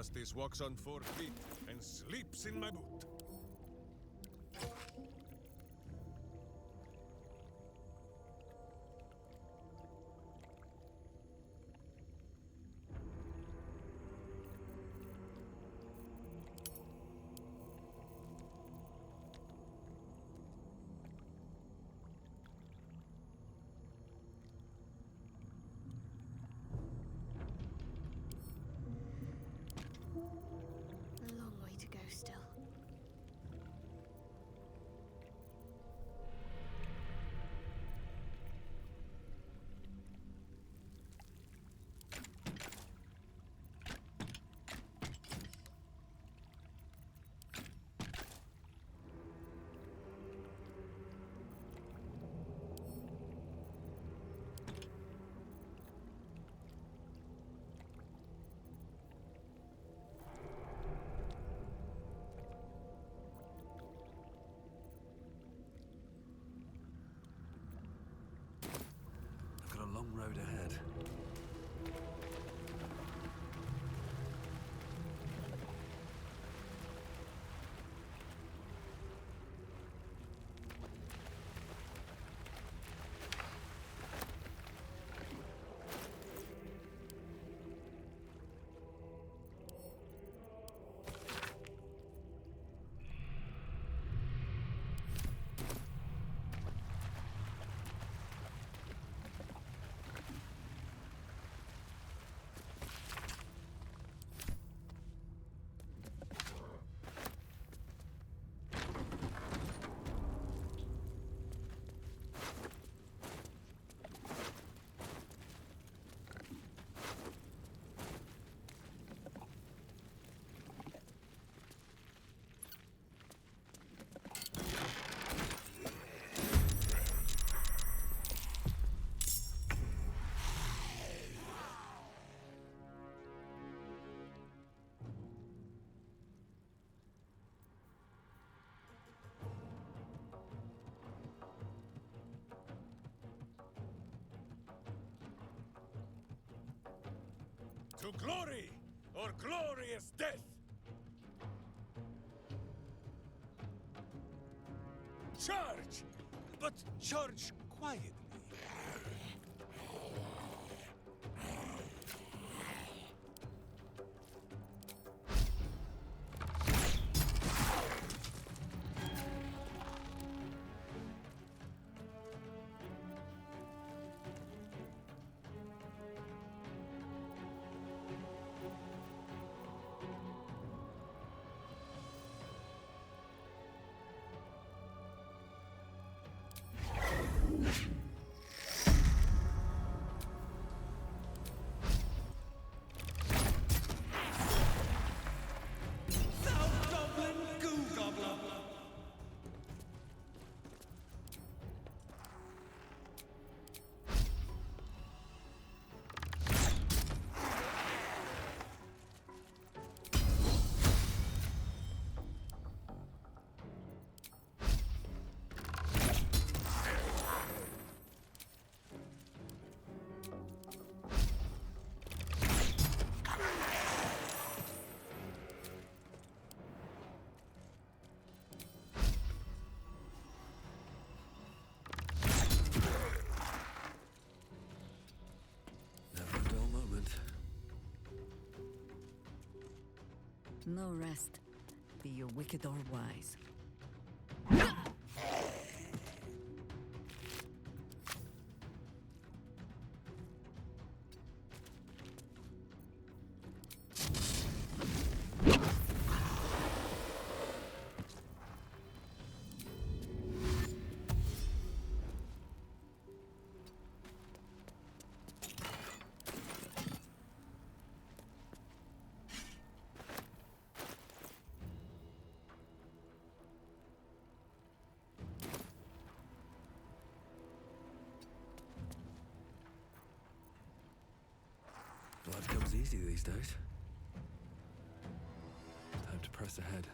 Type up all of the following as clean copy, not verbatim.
Justice walks on 4 feet and sleeps in my boot. A long way to go still. I've got a long road ahead. To glory or glorious death! Charge! But charge quietly. No rest, be you wicked or wise. Blood comes easy these days. Time to press ahead.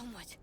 Onward.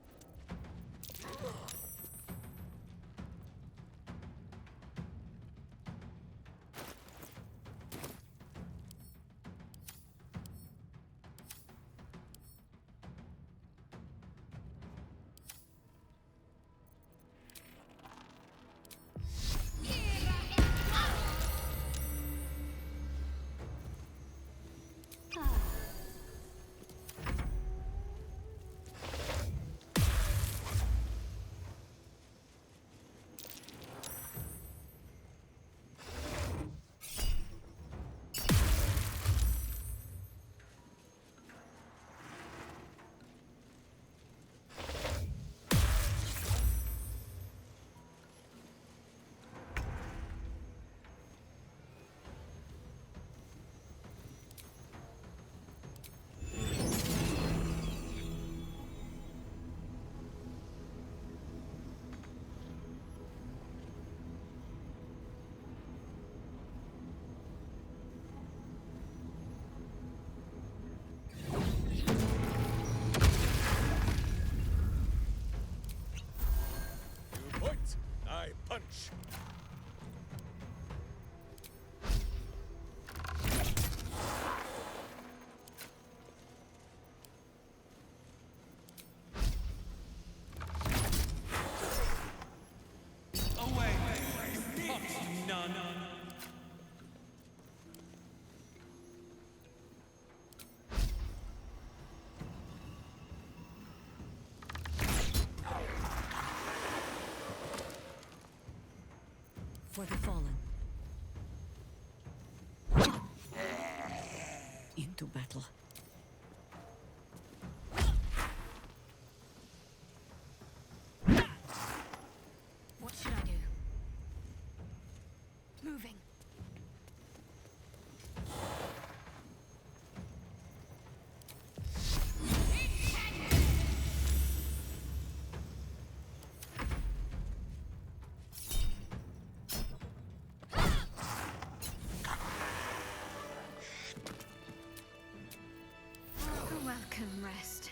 You point, I punch. Away! None. For the fallen. Into battle. What should I do? Moving. Welcome, rest.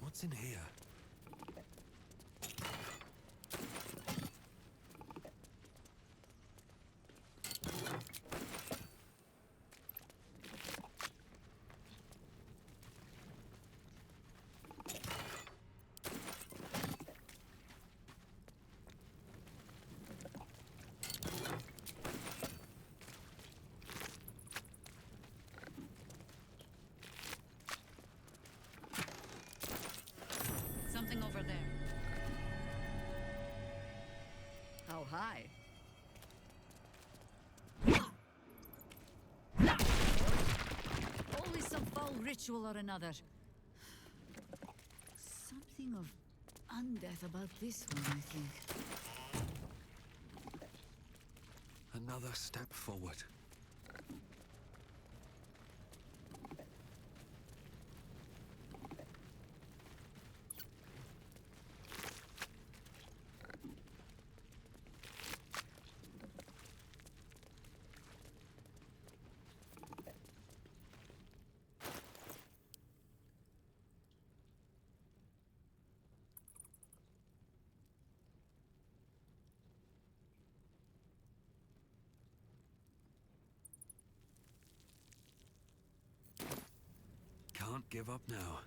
What's in here? Something over there. How high? Always some foul ritual or another. Something of undeath about this one, I think. Another step forward. Can't give up now.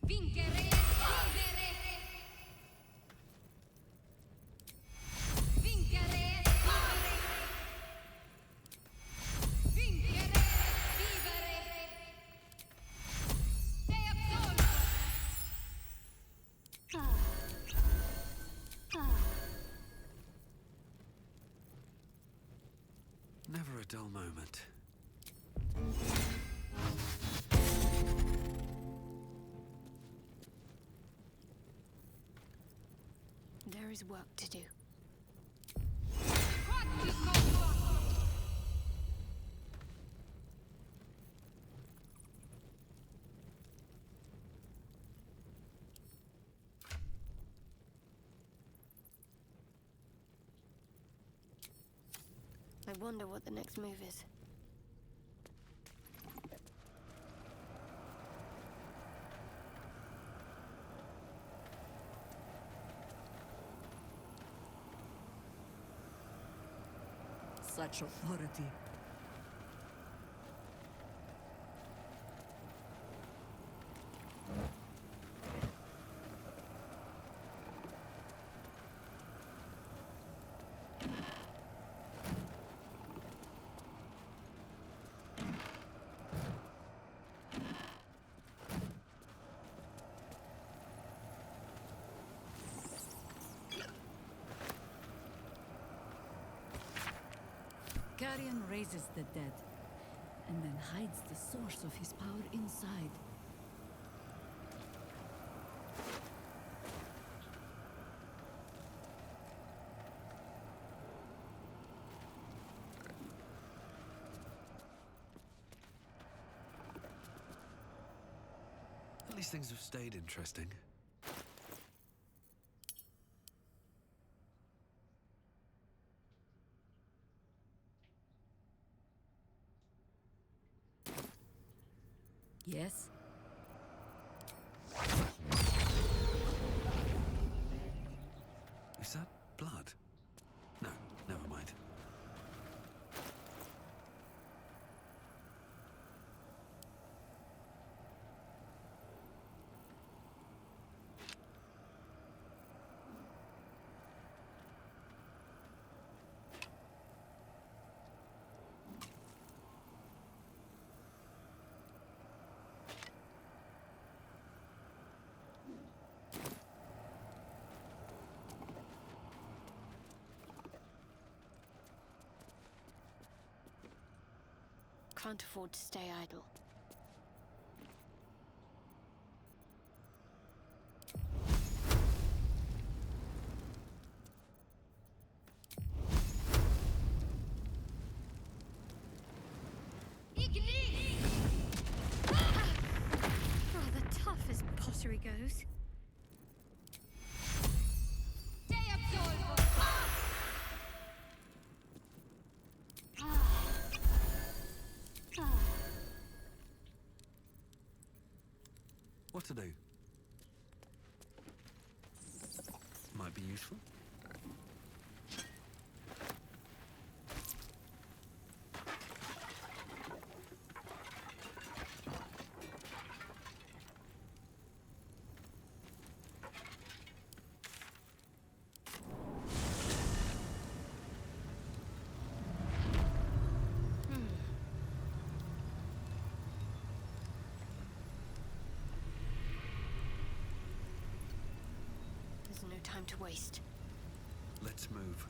Vincere, vivere. Vincere, vivere. Vincere, vivere. Te absolvo. Never a dull moment. is work to do. I wonder what the next move is. Such authority. Carrion raises the dead, and then hides the source of his power inside. At least things have stayed interesting. Yes? Is that blood? No, never mind. Can't afford to stay idle. Rather tough as pottery goes. What to do? Might be useful. There's no time to waste. Let's move.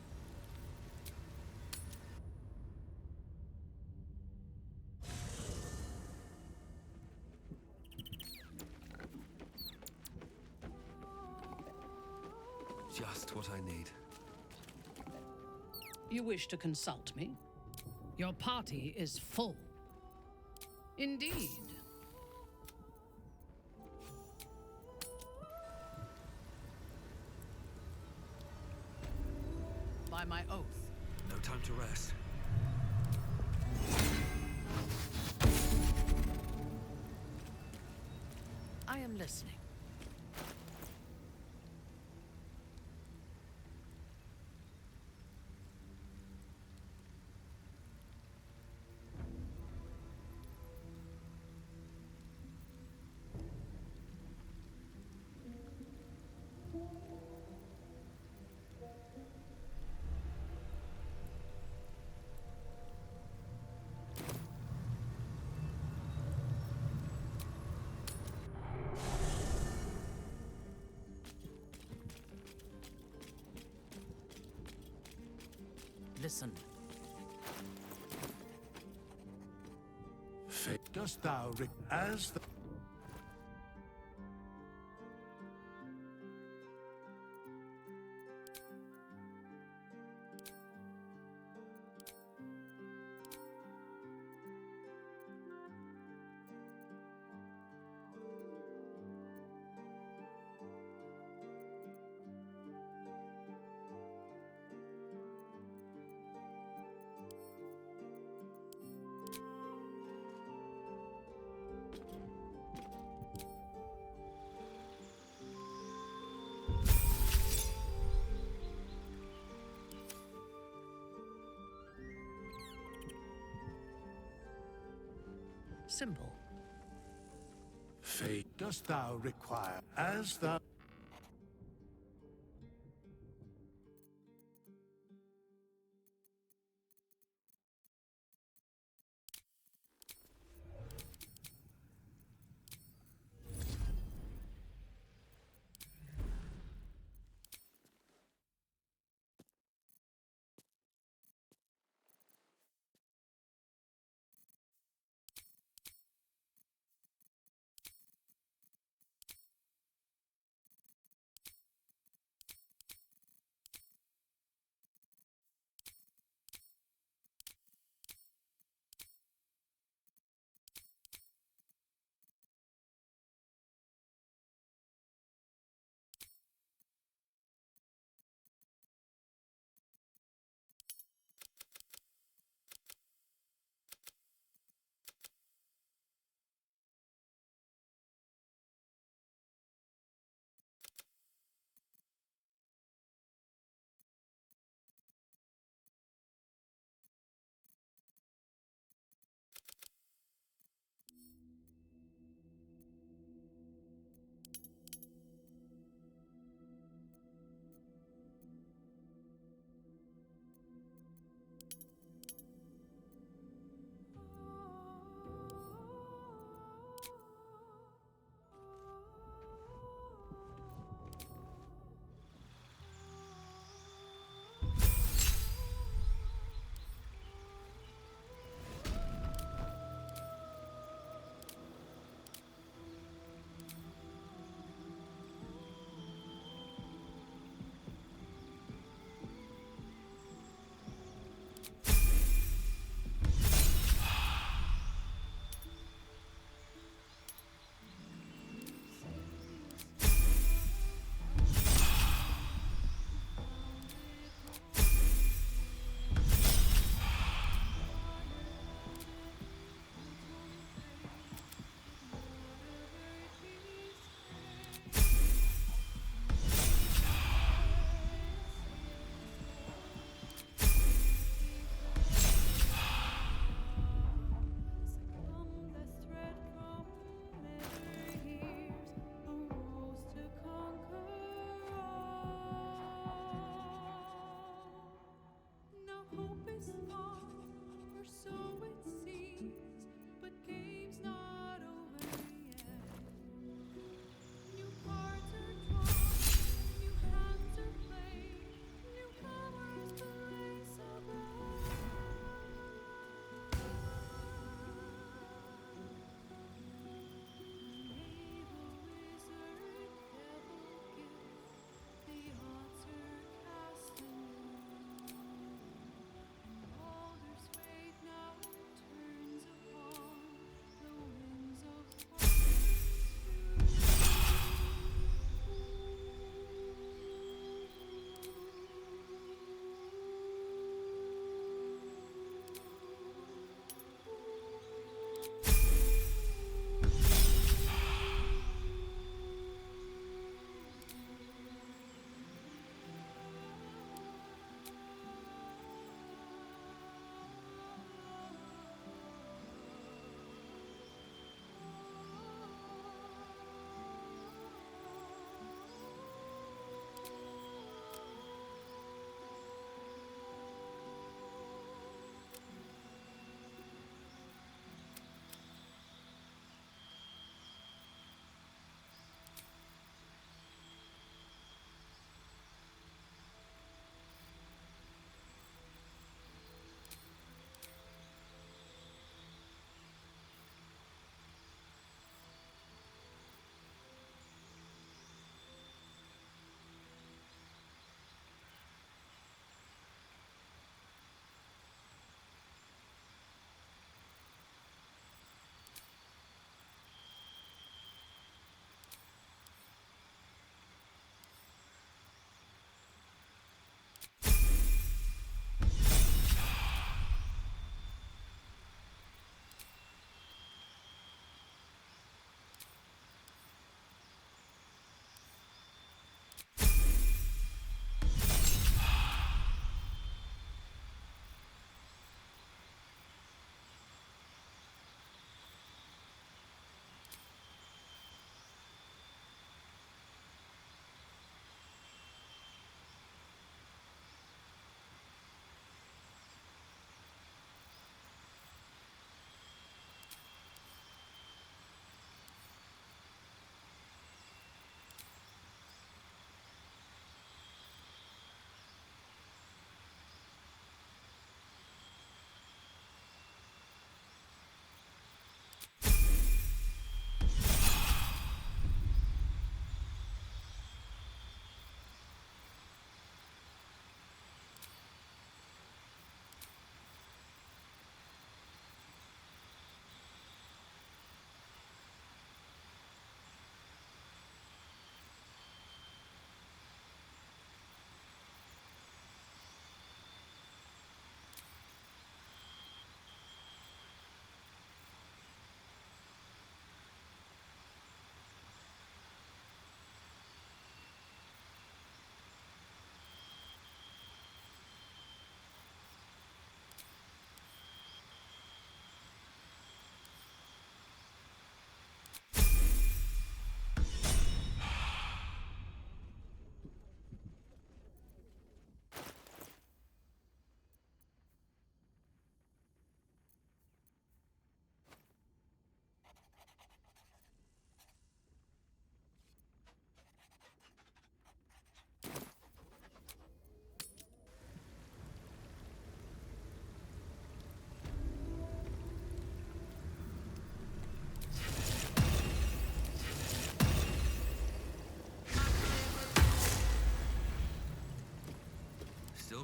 Just what I need. You wish to consult me? Your party is full. Indeed. By my oath. No time to rest. I am listening. Listen. Dost thou as the symbol? Fate dost thou require as thou...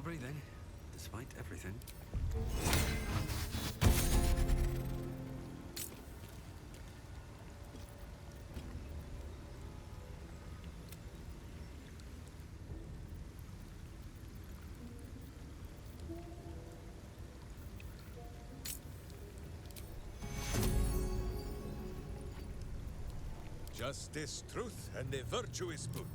breathing, despite everything. Justice, truth, and the virtue is put.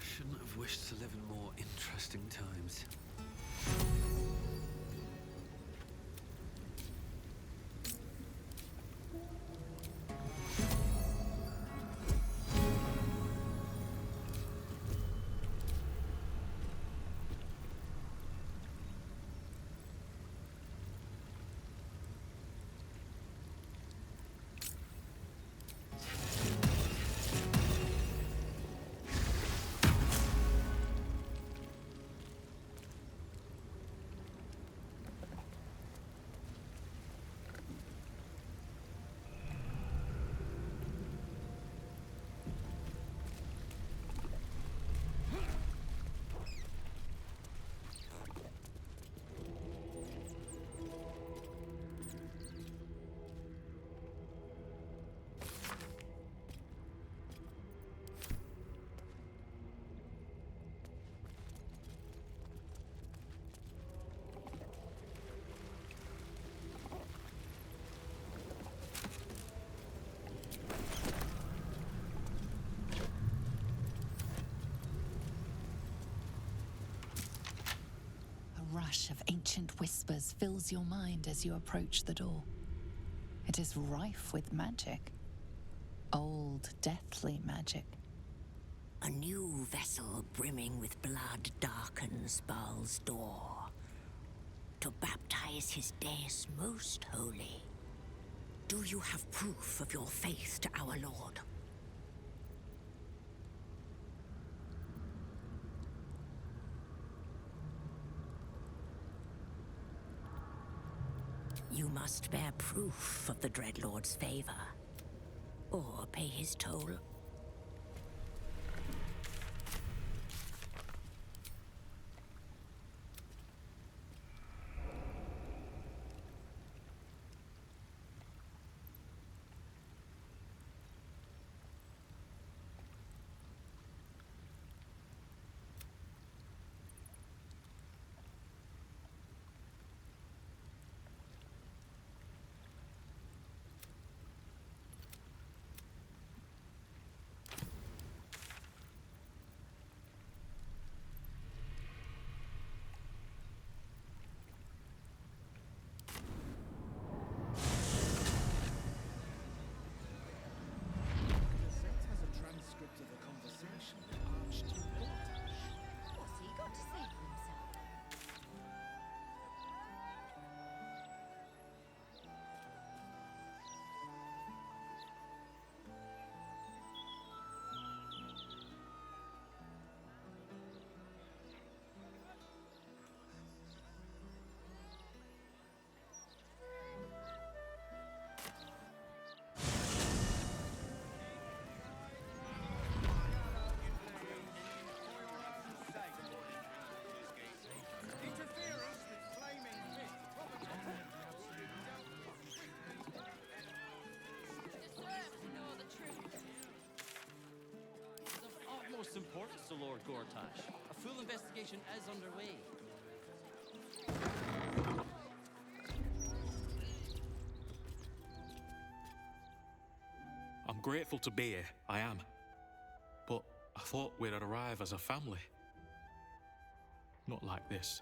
Shouldn't have wished to live in more interesting times. A rush of ancient whispers fills your mind as you approach the door. It is rife with magic. Old, deathly magic. A new vessel brimming with blood darkens Baal's door to baptize his deus most holy. Do you have proof of your faith to our Lord? You must bear proof of the Dreadlord's favor, or pay his toll. Utmost importance to Lord Gortash. A full investigation is underway. I'm grateful to be here, I am. But I thought we'd arrive as a family. Not like this.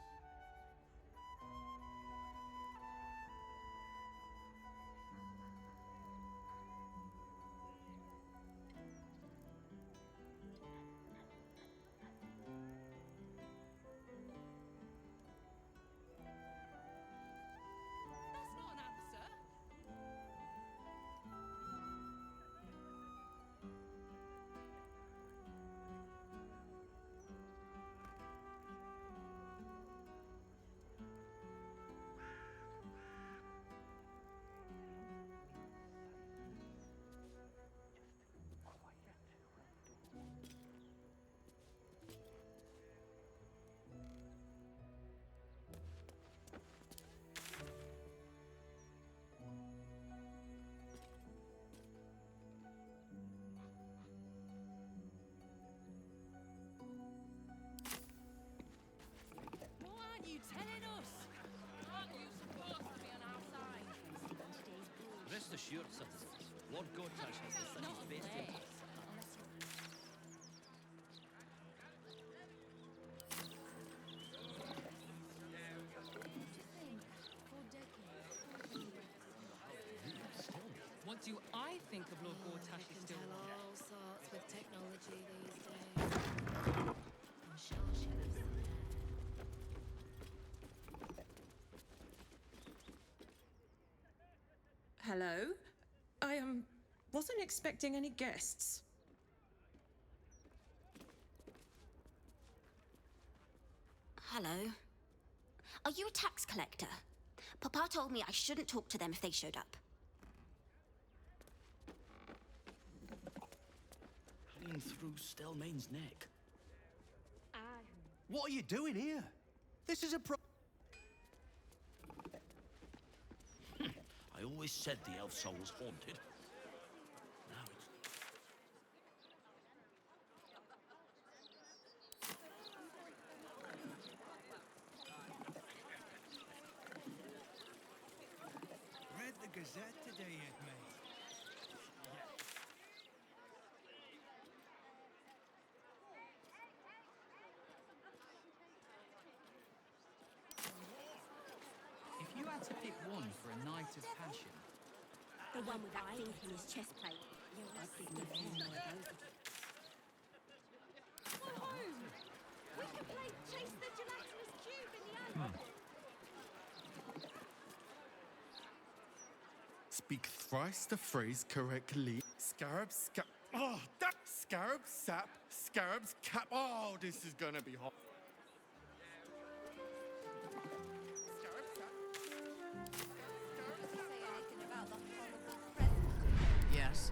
Lord Gortash has the sunny's best interests. What do I think of Lord Gortash is still wrong? All sorts with technology these days. I'm sure she lives in there. Hello? I wasn't expecting any guests. Hello. Are you a tax collector? Papa told me I shouldn't talk to them if they showed up. Clean through Stelmane's neck. What are you doing here? This is a I always said the elf soul was haunted. Now it's... Read the Gazette today yet, mate? If you had to pick one for a night of passion, The one with that thing in his chest plate. I'd think you know about it. We can play Chase the Gelatinous Cube in the alley. Speak thrice the phrase correctly. Scarab, oh, that scarab, sap, scarab's cap. Oh, this is gonna be hot. Yes.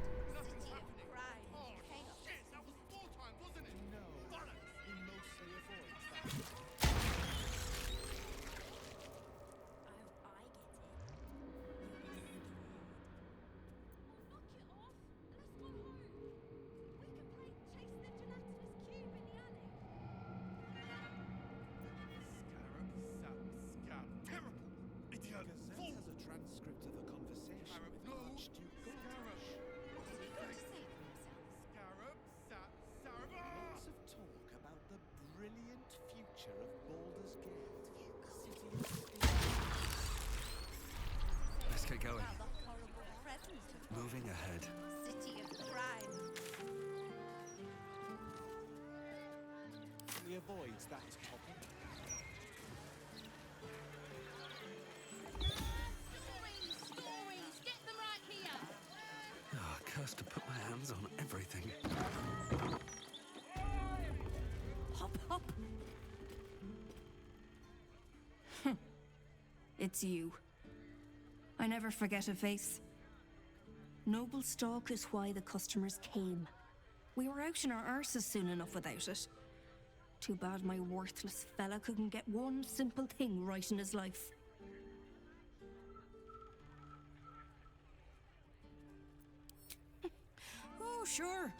Gazette has a transcript of a conversation with Archduke Gortash. Lots of talk about the brilliant future of Baldur's Gate. City of Let's get going. Moving ahead. City of crime. He avoids that topic. Stories! Get them right here! Oh, cursed to put my hands on everything. Hop, hop. It's you. I never forget a face. Noble stock is why the customers came. We were out in our arses soon enough without it. Too bad my worthless fella couldn't get one simple thing right in his life. Oh, sure.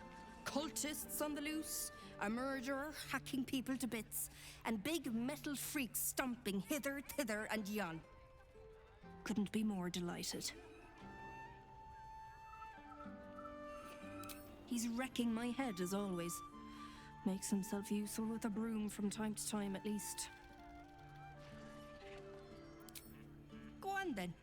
Cultists on the loose, a murderer hacking people to bits, and big metal freaks stomping hither, thither, and yon. Couldn't be more delighted. He's wrecking my head as always. Makes himself useful with a broom from time to time, at least. Go on then.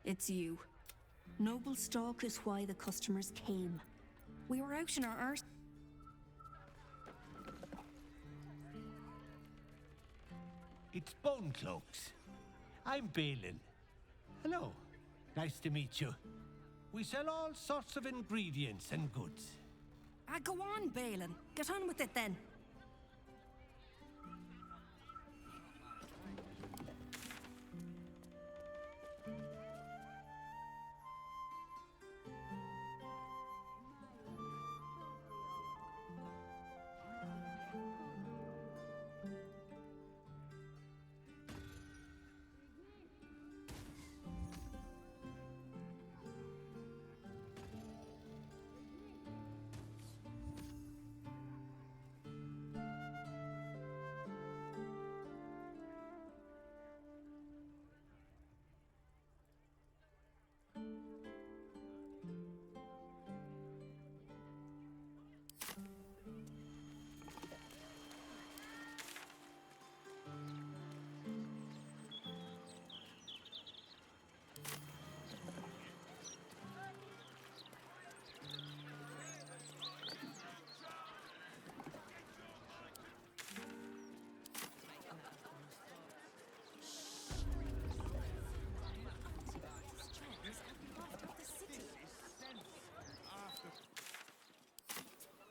It's you. Noble stock is why the customers came. We were out in our arse. It's Bone Cloaks. I'm Balin. Hello. Nice to meet you. We sell all sorts of ingredients and goods. Go on, Balin. Get on with it then.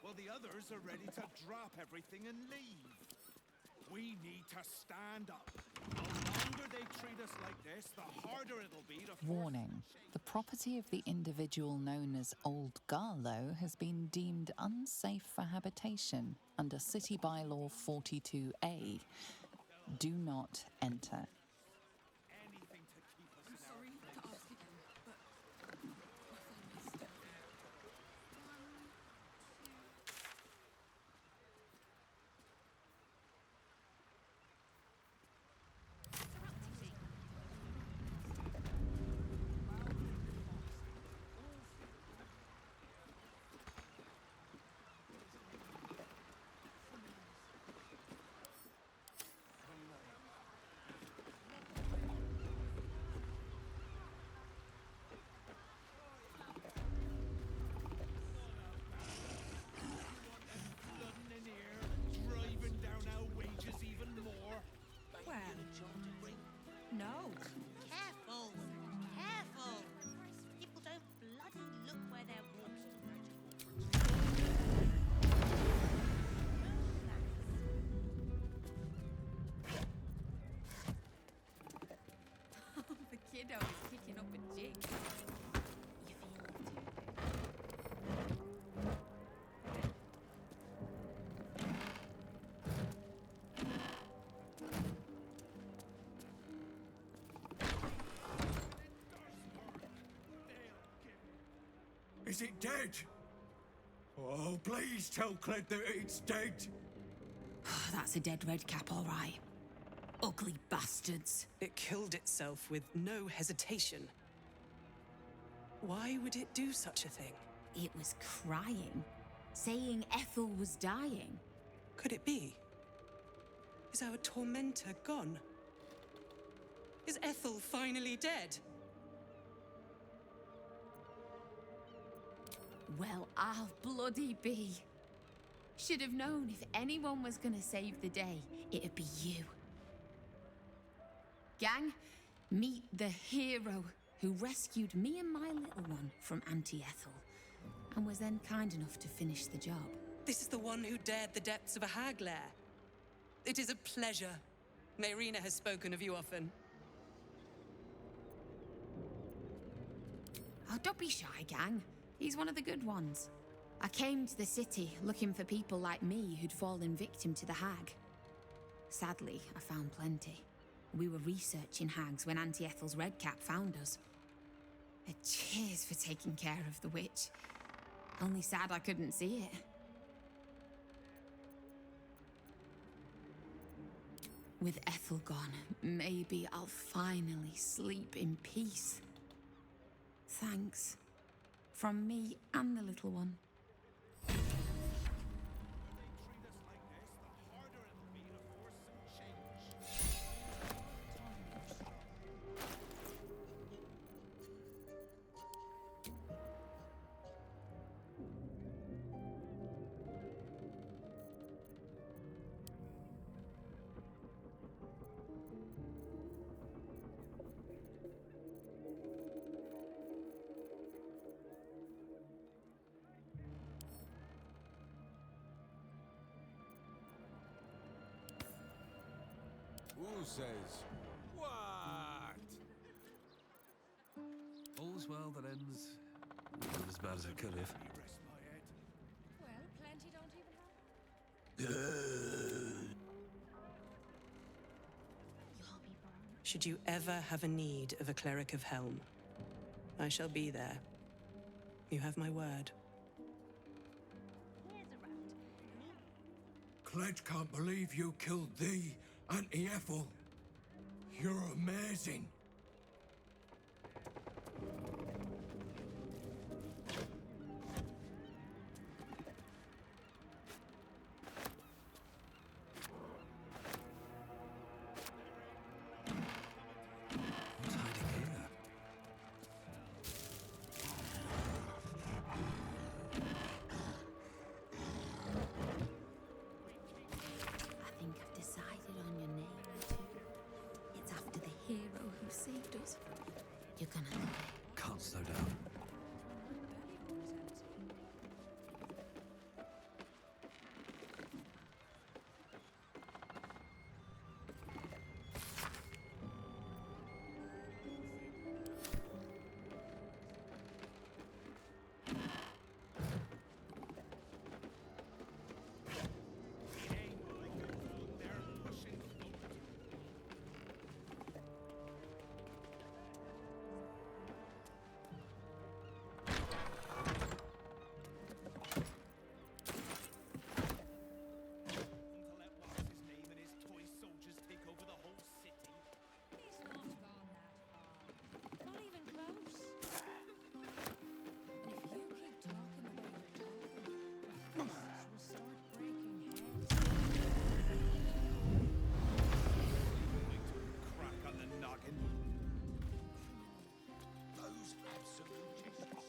Well, the others are ready to drop everything and leave. We need to stand up. The longer they treat us like this, the harder it'll be to force... Warning. The property of the individual known as Old Garlow has been deemed unsafe for habitation under City Bylaw 42A. Do not enter. No. Careful! Careful! People don't bloody look where they're walking. The kiddo is picking up a jig. Is it dead? Oh, please tell Cled that it's dead. That's a dead redcap, all right. Ugly bastards. It killed itself with no hesitation. Why would it do such a thing? It was crying, saying Ethel was dying. Could it be? Is our tormentor gone? Is Ethel finally dead? Well, I'll bloody be. Should have known if anyone was gonna save the day, it'd be you. Gang, meet the hero who rescued me and my little one from Auntie Ethel, and was then kind enough to finish the job. This is the one who dared the depths of a hag lair. It is a pleasure. Mayrina has spoken of you often. Oh, don't be shy, gang. He's one of the good ones. I came to the city looking for people like me who'd fallen victim to the hag. Sadly, I found plenty. We were researching hags when Auntie Ethel's redcap found us. Cheers for taking care of the witch. Only sad I couldn't see it. With Ethel gone, maybe I'll finally sleep in peace. Thanks. From me and the little one. Who says what? All's well that ends not as bad as it could have. Well, plenty don't even have. Should you ever have a need of a cleric of Helm, I shall be there. You have my word. Cledge can't believe you killed thee, Auntie Ethel. You're amazing. What's hiding here? I think I've decided on your name, too. It's after the hero who saved us. You're gonna love it. Can't slow down. Not even close. And if you keep talking the way you're talking, will start breaking heads. Crack on the noggin. Those absolutists.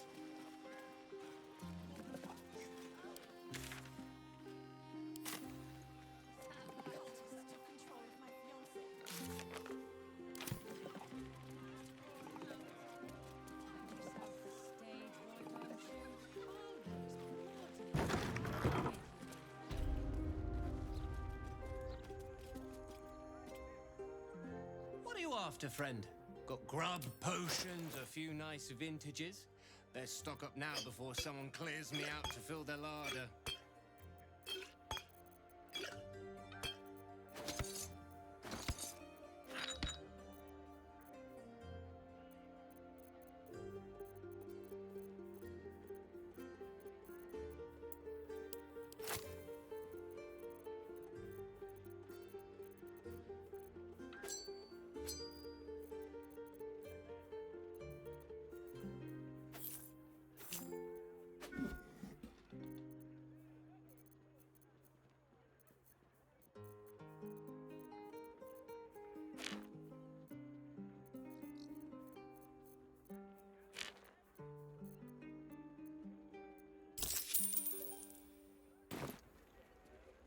What are you after, friend? Got grub, potions, a few nice vintages? Best stock up now before someone clears me out to fill their larder.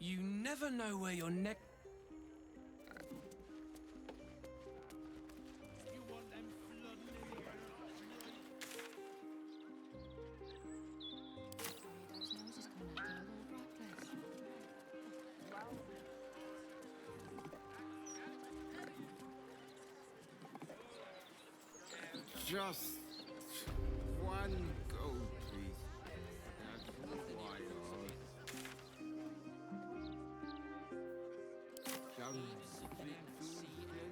You never know where your neck... Just one gold, please. That's all I ask. Shall we speak soon again?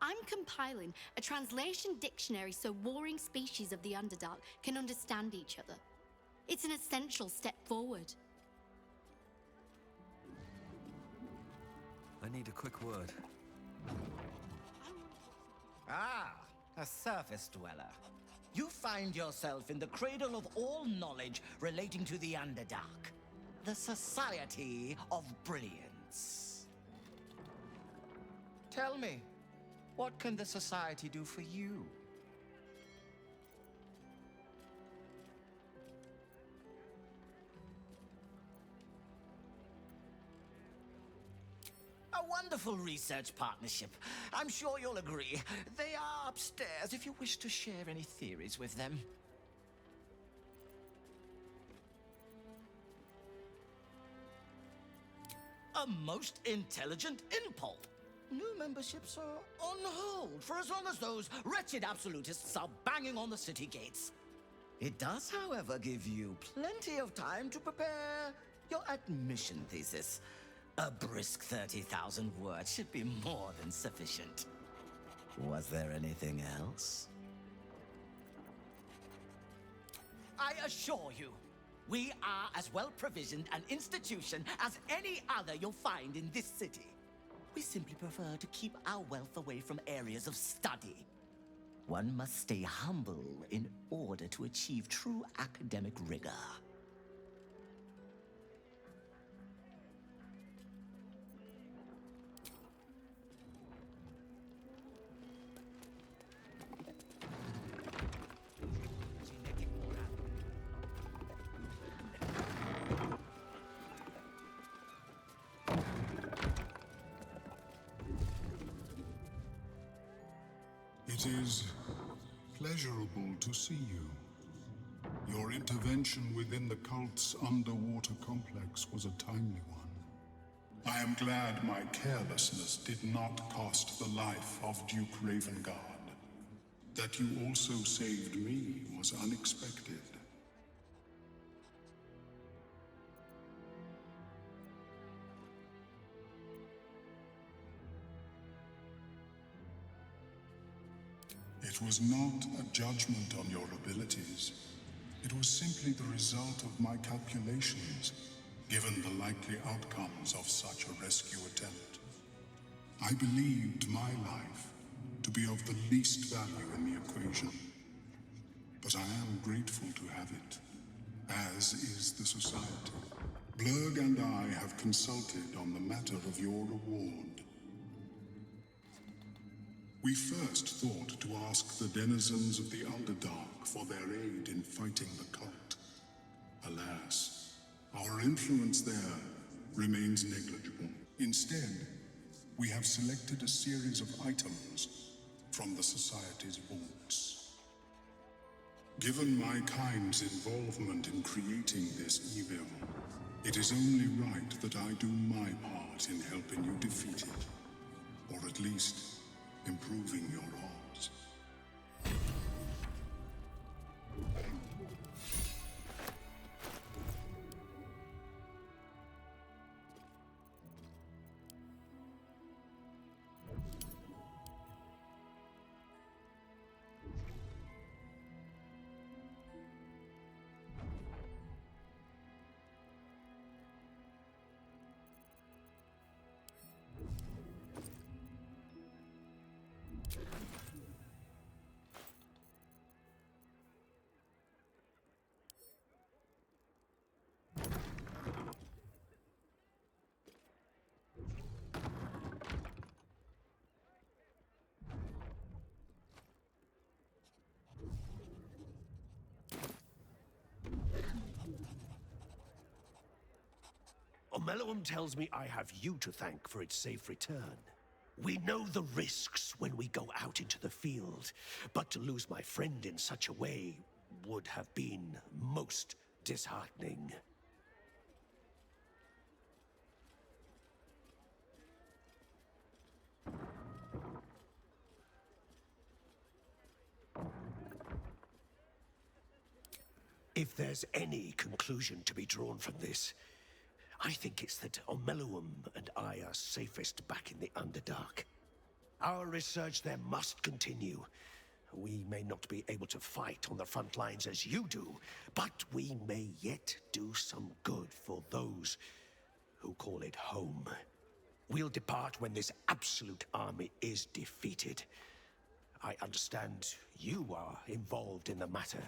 I'm compiling a translation dictionary so warring species of the Underdark can understand each other. It's an essential step forward. I need a quick word. Ah, a surface dweller. You find yourself in the cradle of all knowledge relating to the Underdark. the Society of Brilliance. Tell me, what can the Society do for you? A wonderful research partnership. I'm sure you'll agree. They are upstairs if you wish to share any theories with them. A most intelligent impulse. New memberships are on hold for as long as those wretched absolutists are banging on the city gates. It does, however, give you plenty of time to prepare your admission thesis. A brisk 30,000 words should be more than sufficient. Was there anything else? I assure you, we are as well provisioned an institution as any other you'll find in this city. We simply prefer to keep our wealth away from areas of study. One must stay humble in order to achieve true academic rigor. It is pleasurable to see you. Your intervention within the cult's underwater complex was a timely one. I am glad my carelessness did not cost the life of Duke Ravengard. That you also saved me was unexpected. It was not a judgment on your abilities. It was simply the result of my calculations, given the likely outcomes of such a rescue attempt. I believed my life to be of the least value in the equation, but I am grateful to have it, as is the Society. Blurg and I have consulted on the matter of your reward. We first thought to ask the denizens of the Underdark for their aid in fighting the cult. Alas, our influence there remains negligible. Instead, we have selected a series of items from the Society's vaults. Given my kind's involvement in creating this evil, it is only right that I do my part in helping you defeat it, or at least improving your odds. Omeluum tells me I have you to thank for its safe return. We know the risks when we go out into the field, but to lose my friend in such a way would have been most disheartening. If there's any conclusion to be drawn from this, I think it's that Omeluum and I are safest back in the Underdark. Our research there must continue. We may not be able to fight on the front lines as you do, but we may yet do some good for those who call it home. We'll depart when this absolute army is defeated. I understand you are involved in the matter.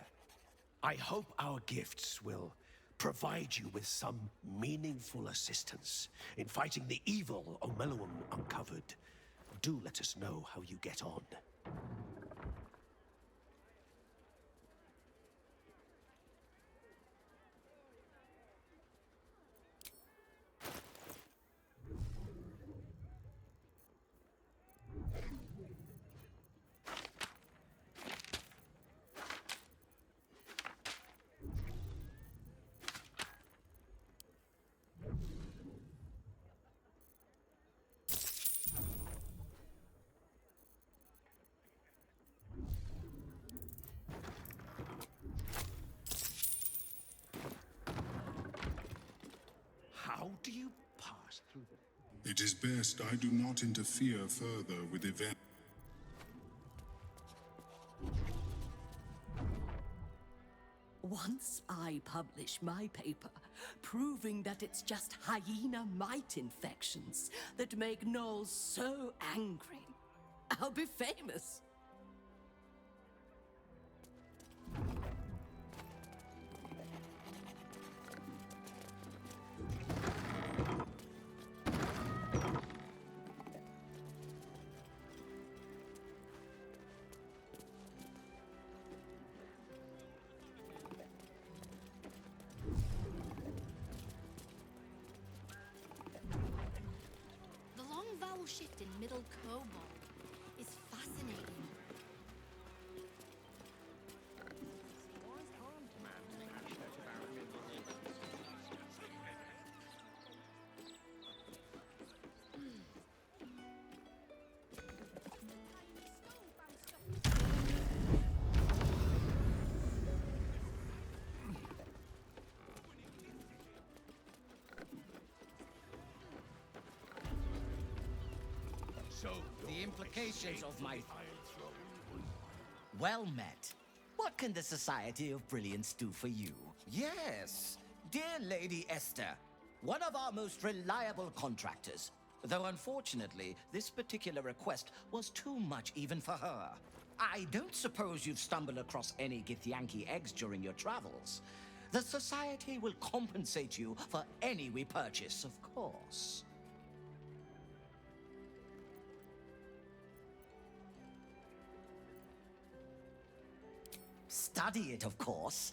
I hope our gifts will provide you with some meaningful assistance in fighting the evil Omeluum uncovered, do let us know how you get on. How do you pass through the... It is best I do not interfere further with events. Once I publish my paper, proving that it's just hyena mite infections that make gnolls so angry, I'll be famous. The long vowel shift in Middle Kobolt is fascinating. So, the implications of my... Well met. What can the Society of Brilliance do for you? Yes, dear Lady Esther, one of our most reliable contractors. Though unfortunately, this particular request was too much even for her. I don't suppose you've stumbled across any Githyanki eggs during your travels. The Society will compensate you for any we purchase, of course. Study it, of course.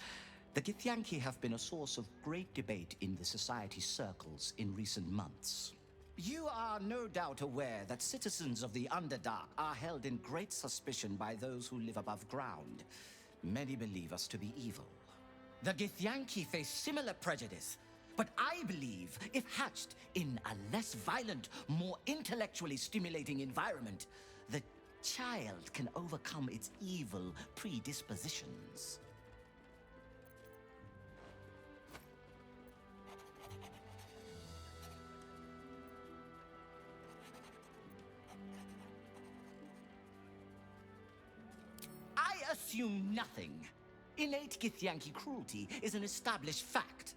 The Githyanki have been a source of great debate in the Society circles in recent months. You are no doubt aware that citizens of the Underdark are held in great suspicion by those who live above ground. Many believe us to be evil. The Githyanki face similar prejudice, but I believe if hatched in a less violent, more intellectually stimulating environment, the child can overcome its evil predispositions. I assume nothing. Innate Githyanki cruelty is an established fact.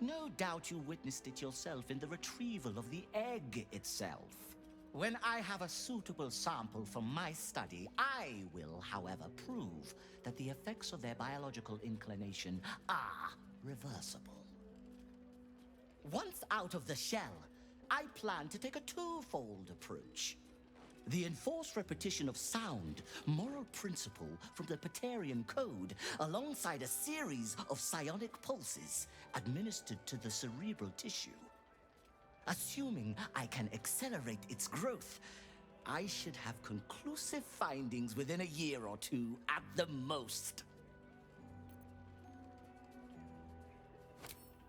No doubt you witnessed it yourself in the retrieval of the egg itself. When I have a suitable sample from my study, I will, however, prove that the effects of their biological inclination are reversible. Once out of the shell, I plan to take a twofold approach. The enforced repetition of sound, moral principle from the Patarian Code, alongside a series of psionic pulses administered to the cerebral tissue. Assuming I can accelerate its growth, I should have conclusive findings within a year or two at the most.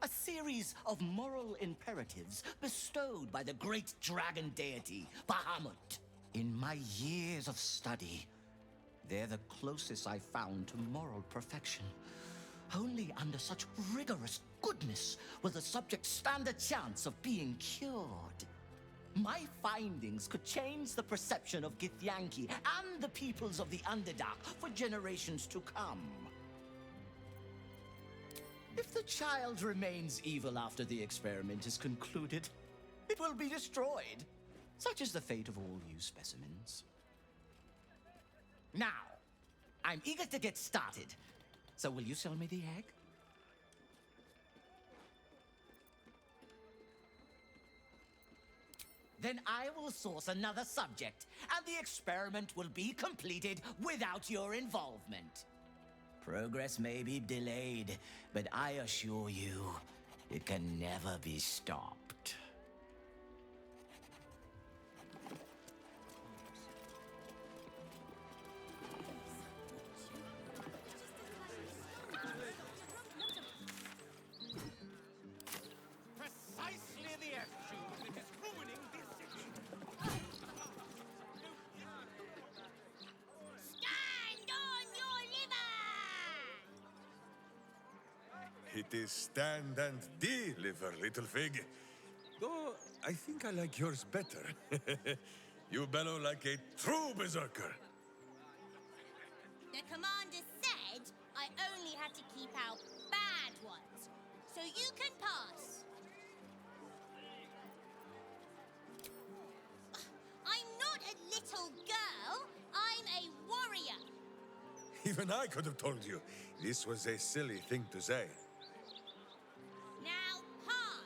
A series of moral imperatives bestowed by the great dragon deity, Bahamut. In my years of study, they're the closest I've found to moral perfection. Only under such rigorous goodness will the subject stand a chance of being cured. My findings could change the perception of Githyanki and the peoples of the Underdark for generations to come. If the child remains evil after the experiment is concluded, it will be destroyed. Such is the fate of all you specimens. Now, I'm eager to get started. So will you sell me the egg? then I will source another subject, and the experiment will be completed without your involvement. Progress may be delayed, but I assure you, it can never be stopped. Precisely the F-tube that is ruining this city. Stand on your liver! It is stand and deliver, little fig. Though I think I like yours better. You bellow like a true berserker. The commander said I only had to keep out bad ones, so you can pass. I'm not a little girl, I'm a warrior. Even I could have told you this was a silly thing to say. Now pass.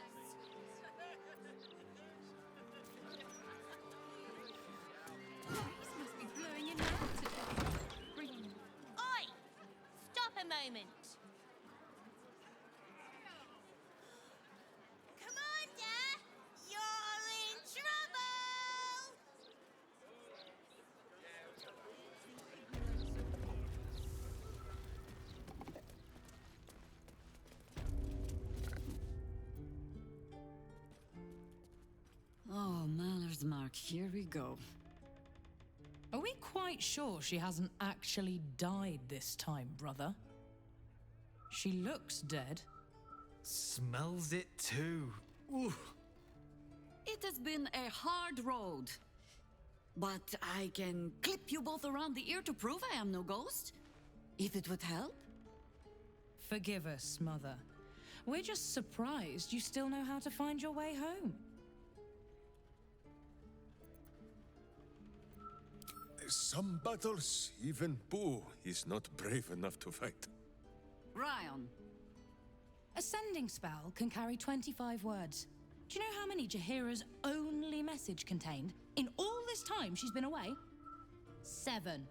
Must be blowing in now today. Oi! Stop a moment. Commander, you're in trouble! Oh, Maller's Mark, here we go. Are we quite sure she hasn't actually died this time, brother? She looks dead. Smells it too. Ooh. It has been a hard road. But I can clip you both around the ear to prove I am no ghost. If it would help. Forgive us, Mother. We're just surprised you still know how to find your way home. Some battles, even Boo is not brave enough to fight. Ryan. Ascending spell can carry 25 words. Do you know how many Jaheira's only message contained? In all this time she's been away? 7.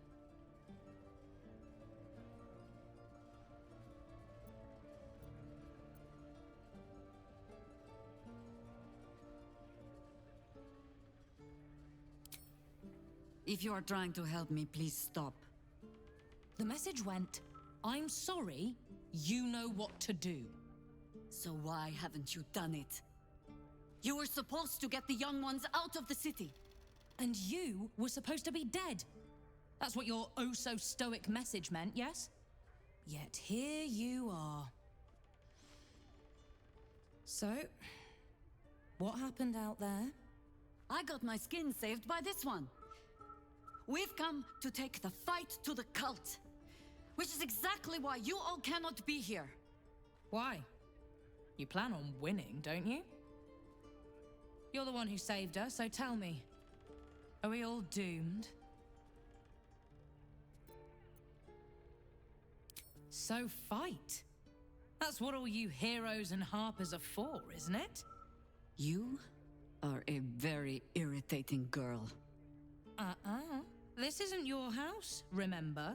If you are trying to help me, please stop. The message went, I'm sorry, you know what to do. So why haven't you done it? You were supposed to get the young ones out of the city. And you were supposed to be dead. That's what your oh-so-stoic message meant, yes? Yet here you are. So, what happened out there? I got my skin saved by this one. We've come to take the fight to the cult, which is exactly why you all cannot be here. Why? You plan on winning, don't you? You're the one who saved us, so tell me, are we all doomed? So fight. That's what all you heroes and harpers are for, isn't it? You are a very irritating girl. This isn't your house, remember?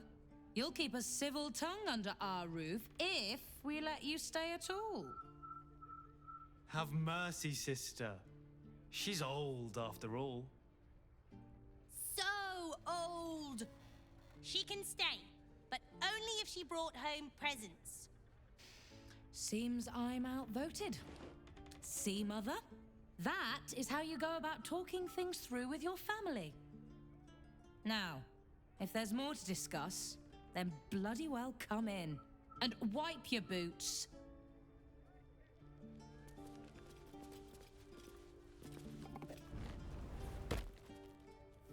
You'll keep a civil tongue under our roof if we let you stay at all. Have mercy, sister. She's old after all. So old. She can stay, but only if she brought home presents. Seems I'm outvoted. See, Mother? That is how you go about talking things through with your family. Now, if there's more to discuss, then bloody well come in. And wipe your boots.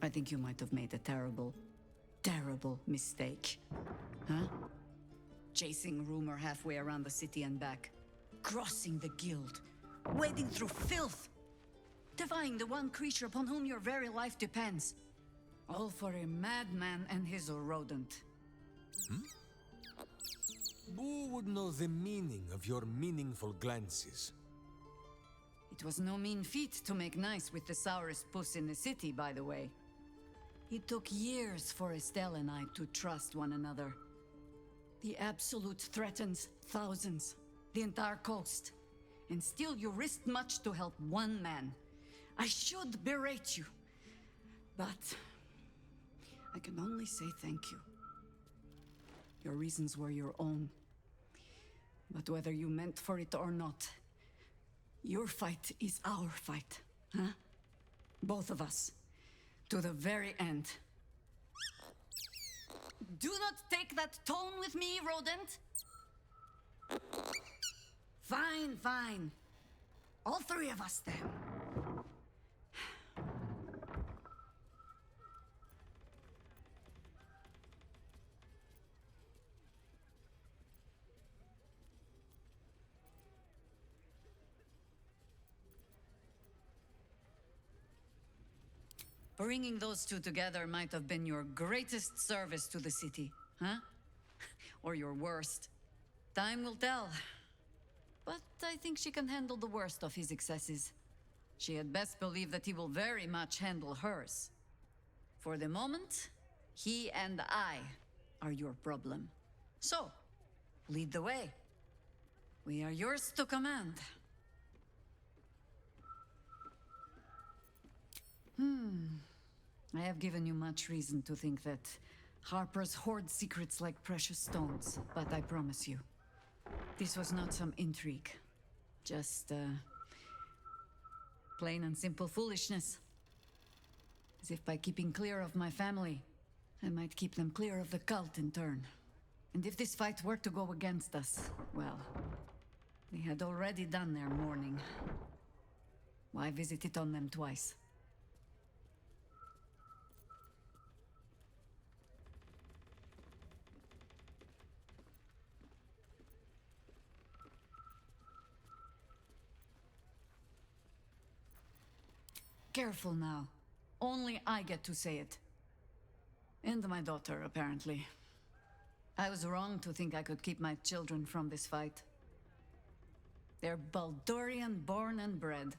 I think you might have made a terrible, terrible mistake. Huh? Chasing rumor halfway around the city and back. Crossing the guild. Wading through filth. Defying the one creature upon whom your very life depends. All for a madman and his rodent. Who would know the meaning of your meaningful glances? It It was no mean feat to make nice with the sourest puss in the city, by the way. It took years for Estelle and I to trust one another. The Absolute threatens thousands, the entire coast. And still you risked much to help one man. I should berate you, but I can only say thank you. Your reasons were your own. But whether you meant for it or not, your fight is our fight, huh? Both of us. To the very end. Do not take that tone with me, rodent! Fine, fine. All three of us, then. Bringing those two together might have been your greatest service to the city, huh? Or your worst. Time will tell. But I think she can handle the worst of his excesses. She had best believe that he will very much handle hers. For the moment, he and I are your problem. So, lead the way. We are yours to command. I have given you much reason to think that Harpers hoard secrets like precious stones, but I promise you, this was not some intrigue. Just, plain and simple foolishness. As if by keeping clear of my family, I might keep them clear of the cult in turn. And if this fight were to go against us, well, they had already done their mourning. Why visit it on them twice? Careful now. Only I get to say it. And my daughter, apparently. I was wrong to think I could keep my children from this fight. They're Baldurian born and bred.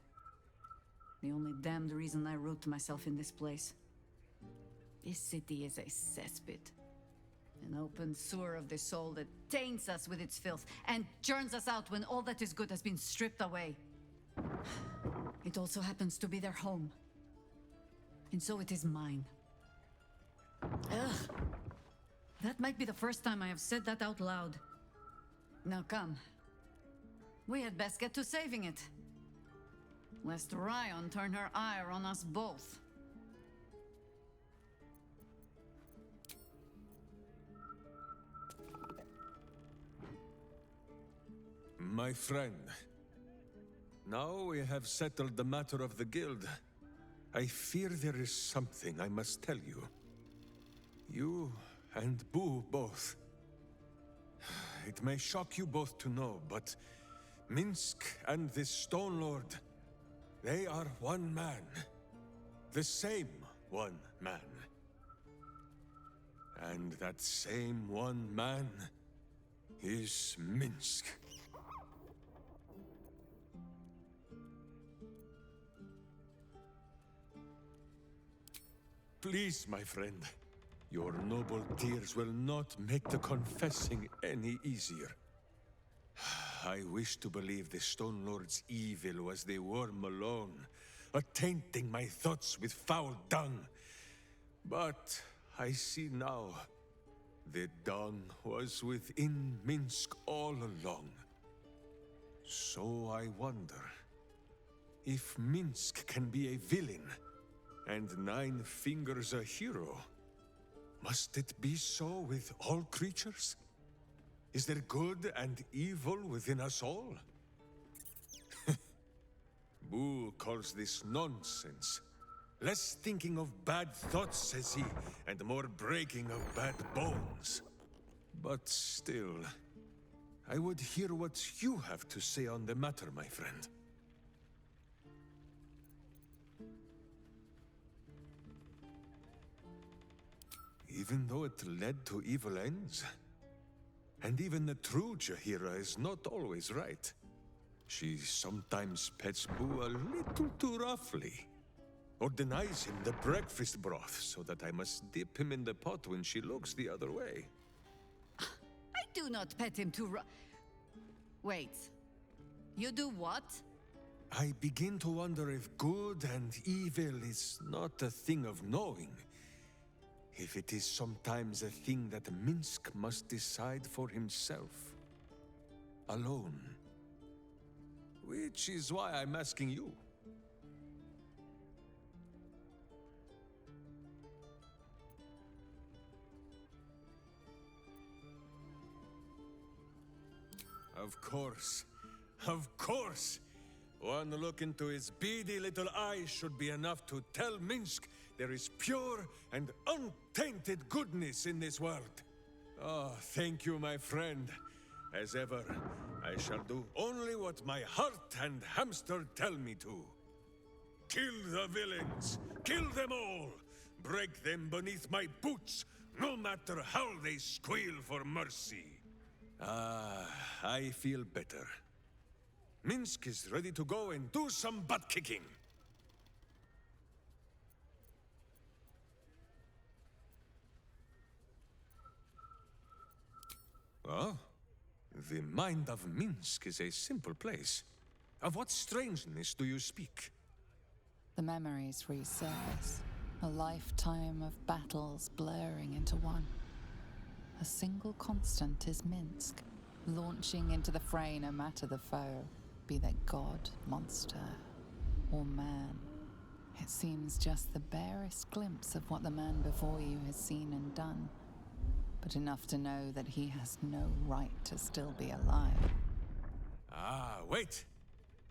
The only damned reason I root myself in this place. This city is a cesspit. An open sewer of the soul that taints us with its filth and churns us out when all that is good has been stripped away. It also happens to be their home. And so it is mine. Ugh. That might be the first time I have said that out loud. Now come. We had best get to saving it. Lest Ryan turn her ire on us both. My friend, now we have settled the matter of the guild. I fear there is something I must tell you. You and Boo both. It may shock you both to know, but Minsk and this Stone Lord, they are one man. The same one man. And that same one man is Minsk. Please, my friend. Your noble tears will not make the confessing any easier. I wish to believe the Stone Lord's evil was the worm alone, attainting my thoughts with foul dung. But I see now, the dung was within Minsk all along. So I wonder, if Minsk can be a villain, and Nine Fingers a hero, must it be so with all creatures? Is there good and evil within us all? Boo calls this nonsense. Less thinking of bad thoughts, says he, and more breaking of bad bones. But still, I would hear what you have to say on the matter, my friend. Even though it led to evil ends, and even the true Jaheira is not always right, She sometimes pets Boo a little too roughly. Or denies him the breakfast broth so that I must dip him in the pot when she looks the other way. I do not pet him too Wait. You do what? I begin to wonder if good and evil is not a thing of knowing. If it is sometimes a thing that Minsk must decide for himself. Alone. Which is why I'm asking you. Of course. Of course! One look into his beady little eyes should be enough to tell Minsk there is pure and untainted goodness in this world. Oh, thank you, my friend. As ever, I shall do only what my heart and hamster tell me to. Kill the villains! Kill them all! Break them beneath my boots, no matter how they squeal for mercy. Ah, I feel better. Minsk is ready to go and do some butt-kicking. Oh, the mind of Minsk is a simple place. Of what strangeness do you speak? The memories resurface. A lifetime of battles blurring into one. A single constant is Minsk, launching into the fray no matter the foe, be they god, monster, or man. It seems just the barest glimpse of what the man before you has seen and done, but enough to know that he has no right to still be alive. Ah, wait!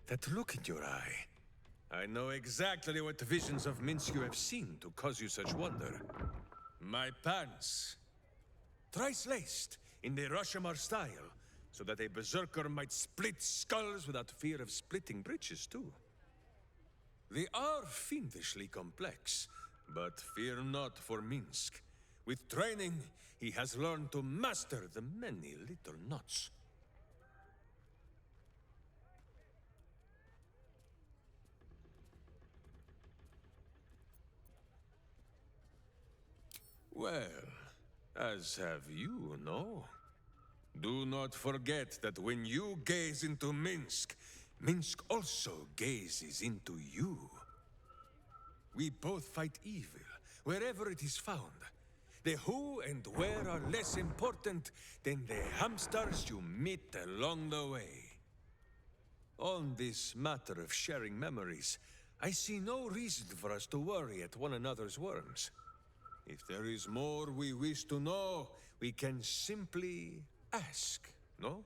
That look in your eye. I know exactly what visions of Minsk you have seen to cause you such wonder. My pants. Thrice laced, in the Rashomar style, so that a berserker might split skulls without fear of splitting breeches, too. They are fiendishly complex, but fear not for Minsk. With training, he has learned to master the many little knots. Well, as have you, no? Do not forget that when you gaze into Minsk, Minsk also gazes into you. We both fight evil, wherever it is found. The who and where are less important than the hamsters you meet along the way. On this matter of sharing memories, I see no reason for us to worry at one another's worms. If there is more we wish to know, we can simply ask, no?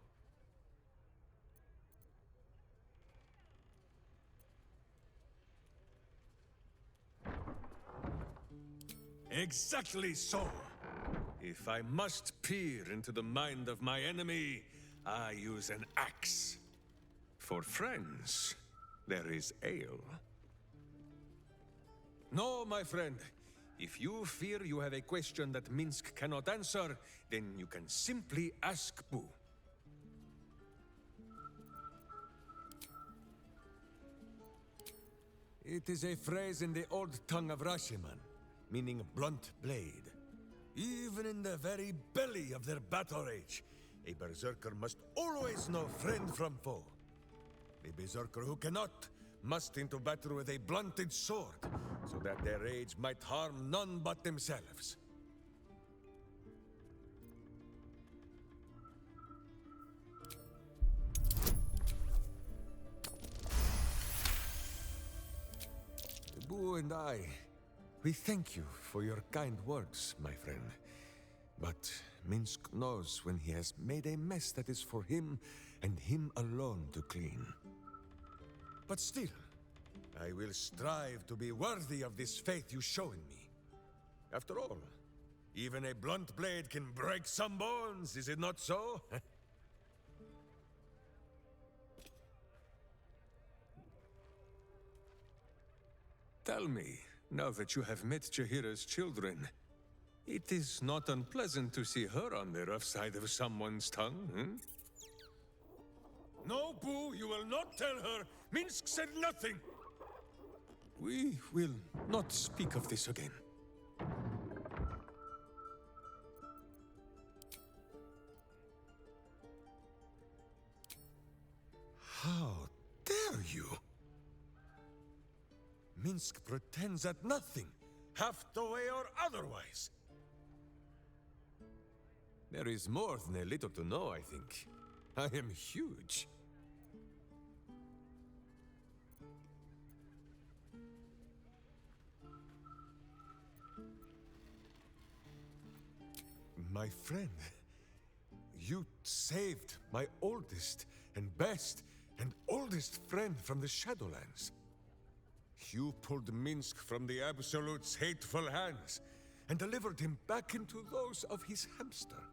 Exactly so! If I must peer into the mind of my enemy, I use an axe. For friends, there is ale. No, my friend. If you fear you have a question that Minsk cannot answer, then you can simply ask Boo. It is a phrase in the old tongue of Rashiman, meaning blunt blade. Even in the very belly of their battle rage, a berserker must always know friend from foe. The berserker who cannot must into battle with a blunted sword, so that their rage might harm none but themselves. Boo and I, we thank you for your kind words, my friend. But Minsk knows when he has made a mess that is for him and him alone to clean. But still, I will strive to be worthy of this faith you show in me. After all, even a blunt blade can break some bones, is it not so? Tell me, now that you have met Jaheira's children, it is not unpleasant to see her on the rough side of someone's tongue, hmm? No, Boo, you will not tell her. Minsk said nothing. We will not speak of this again. How dare you? Minsk pretends at nothing, half the way or otherwise. There is more than a little to know, I think. I am huge. My friend, you saved my oldest and best and oldest friend from the Shadowlands. You pulled Minsk from the Absolute's hateful hands and delivered him back into those of his hamster.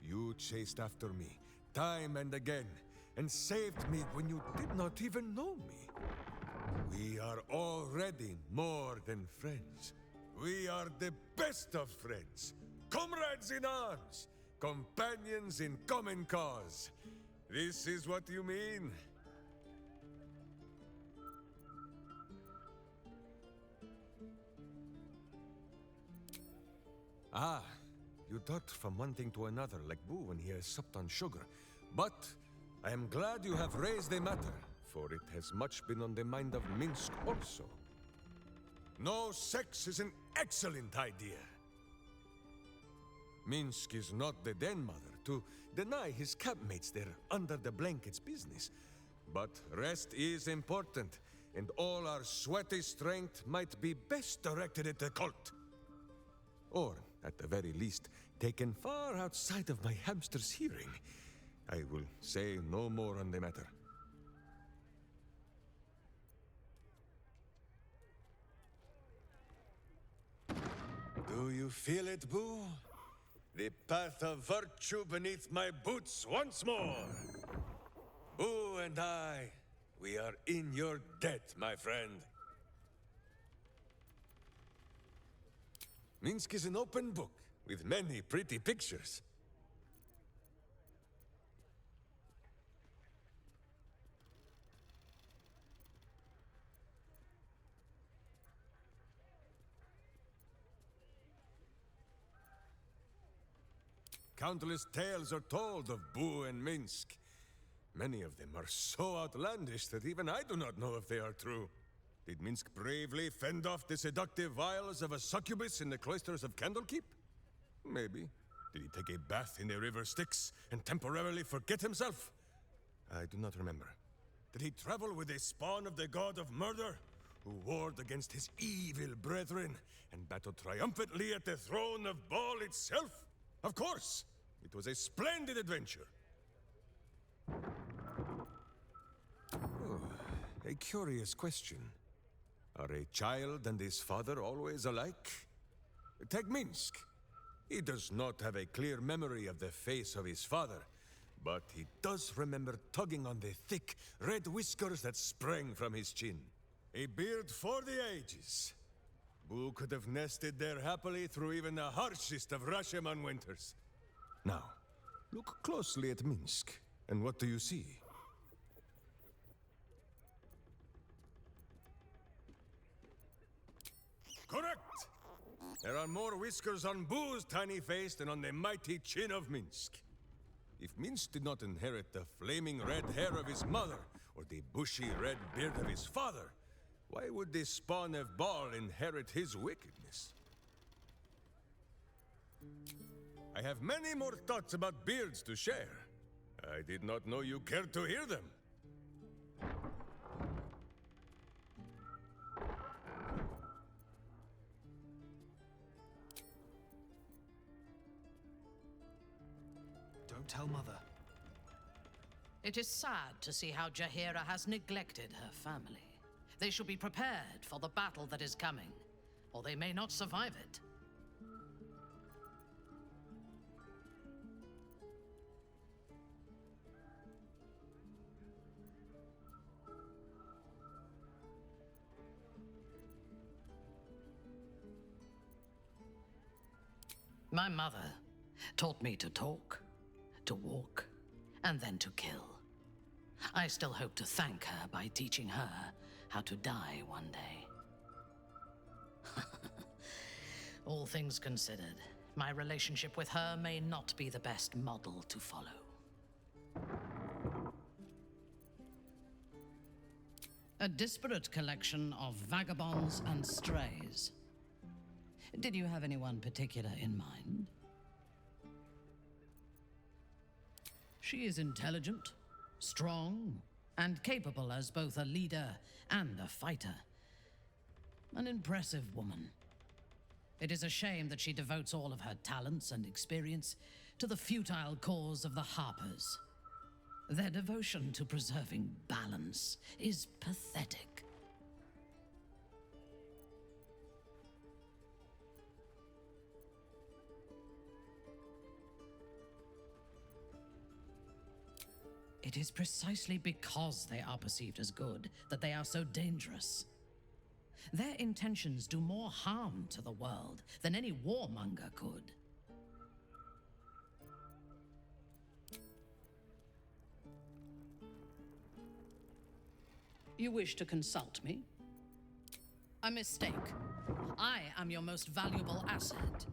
You chased after me, time and again, and saved me when you did not even know me. We are already more than friends. We are the best of friends, comrades in arms, companions in common cause. This is what you mean? Ah, you dart from one thing to another like Boo when he has supped on sugar. But I am glad you have raised the matter, for it has much been on the mind of Minsk also. No sex is an excellent idea. Minsk is not the den mother to deny his campmates their under-the-blankets business. But rest is important, and all our sweaty strength might be best directed at the cult. Or, at the very least, taken far outside of my hamster's hearing. I will say no more on the matter. Do you feel it, Boo? The path of virtue beneath my boots once more. Boo and I, we are in your debt, my friend. Minsk is an open book, with many pretty pictures. Countless tales are told of Boo and Minsk. Many of them are so outlandish that even I do not know if they are true. Did Minsk bravely fend off the seductive vials of a succubus in the cloisters of Candlekeep? Maybe. Did he take a bath in the river Styx and temporarily forget himself? I do not remember. Did he travel with a spawn of the god of murder, who warred against his evil brethren and battled triumphantly at the throne of Baal itself? Of course! It was a splendid adventure. Oh, a curious question. Are a child and his father always alike? Take Minsk. He does not have a clear memory of the face of his father, but he does remember tugging on the thick, red whiskers that sprang from his chin. A beard for the ages. Boo could have nested there happily through even the harshest of Rashomon winters. Now, look closely at Minsk, and what do you see? Correct! There are more whiskers on Boo's tiny face than on the mighty chin of Minsk. If Minsk did not inherit the flaming red hair of his mother, or the bushy red beard of his father, why would the spawn of Baal inherit his wickedness? I have many more thoughts about beards to share. I did not know you cared to hear them. Don't tell Mother. It is sad to see how Jaheira has neglected her family. They should be prepared for the battle that is coming, or they may not survive it. My mother taught me to talk, to walk, and then to kill. I still hope to thank her by teaching her how to die one day. All things considered, my relationship with her may not be the best model to follow. A disparate collection of vagabonds and strays. Did you have anyone particular in mind? She is intelligent, strong, and capable as both a leader and a fighter. An impressive woman. It is a shame that she devotes all of her talents and experience to the futile cause of the Harpers. Their devotion to preserving balance is pathetic. It is precisely because they are perceived as good that they are so dangerous. Their intentions do more harm to the world than any warmonger could. You wish to consult me? A mistake. I am your most valuable asset.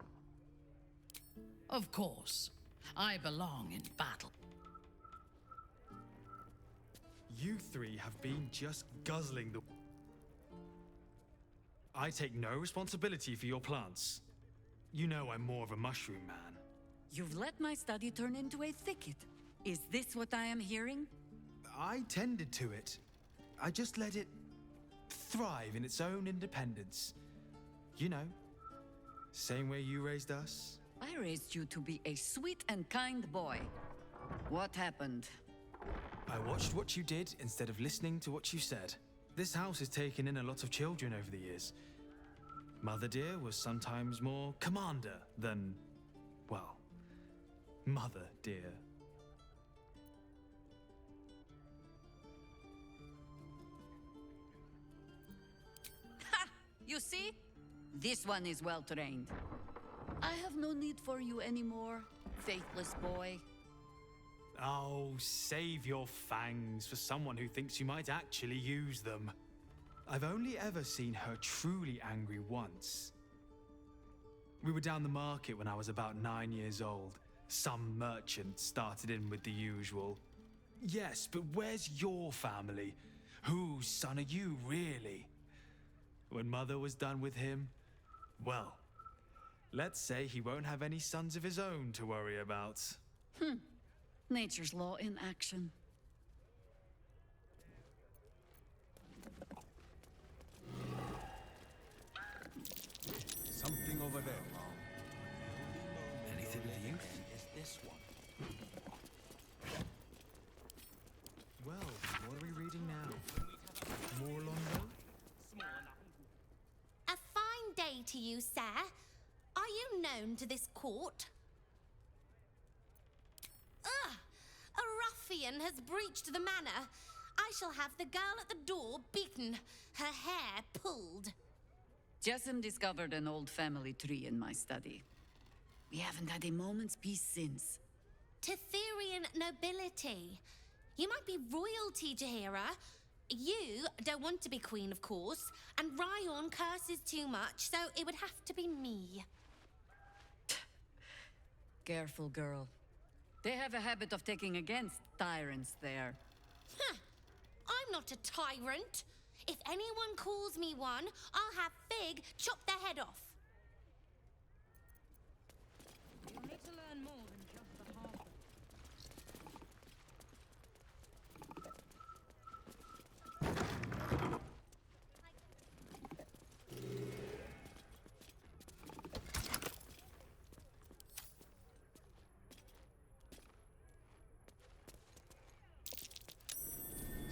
Of course, I belong in battle. You three have been just guzzling the... I take no responsibility for your plants. You know I'm more of a mushroom man. You've let my study turn into a thicket. Is this what I am hearing? I tended to it. I just let it thrive in its own independence. You know, same way you raised us. I raised you to be a sweet and kind boy. What happened? I watched what you did instead of listening to what you said. This house has taken in a lot of children over the years. Mother dear was sometimes more commander than, well, mother dear. Ha! You see? This one is well trained. I have no need for you anymore, faithless boy. Oh, save your fangs for someone who thinks you might actually use them. I've only ever seen her truly angry once. We were down the market when I was about 9 years old. Some merchant started in with the usual. Yes, but where's your family? Whose son are you, really? When Mother was done with him, well, let's say he won't have any sons of his own to worry about. Nature's law in action. Something over there, Mom. Anything with you? Is this one? Well, what are we reading now? More Londo? A fine day to you, sir. Are you known to this court? Ugh! A ruffian has breached the manor. I shall have the girl at the door beaten, her hair pulled. Jessamine discovered an old family tree in my study. We haven't had a moment's peace since. Tetherian nobility. You might be royalty, Jaheira. You don't want to be queen, of course, and Ryon curses too much, so it would have to be me. Careful, girl. They have a habit of taking against tyrants there. Huh. I'm not a tyrant. If anyone calls me one, I'll have Fig chop their head off. You'll need to learn more than just the Harper.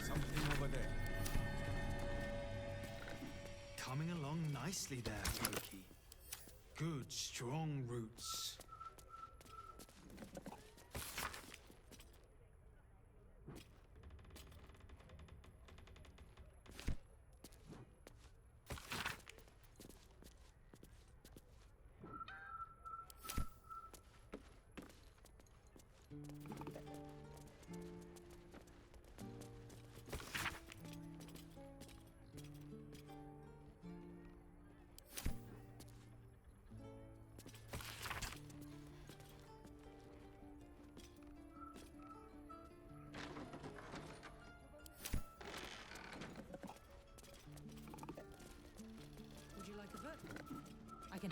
Something over there. Coming along nicely there, Loki. Good, strong roots.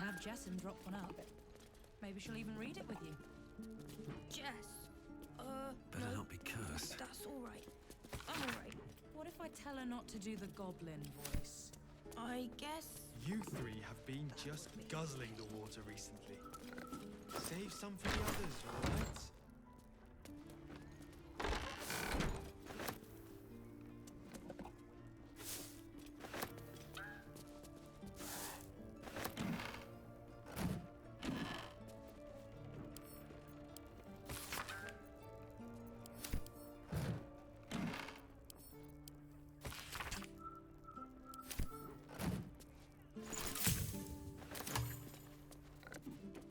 have Jessin drop one up. Maybe she'll even read it with you. Jess, Better no, not be cursed. that's all right. I'm all right. What if I tell her not to do the goblin voice? I guess. You three have been just guzzling the water recently. Save some for the others, all right?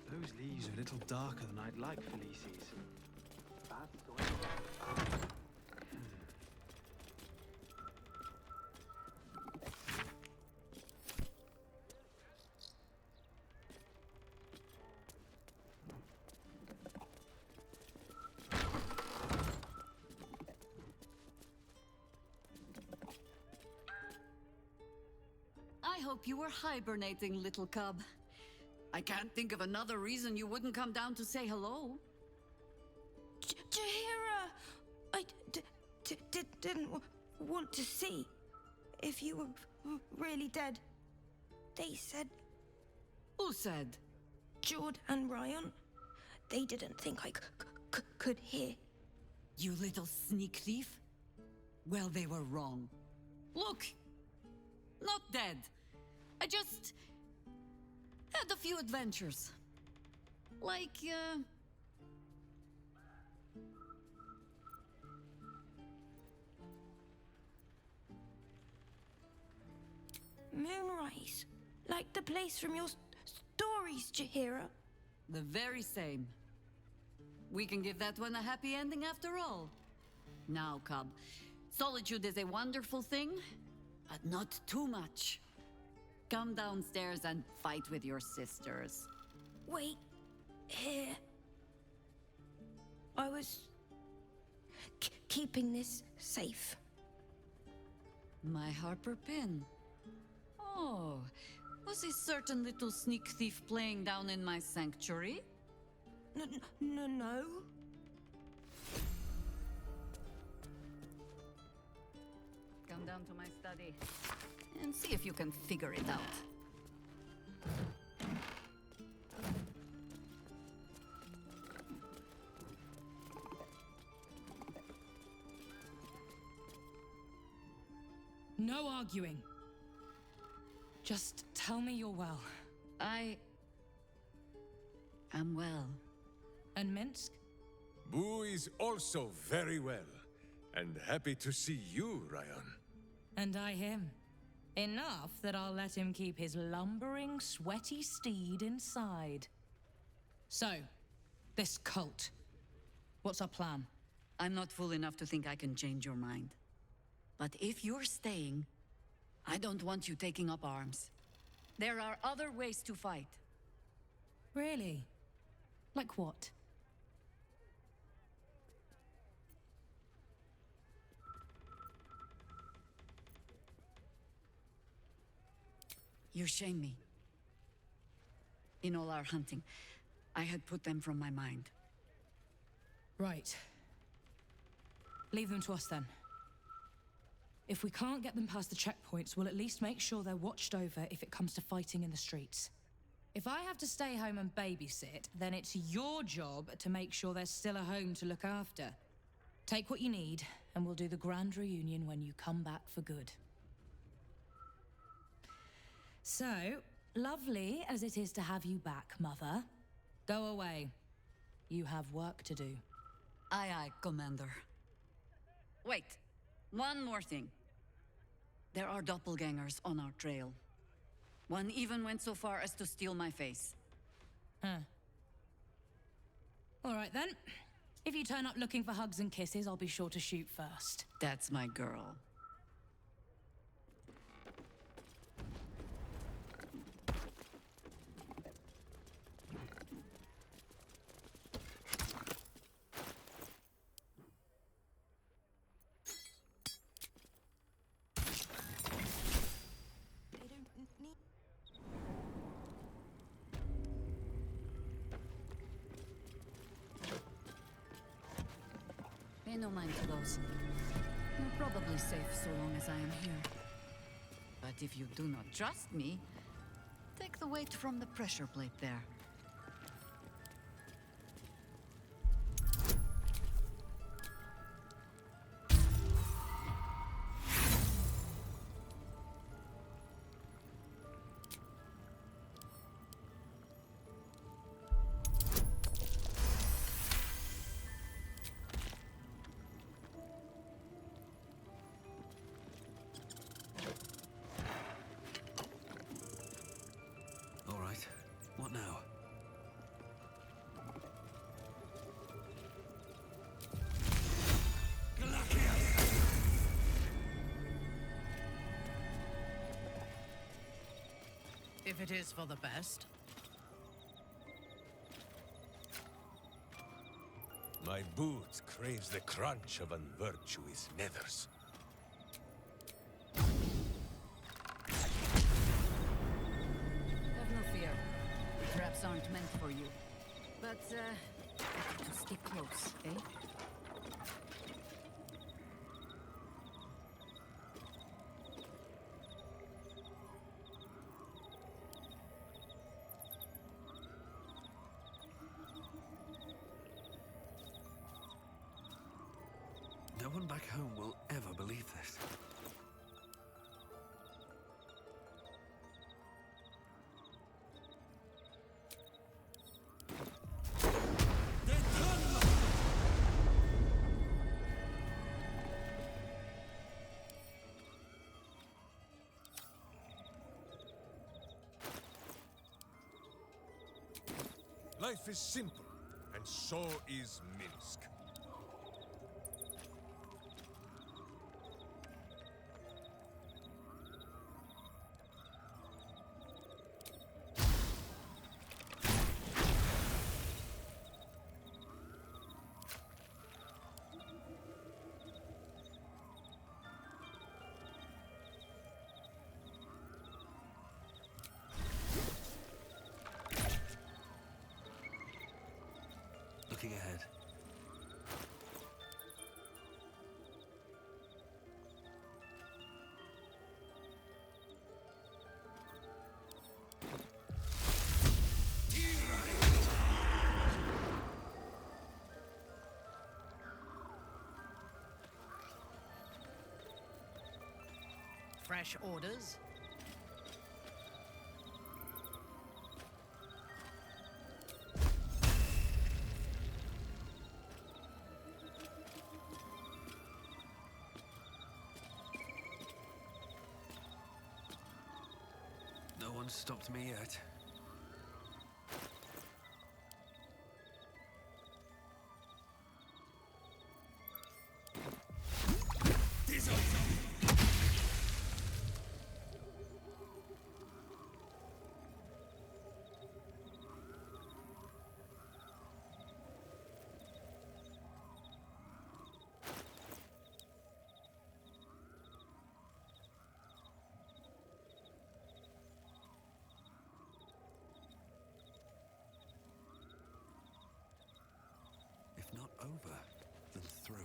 Those leaves are a little darker than I'd like, Felices. That's going on. I hope you were hibernating, little cub. I can't think of another reason you wouldn't come down to say hello. Jaheira! I didn't want to see if you were really dead. They said... Who said? Jord and Ryan. They didn't think I could hear. You little sneak thief? Well, they were wrong. Look! Not dead. I just... had a few adventures. Like, Moonrise. Like the place from your stories, Jaheira. the very same. We can give that one a happy ending after all. Now, cub, solitude is a wonderful thing, but not too much. Come downstairs and fight with your sisters. Wait, here. I was keeping this safe. My Harper pin. Oh, was a certain little sneak thief playing down in my sanctuary? No. Come down to my study and see if you can figure it out. No arguing. Just tell me you're well. I am well. And Minsk? Boo is also very well, and happy to see you, Ryan. And I him. Enough that I'll let him keep his lumbering, sweaty steed inside. So, this cult. What's our plan? I'm not fool enough to think I can change your mind. But if you're staying, I don't want you taking up arms. There are other ways to fight. Really? Like what? You shame me. In all our hunting, I had put them from my mind. Right. Leave them to us then. If we can't get them past the checkpoints, we'll at least make sure they're watched over if it comes to fighting in the streets. If I have to stay home and babysit, then it's your job to make sure there's still a home to look after. Take what you need, and we'll do the grand reunion when you come back for good. So, lovely as it is to have you back, Mother, go away. You have work to do. Aye, aye, Commander. Wait, one more thing. There are doppelgangers on our trail. One even went so far as to steal my face. Huh. All right then. If you turn up looking for hugs and kisses, I'll be sure to shoot first. That's my girl. Pay no mind to those. You're probably safe so long as I am here. But if you do not trust me, take the weight from the pressure plate there. All right. What now? If it is for the best. My boot craves the crunch of unvirtuous nethers. Have no fear. The traps aren't meant for you. But, just stick close, eh? No one back home will ever believe this. Life is simple, and so is Minsk. Looking ahead. Fresh orders. No one's stopped me yet. If not over, then through.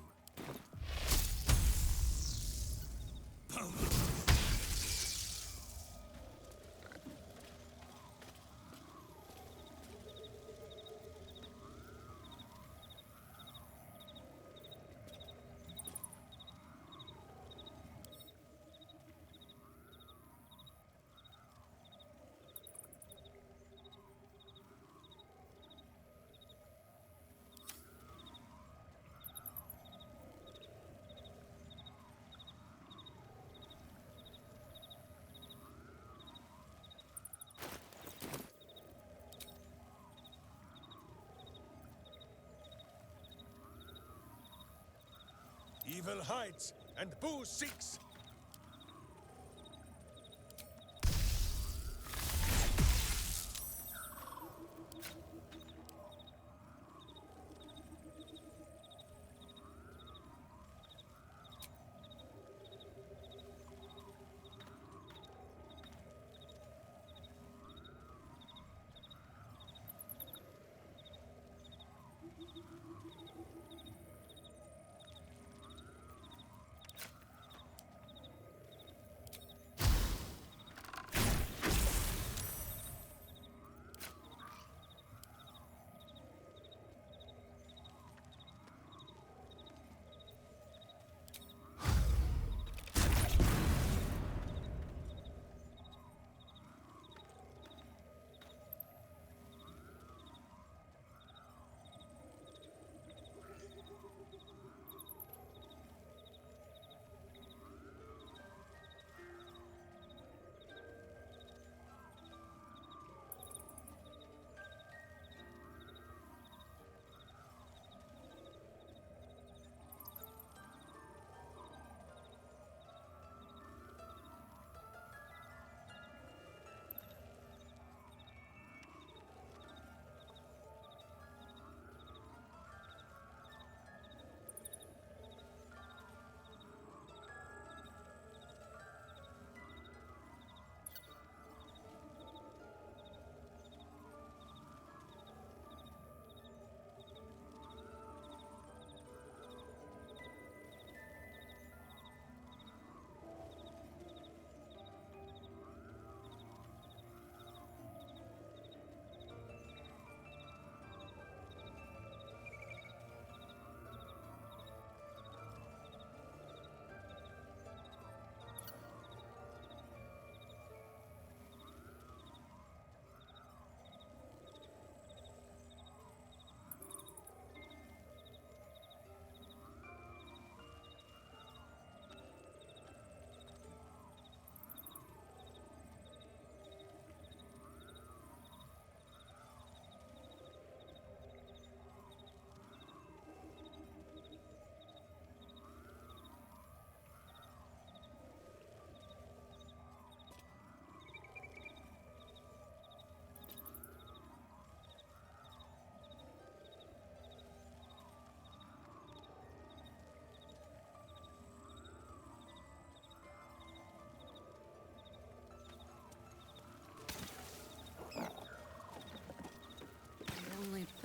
Evil hides, and Boo seeks.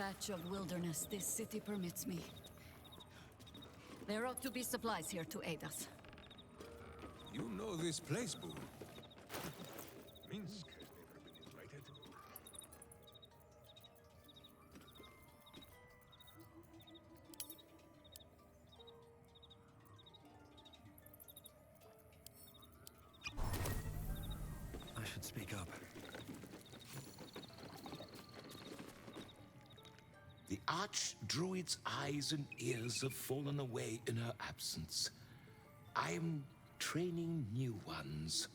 patch of wilderness this city permits me. There ought to be supplies here to aid us. You know this place, Boo. Minsk has never been invited. I should speak up. The Archdruid's eyes and ears have fallen away in her absence. I'm training new ones.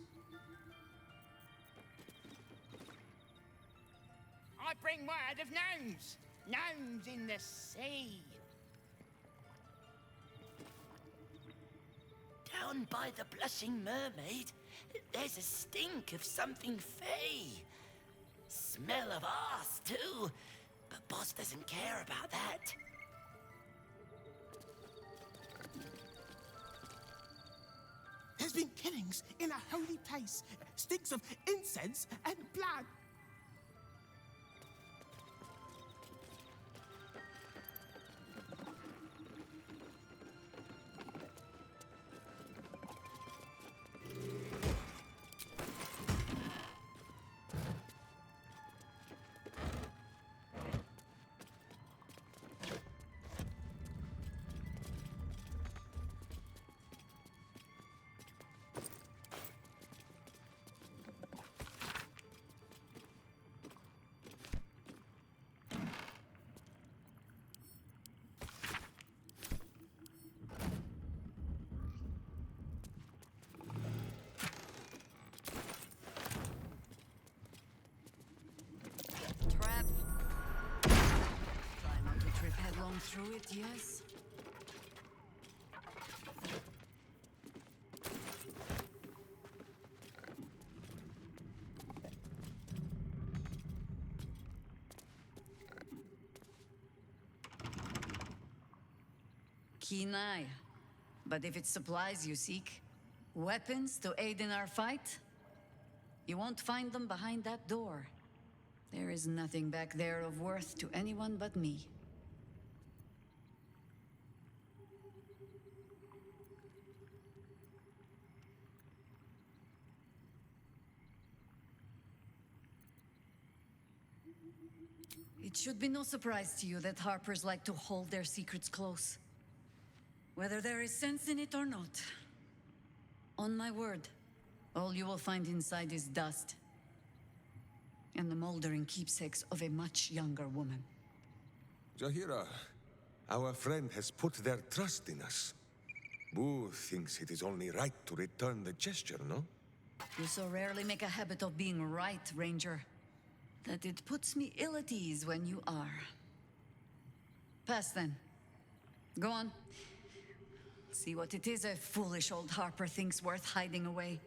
I bring word of gnomes. Gnomes in the sea. Down by the Blushing Mermaid, there's a stink of something fey. Smell of arse, too. But Boss doesn't care about that. There's been killings in a holy place. Stinks of incense and blood. Trap. Try not to trip headlong through it, yes? Keen eye. But if it's supplies you seek, weapons to aid in our fight, you won't find them behind that door. There is nothing back there of worth to anyone but me. It should be no surprise to you that Harpers like to hold their secrets close. Whether there is sense in it or not. On my word, all you will find inside is dust. And the moldering keepsakes of a much younger woman. Jaheira, our friend has put their trust in us. Boo thinks it is only right to return the gesture, no? You so rarely make a habit of being right, Ranger, that it puts me ill at ease when you are. Pass then. Go on. See what it is a foolish old Harper thinks worth hiding away.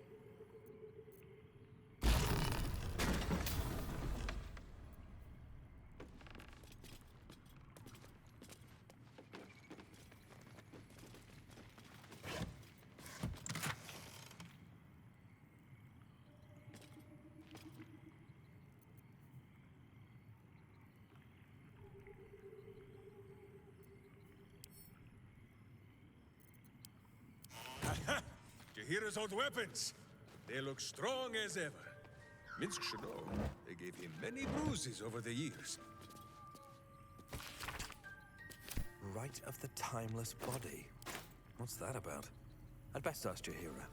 Jaheira's old weapons. They look strong as ever. Minsk should know. They gave him many bruises over the years. Rite of the Timeless Body. What's that about? I'd best ask Jaheira.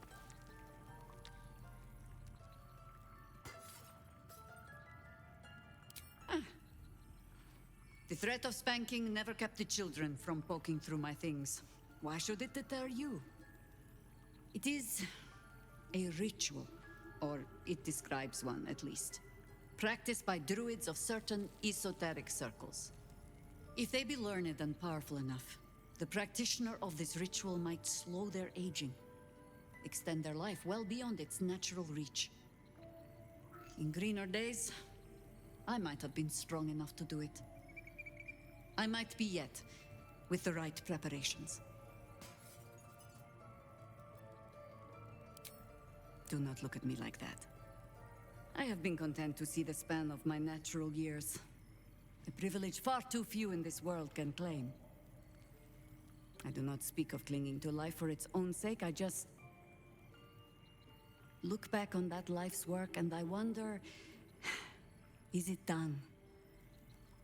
The threat of spanking never kept the children from poking through my things. Why should it deter you? It is a ritual, or it describes one at least, practiced by druids of certain esoteric circles. If they be learned and powerful enough, the practitioner of this ritual might slow their aging, extend their life well beyond its natural reach. In greener days, I might have been strong enough to do it. I might be yet, with the right preparations. Do not look at me like that. I have been content to see the span of my natural years. A privilege far too few in this world can claim. I do not speak of clinging to life for its own sake, I just look back on that life's work and I wonder, is it done?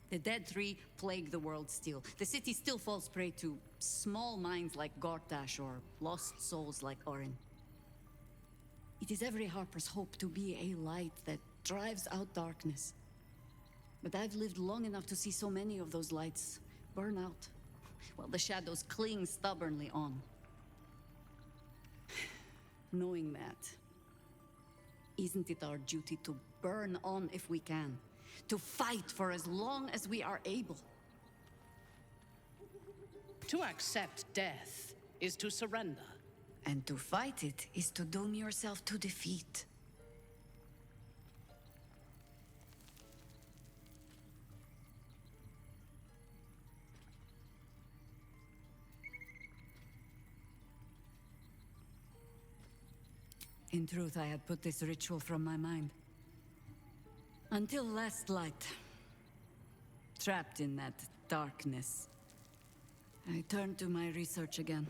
The dead three plague the world still. The city still falls prey to small minds like Gortash or lost souls like Orin. It is every Harper's hope to be a light that drives out darkness. But I've lived long enough to see so many of those lights burn out, while the shadows cling stubbornly on. Knowing that, isn't it our duty to burn on if we can? To fight for as long as we are able? To accept death is to surrender. And to fight it is to doom yourself to defeat. In truth, I had put this ritual from my mind. Until last light. Trapped in that darkness. I turned to my research again.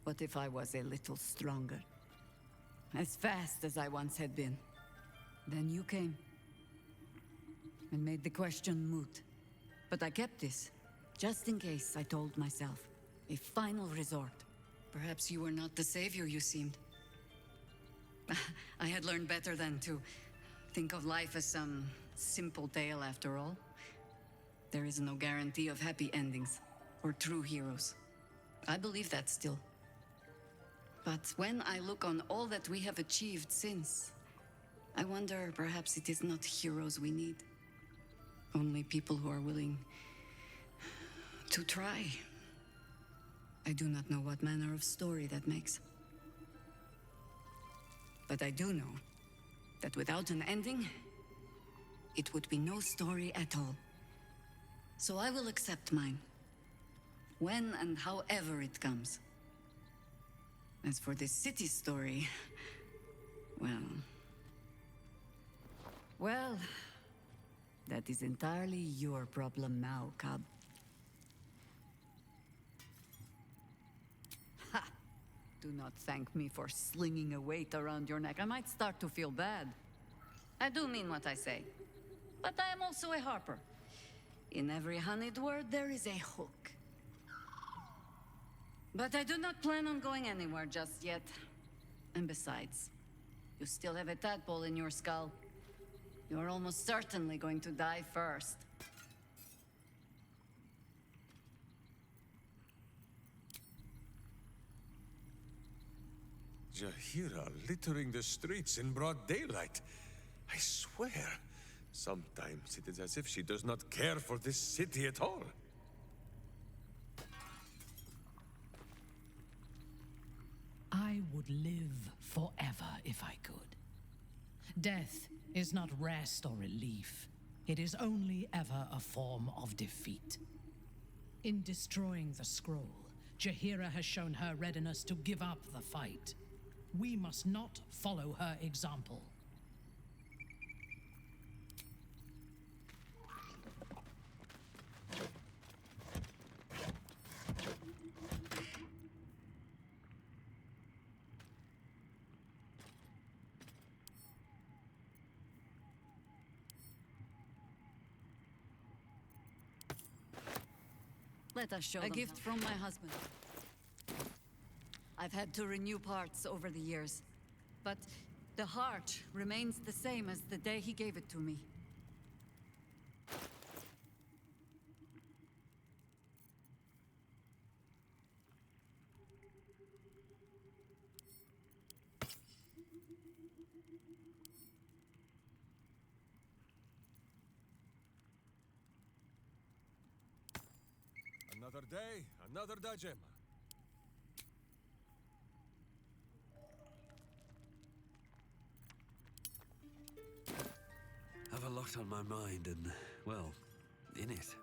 What if I was a little stronger? As fast as I once had been. Then you came. And made the question moot. But I kept this. Just in case, I told myself. A final resort. Perhaps you were not the savior you seemed. I had learned better than to think of life as some simple tale after all. There is no guarantee of happy endings, or true heroes. I believe that still. But when I look on all that we have achieved since, I wonder perhaps it is not heroes we need. Only people who are willing to try. I do not know what manner of story that makes. But I do know that without an ending, it would be no story at all. So I will accept mine. When and however it comes. As for this city story, well, that is entirely your problem now, Cub. Ha! Do not thank me for slinging a weight around your neck. I might start to feel bad. I do mean what I say. But I am also a harper. In every honeyed word, there is a hook. But I do not plan on going anywhere just yet. And besides, you still have a tadpole in your skull. You are almost certainly going to die first. Jaheira littering the streets in broad daylight. I swear, sometimes it is as if she does not care for this city at all. I would live forever if I could. Death is not rest or relief. It is only ever a form of defeat. In destroying the scroll, Jaheira has shown her readiness to give up the fight. We must not follow her example. Let us show them. A gift from my husband. I've had to renew parts over the years, but the heart remains the same as the day he gave it to me. Another day, another dajema. Have a lot on my mind and, well, in it.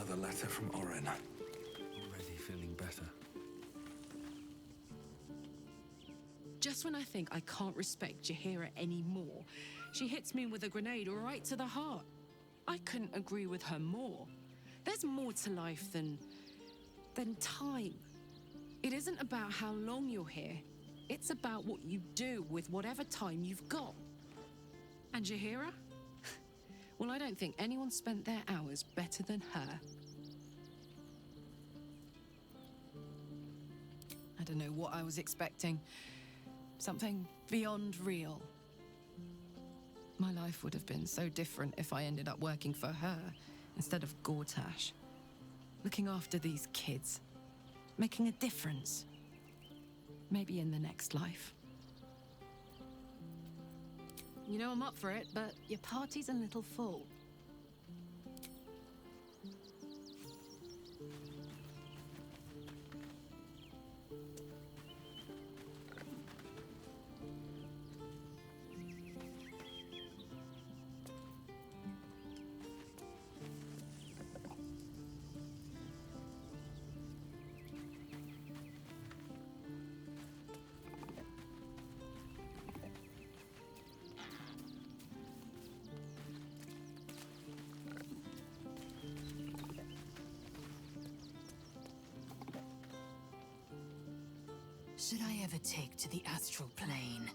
Another letter from Orin. Already feeling better. Just when I think I can't respect Jaheira anymore, she hits me with a grenade right to the heart. I couldn't agree with her more. There's more to life than time. It isn't about how long you're here. It's about what you do with whatever time you've got. And Jaheira? Well, I don't think anyone spent their hours better than her. I don't know what I was expecting. Something beyond real. My life would have been so different if I ended up working for her instead of Gortash. Looking after these kids. Making a difference. Maybe in the next life. You know I'm up for it, but your party's a little full. Should I ever take to the astral plane,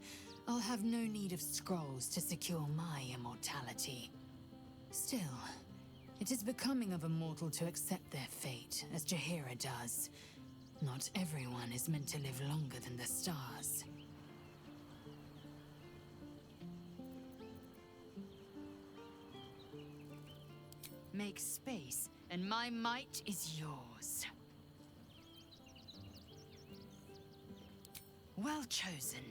I'll have no need of scrolls to secure my immortality. Still, it is becoming of a mortal to accept their fate, as Jaheira does. Not everyone is meant to live longer than the stars. Make space, and my might is yours. Well chosen.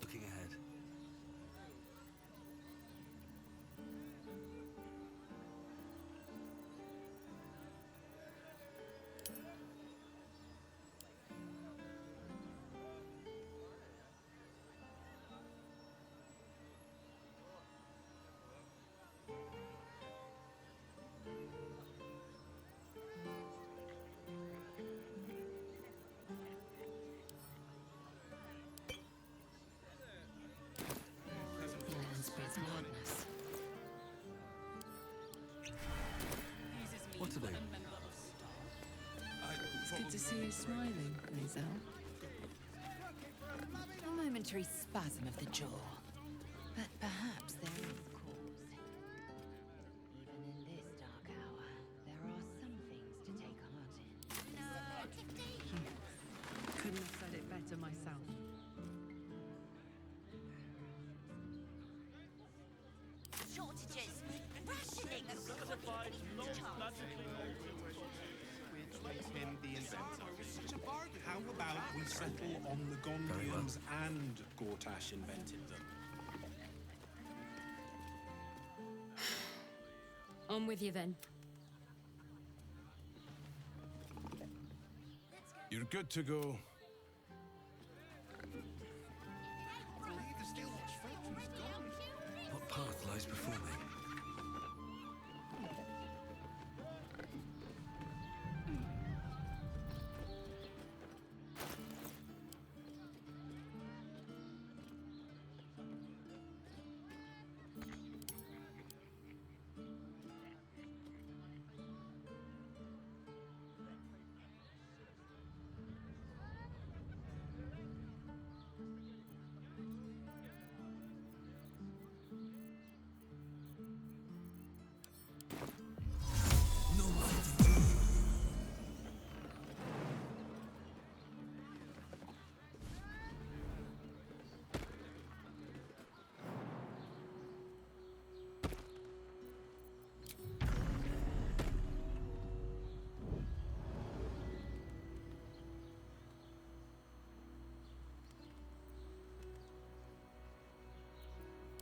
Looking ahead. Madness. What are they? It's good to see you smiling, Hazel. A momentary spasm of the jaw. But perhaps there is cause. Even in this dark hour, there are some things to take heart in. Couldn't have said it better myself. Shortages, rationing, Which makes him the inventor. How about we settle on the Gondrians and Gortash invented them? On with you then. You're good to go. What path lies before me?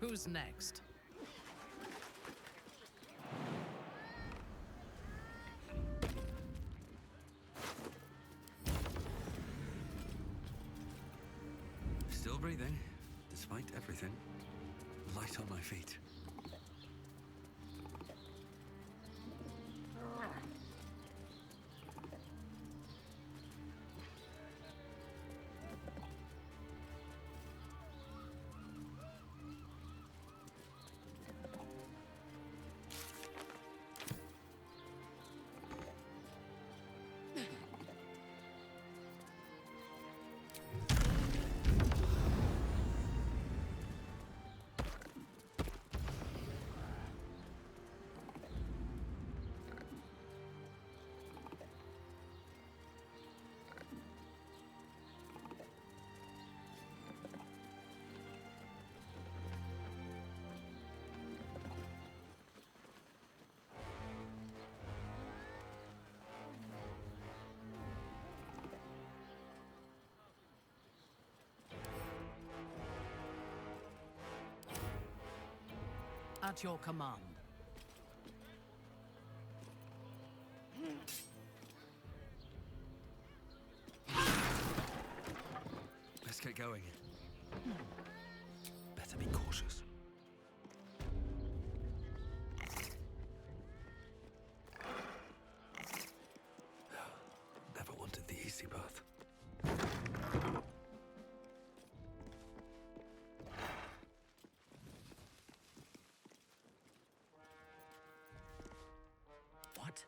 Who's next? Still breathing, despite everything. Light on my feet. At your command. Let's get going. Better be cautious. Never wanted the easy path. What?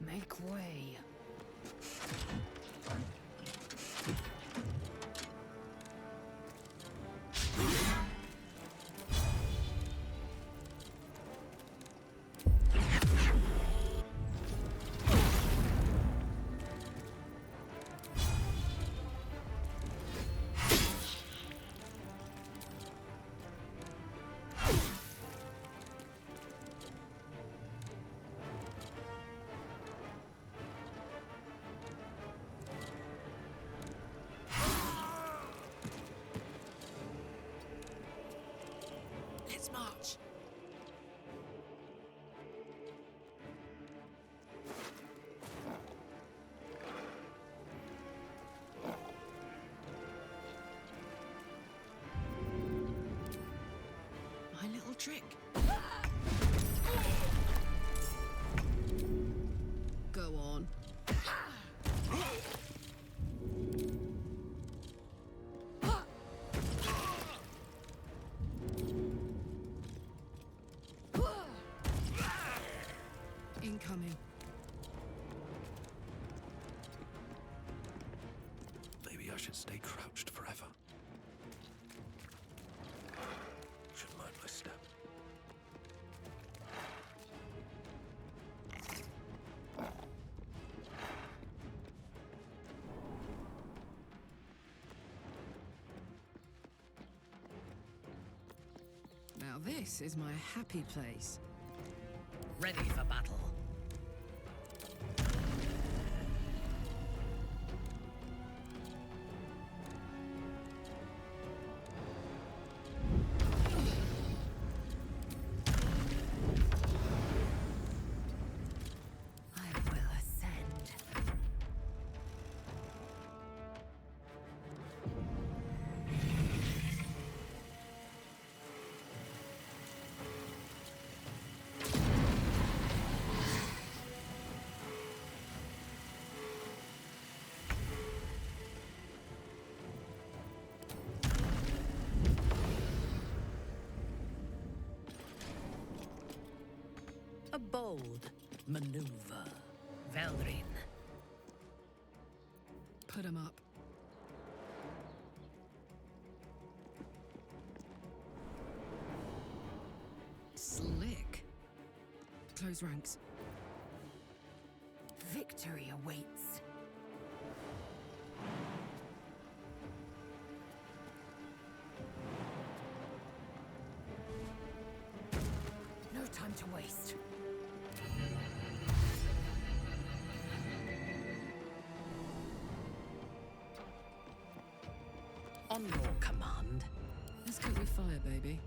Make way. Let's march. My little trick. Go on. Incoming. Maybe I should stay crouched forever. Shouldn't mind my step. Now this is my happy place. Ready for battle. maneuver. Veldrin. Put him up. Slick. Close ranks. Victory awaits. No time to waste. On your command. Let's cook with fire, baby.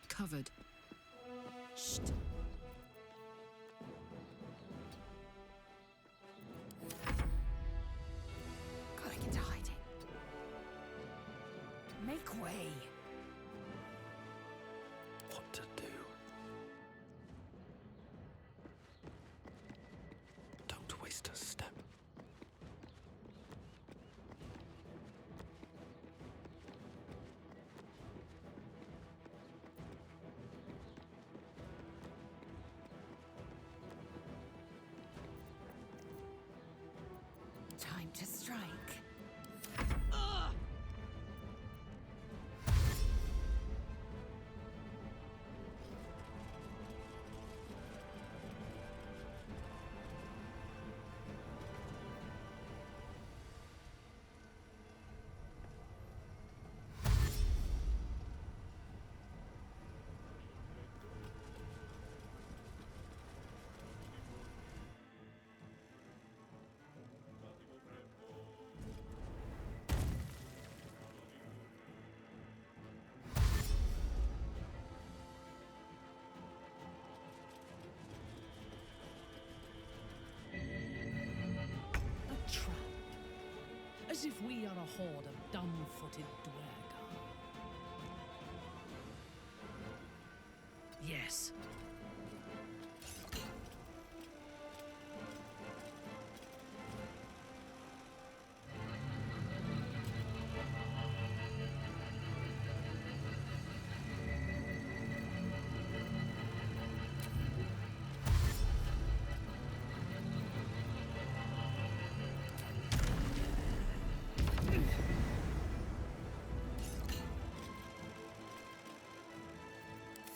Covered. Shh. Gotta get to hiding. Make way. What to do? Don't waste a step. Time to strike. A trap. As if we are a horde of dumb-footed dwergar. Yes.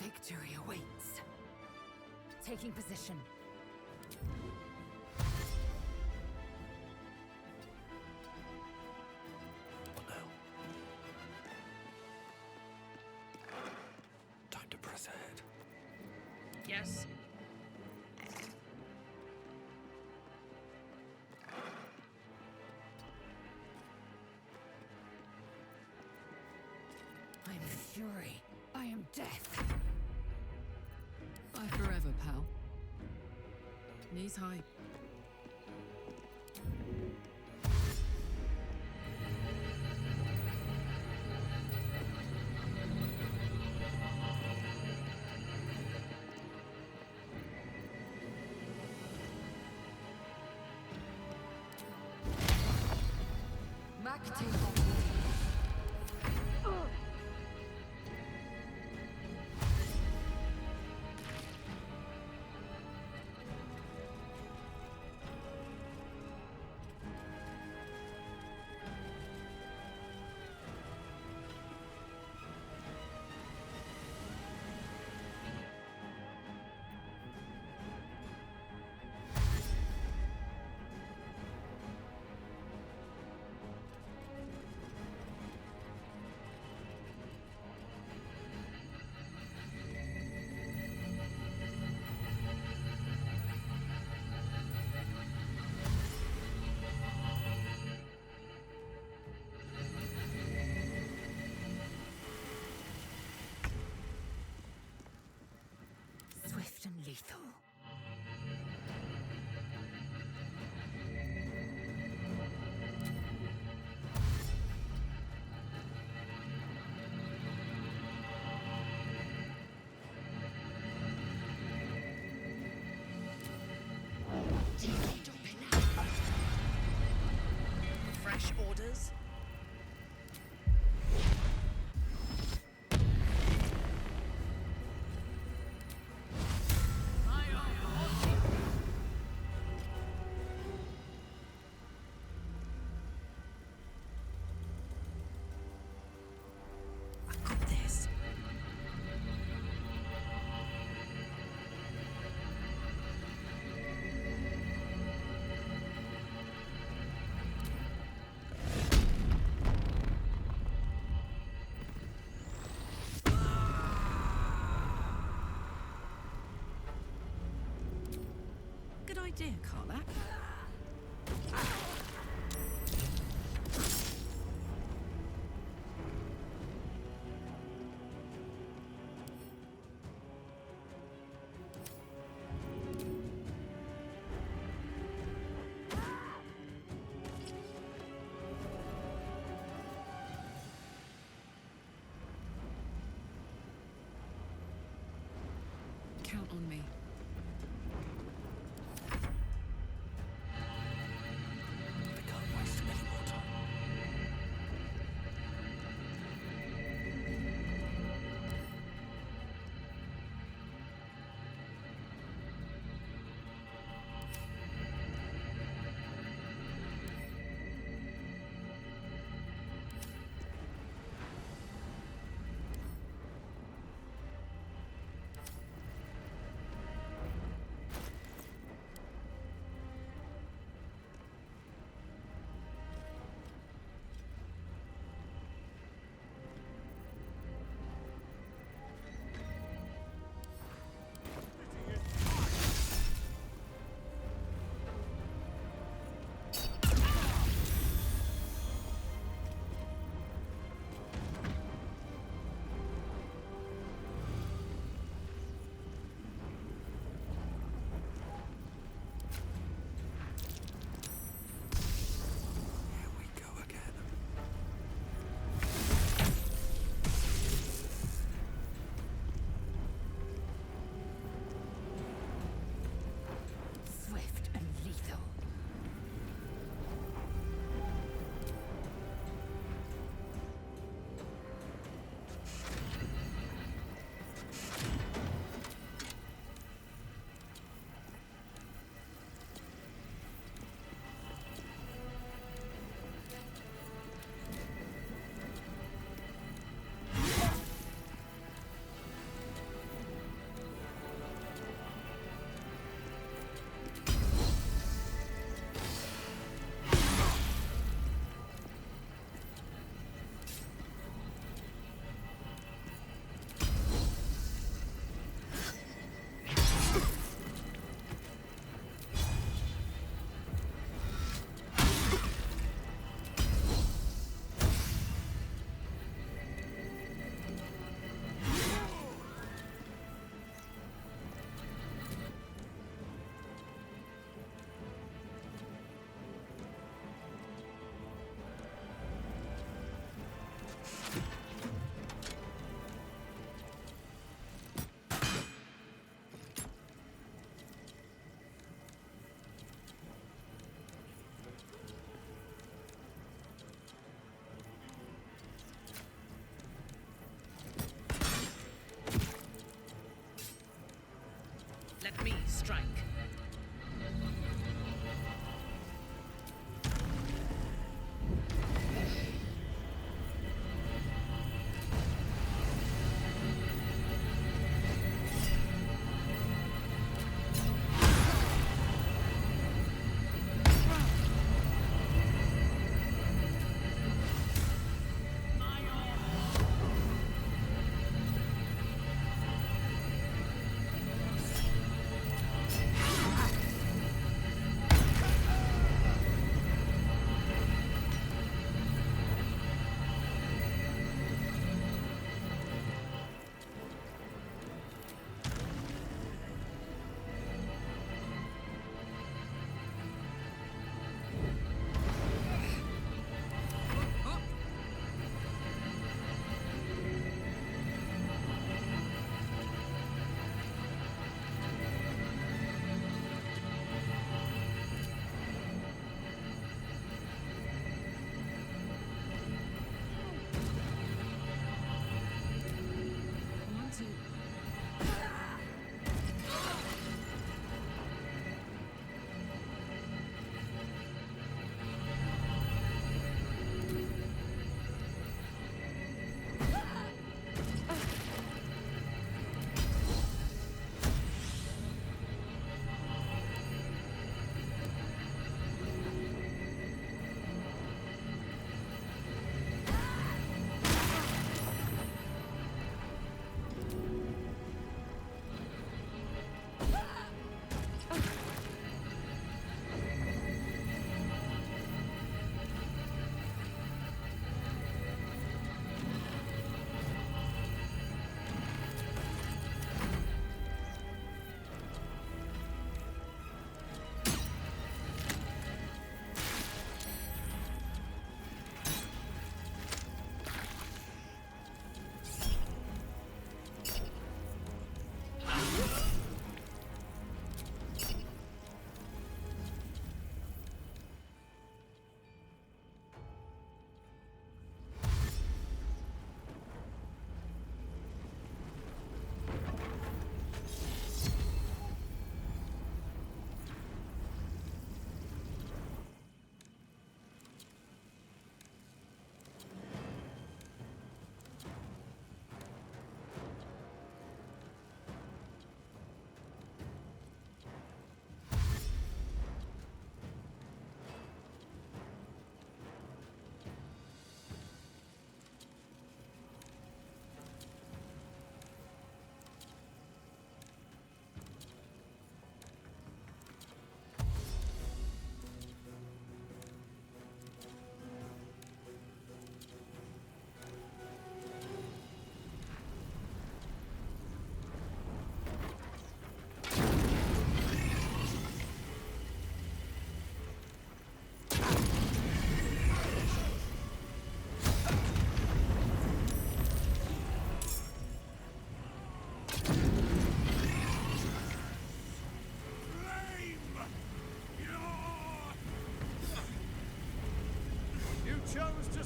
Victory awaits. Taking position. What now? Time to press ahead. Yes. I am fury. I am death. Bye forever, pal. Knees high. Swift and lethal. Fresh orders? Good idea, Carla. Count on me.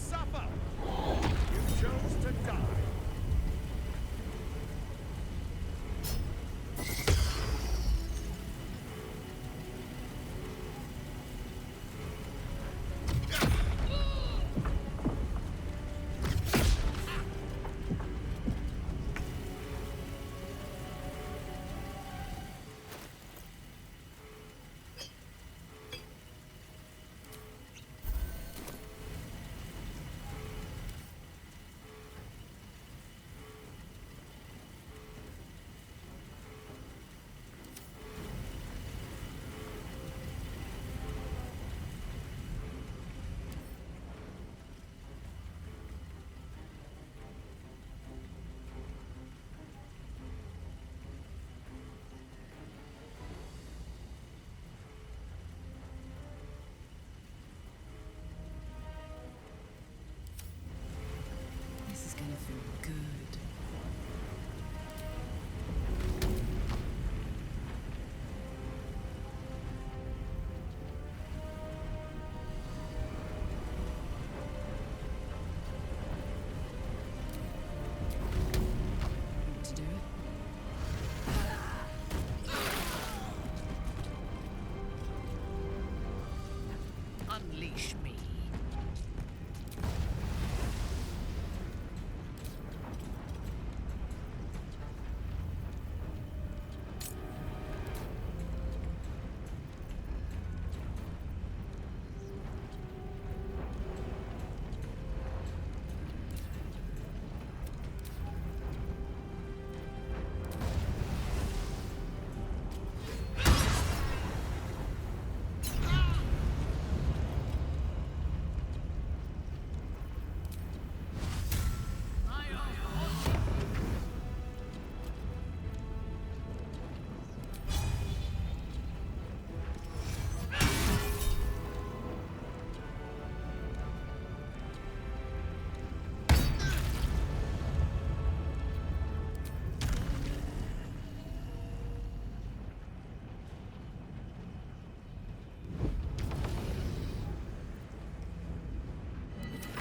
suffer. You chose to die. This is gonna feel good. Want to do it? Unleash me.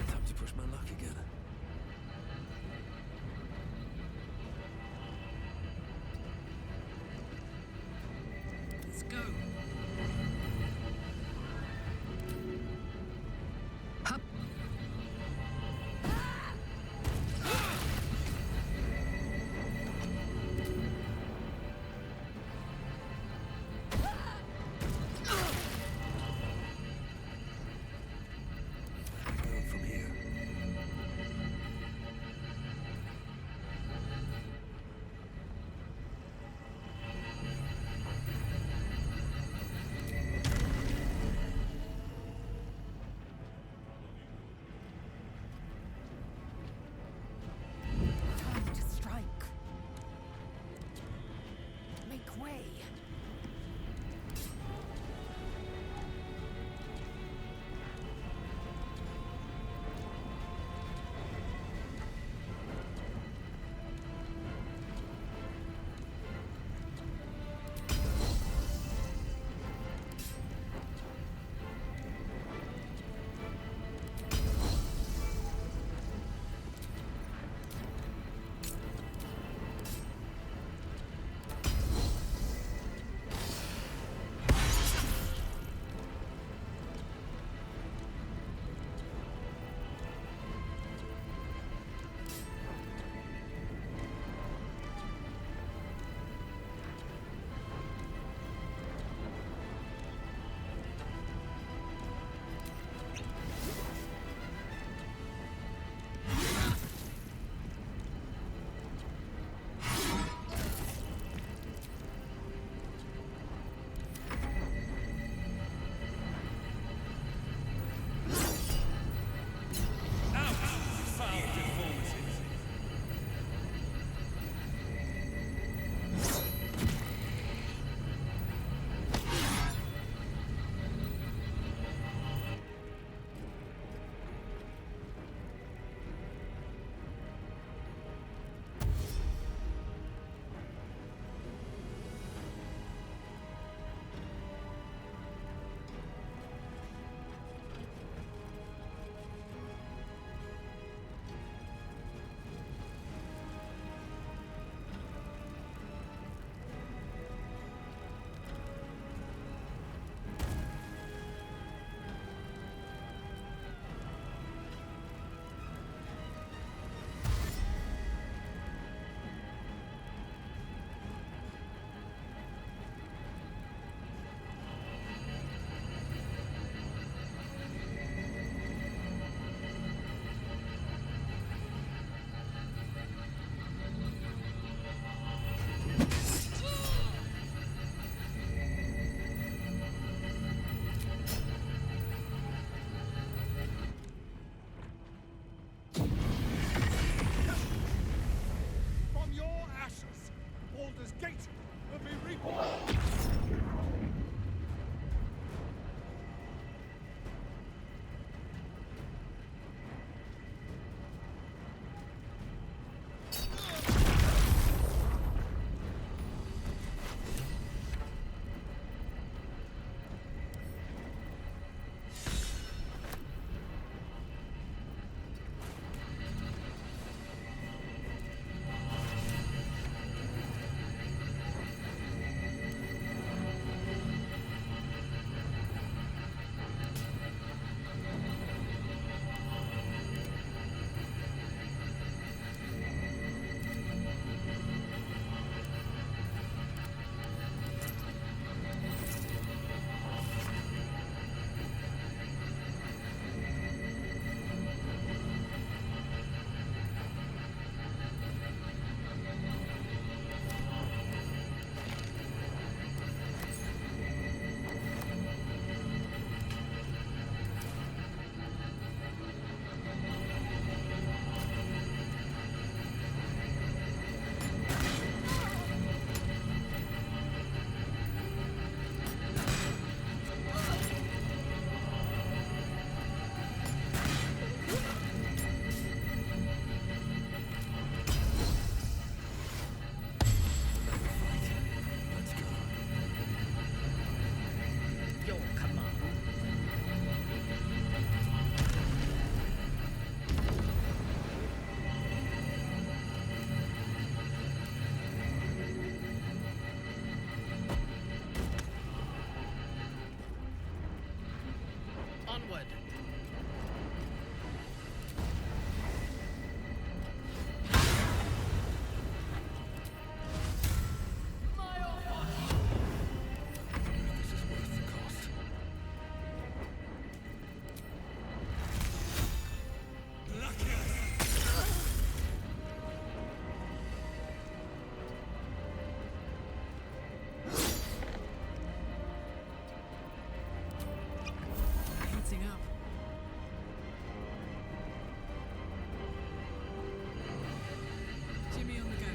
Time to push my luck again. Let's go. Go from here. Onward. Heating up. Jimmy on the go.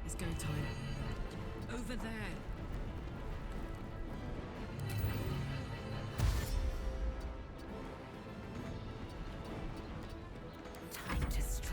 It's go time. Over there. Time to strike.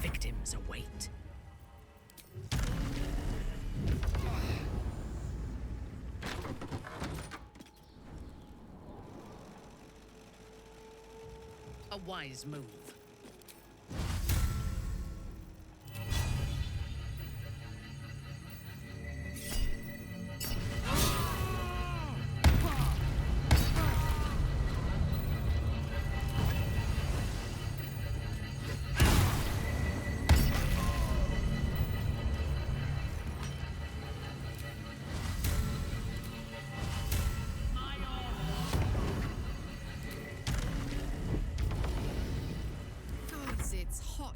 Victims await. A wise move.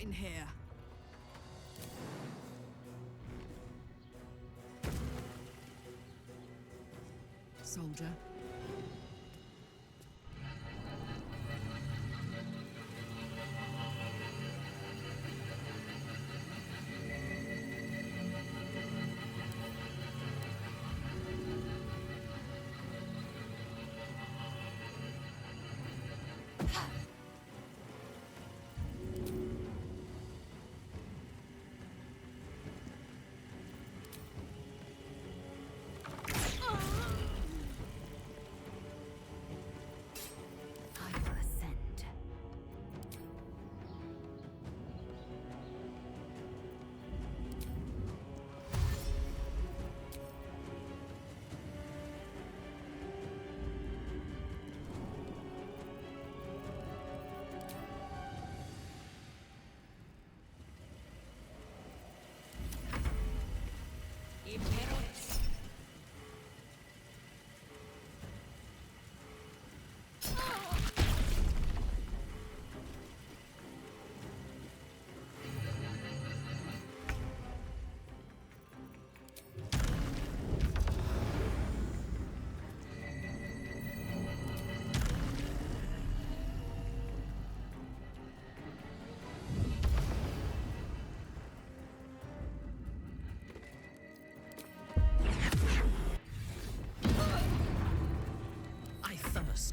got in here? Soldier.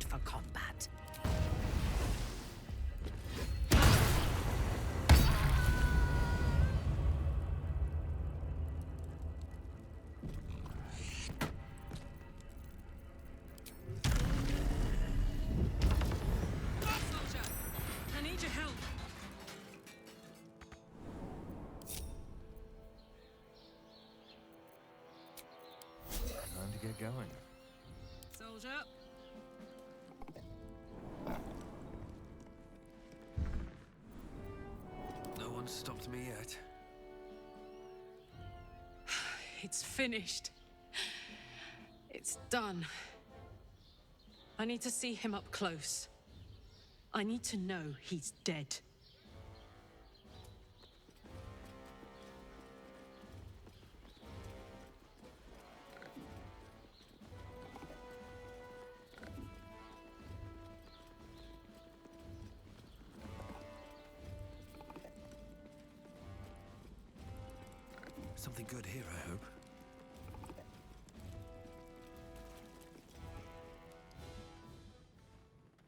For combat. Soldier, I need your help. Time to get going. Soldier. No one's stopped me yet. It's finished. It's done. I need to see him up close. I need to know he's dead. Something good here, I hope.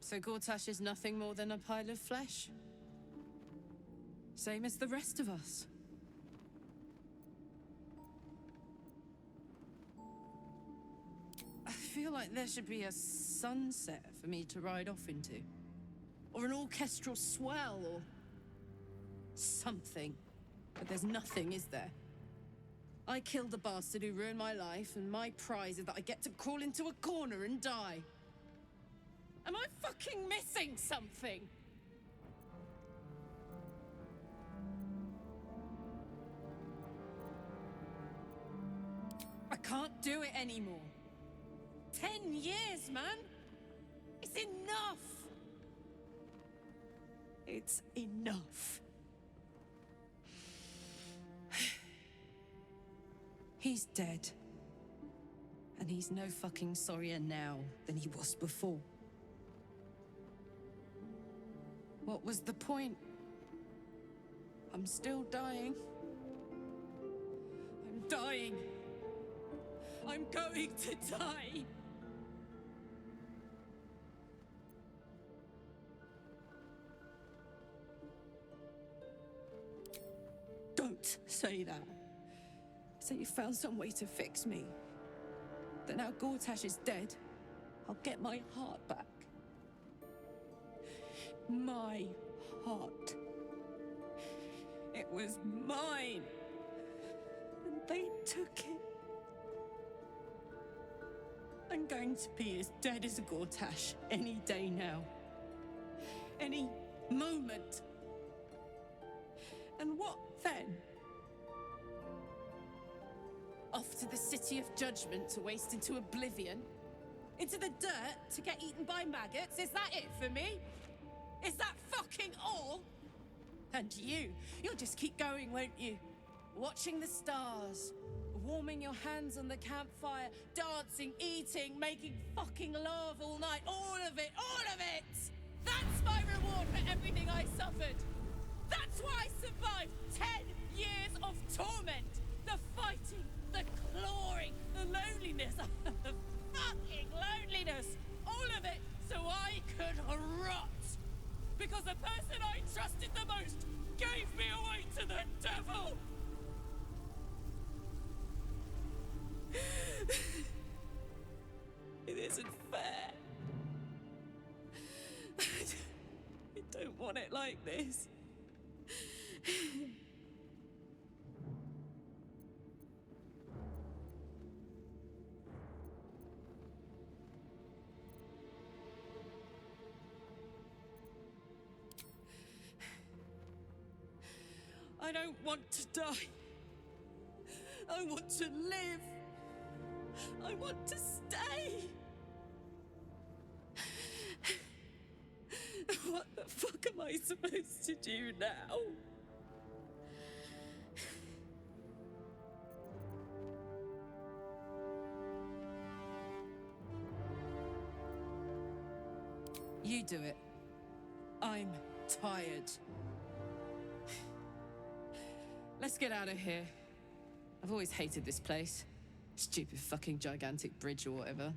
So Gortash is nothing more than a pile of flesh? Same as the rest of us. I feel like there should be a sunset for me to ride off into. Or an orchestral swell, or something. But there's nothing, is there? I killed the bastard who ruined my life, and my prize is that I get to crawl into a corner and die. Am I fucking missing something? I can't do it anymore. 10 years, man! It's enough! It's enough. He's dead. And he's no fucking sorrier now than he was before. What was the point? I'm still dying. I'm dying. I'm going to die. Don't say that. Say you found some way to fix me. That now Gortash is dead, I'll get my heart back. My heart. It was mine. And they took it. I'm going to be as dead as a Gortash any day now. Any moment. And what then? Off to the City of Judgment to waste into oblivion? Into the dirt to get eaten by maggots? Is that it for me? Is that fucking all? And you'll just keep going, won't you? Watching the stars, warming your hands on the campfire, dancing, eating, making fucking love all night. All of it, all of it! That's my reward for everything I suffered. That's why I survived 10 years of torment. The fighting, the clawing, the loneliness, the fucking loneliness. All of it so I could rot. Because the person I trusted the most gave me away to the devil. It isn't fair. I don't want it like this. I don't want to die. I want to live. I want to stay. What the fuck am I supposed to do now? You do it. I'm tired. Let's get out of here. I've always hated this place. Stupid fucking gigantic bridge or whatever.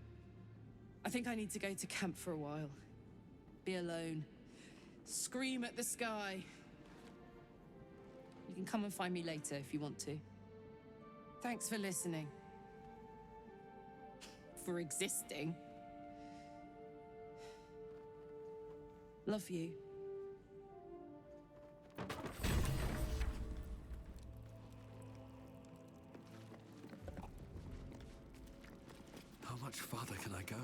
I think I need to go to camp for a while. Be alone. Scream at the sky. You can come and find me later if you want to. Thanks for listening. For existing. Love you. How much farther can I go?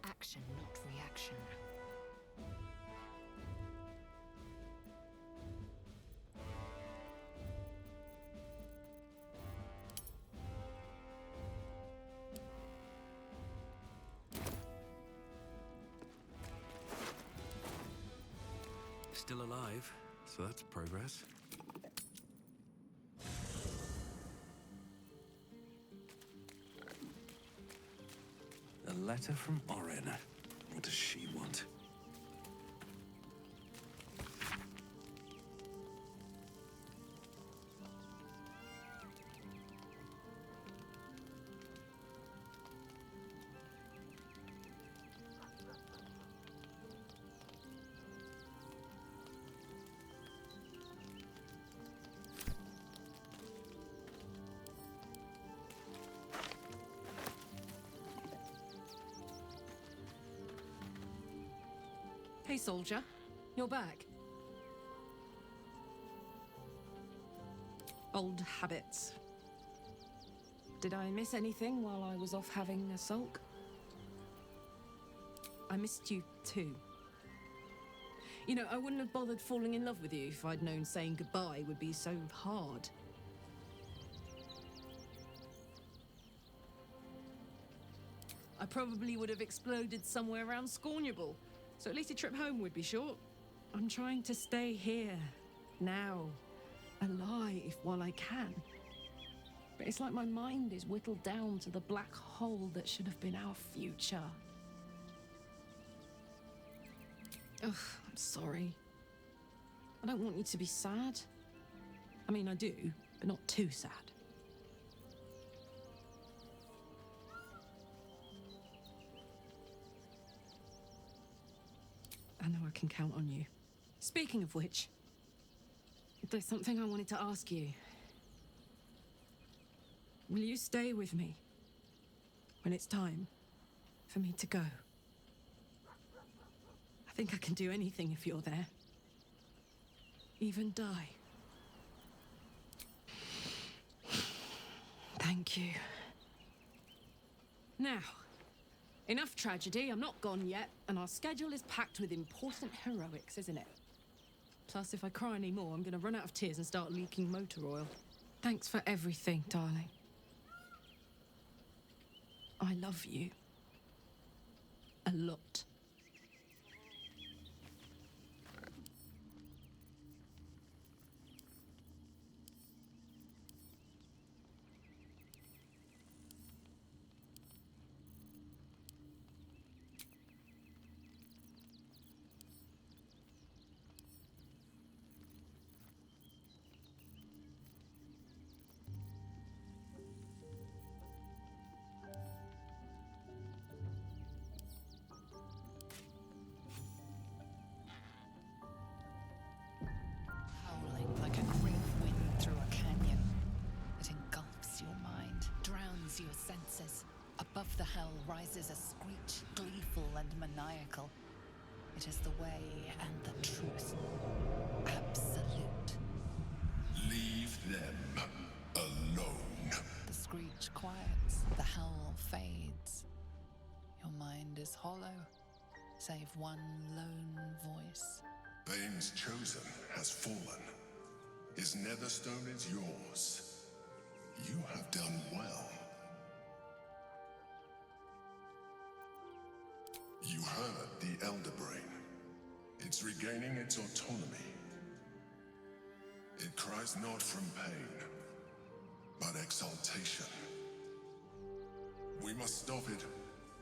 Action, not reaction. Still alive, so that's progress. A letter from Orin. What does she want? Hey, soldier. You're back. Old habits. Did I miss anything while I was off having a sulk? I missed you too. You know, I wouldn't have bothered falling in love with you if I'd known saying goodbye would be so hard. I probably would have exploded somewhere around Scornable. So at least a trip home would be short. I'm trying to stay here, now, alive while I can. But it's like my mind is whittled down to the black hole that should have been our future. Ugh, I'm sorry. I don't want you to be sad. I mean, I do, but not too sad. I know I can count on you. Speaking of which, there's something I wanted to ask you. Will you stay with me when it's time for me to go? I think I can do anything if you're there. Even die. Thank you. Now, enough tragedy. I'm not gone yet, and our schedule is packed with important heroics, isn't it? Plus, if I cry any more, I'm gonna run out of tears and start leaking motor oil. Thanks for everything, darling. I love you. A lot. Howling like a great wind through a canyon. It engulfs your mind, drowns your senses. Above the hell rises a screech, gleeful and maniacal. It is the way and the truth. Absolute. Leave them alone. The screech quiets, the howl fades. Your mind is hollow, save one lone voice. Bane's chosen has fallen. His netherstone is yours. You have done well. You heard the Elder Brain. It's regaining its autonomy. It cries not from pain, but exaltation. We must stop it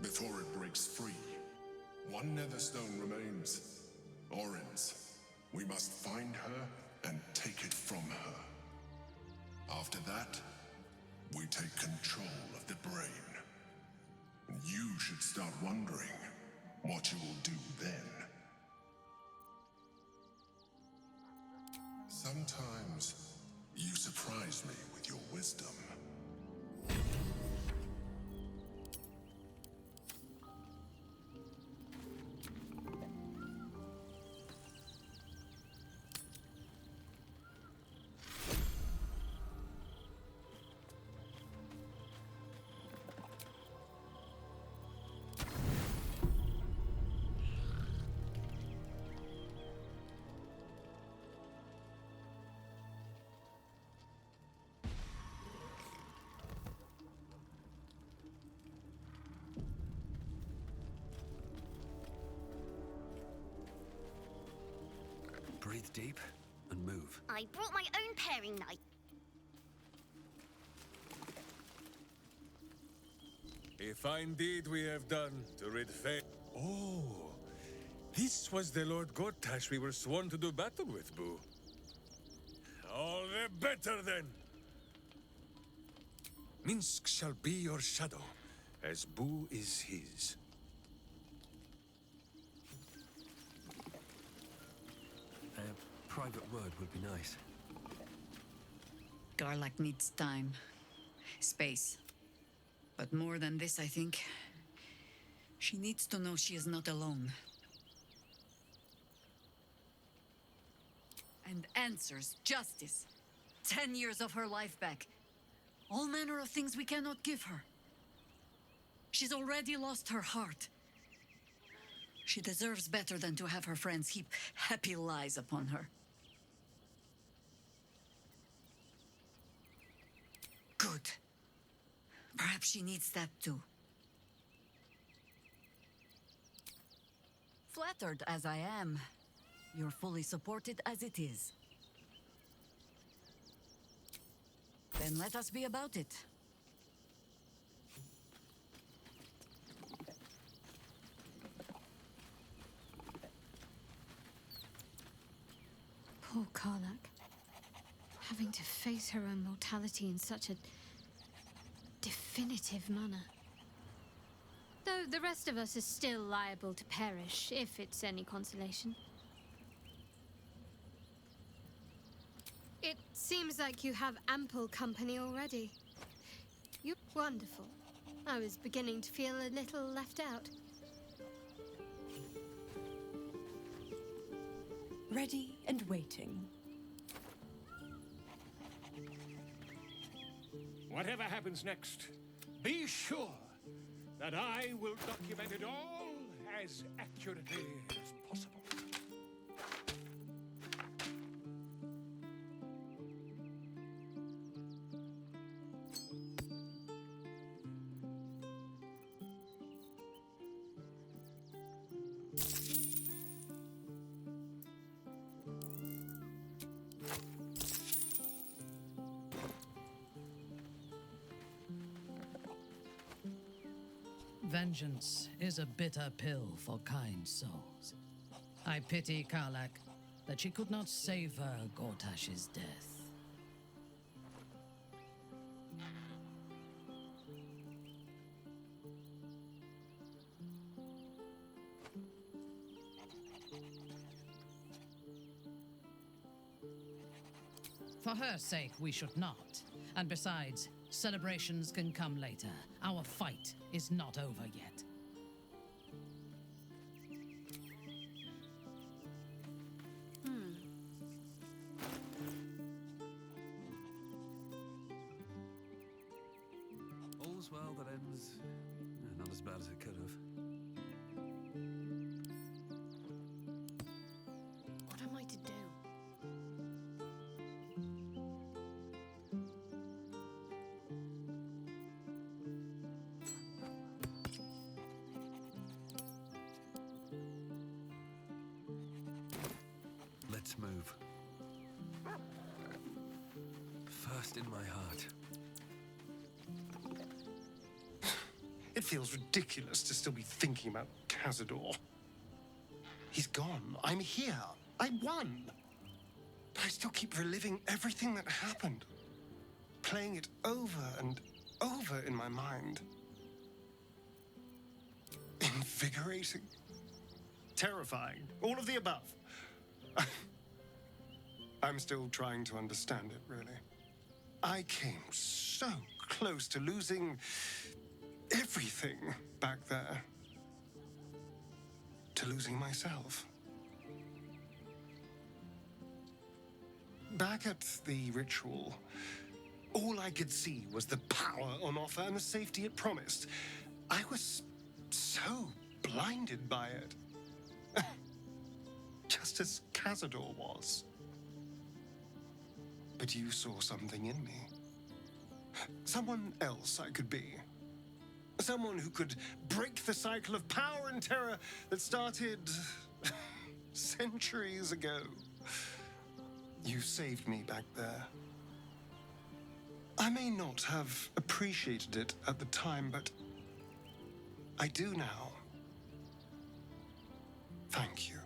before it breaks free. One netherstone remains. Orin's. We must find her and take it from her. After that, we take control of the brain. You should start wondering what you will do then. Sometimes you surprise me with your wisdom. Breathe deep and move. I brought my own paring knife. A fine deed we have done to rid fate. Oh, this was the Lord Gortash we were sworn to do battle with, Boo. All the better then. Minsk shall be your shadow, as Boo is his. A private word would be nice. Garlak needs time. Space. But more than this, I think. She needs to know she is not alone. And answers, justice. 10 years of her life back. All manner of things we cannot give her. She's already lost her heart. She deserves better than to have her friends heap happy lies upon her. Good. Perhaps she needs that too. Flattered as I am, you're fully supported as it is. Then let us be about it. Poor Karlak. Having to face her own mortality in such a definitive manner. Though the rest of us is still liable to perish, if it's any consolation. It seems like you have ample company already. You're wonderful. I was beginning to feel a little left out. Ready and waiting. Whatever happens next, be sure that I will document it all as accurately as possible. Vengeance is a bitter pill for kind souls. I pity Karlak that she could not savor Gortash's death. For her sake, we should not. And besides, celebrations can come later. Our fight is not over yet. All's well that ends not as bad as it could have. What am I to do? Let's move. First in my heart. It feels ridiculous to still be thinking about Cazador. He's gone. I'm here. I won. But I still keep reliving everything that happened. Playing it over and over in my mind. Invigorating. Terrifying. All of the above. I'm still trying to understand it, really. I came so close to losing everything back there. To losing myself. Back at the ritual, all I could see was the power on offer and the safety it promised. I was so blinded by it. Just as Cazador was. But you saw something in me. Someone else I could be. Someone who could break the cycle of power and terror that started centuries ago. You saved me back there. I may not have appreciated it at the time, but I do now. Thank you.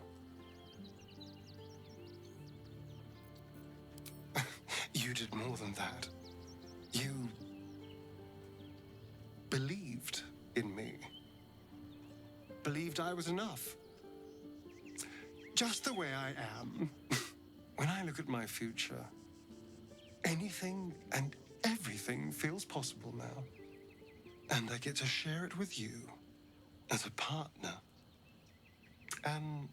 You did more than that. You believed in me. Believed I was enough. Just the way I am. When I look at my future, anything and everything feels possible now. And I get to share it with you as a partner. An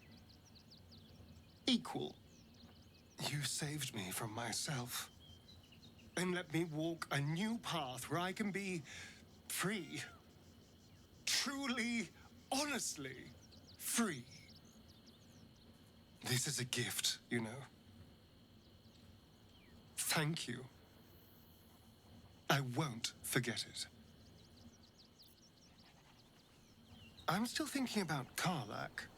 equal. You saved me from myself. And let me walk a new path where I can be free. Truly, honestly free. This is a gift, you know. Thank you. I won't forget it. I'm still thinking about Karlak.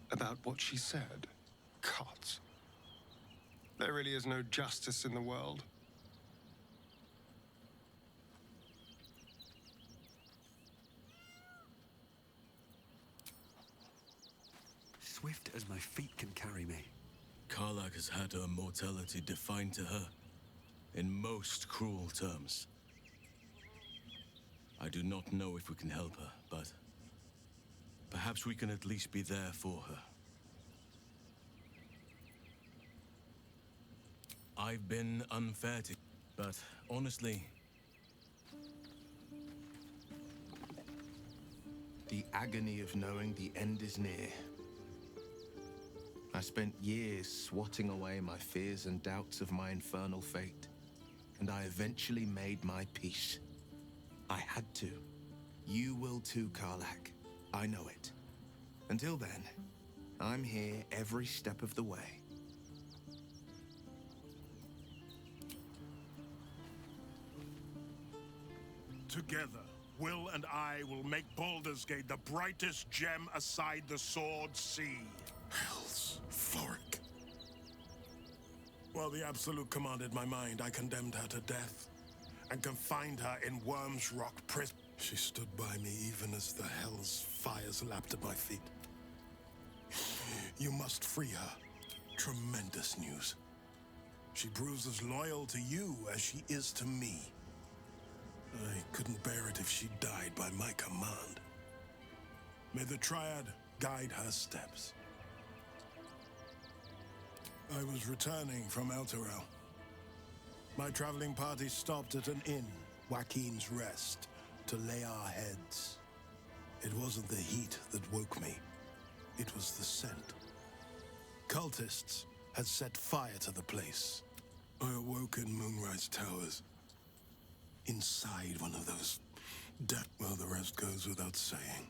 About what she said. God. There really is no justice in the world. Swift as my feet can carry me. Karlak has had her mortality defined to her in most cruel terms. I do not know if we can help her, but perhaps we can at least be there for her. I've been unfair to, but honestly, The agony of knowing the end is near. I spent years swatting away my fears and doubts of my infernal fate, and I eventually made my peace. I had to. You will too, Karlach. I know it. Until then, I'm here every step of the way. Together, Will and I will make Baldur's Gate the brightest gem aside the Sword Sea. Hell's Fork. While the Absolute commanded my mind, I condemned her to death and confined her in Worm's Rock prison. She stood by me even as the Hell's fires lapped at my feet. You must free her. Tremendous news. She proves as loyal to you as she is to me. I couldn't bear it if she died by my command. May the Triad guide her steps. I was returning from Elturel. My traveling party stopped at an inn, Joaquin's Rest, to lay our heads. It wasn't the heat that woke me. It was the scent. Cultists had set fire to the place. I awoke in Moonrise Towers. Inside one of those well, the rest goes without saying.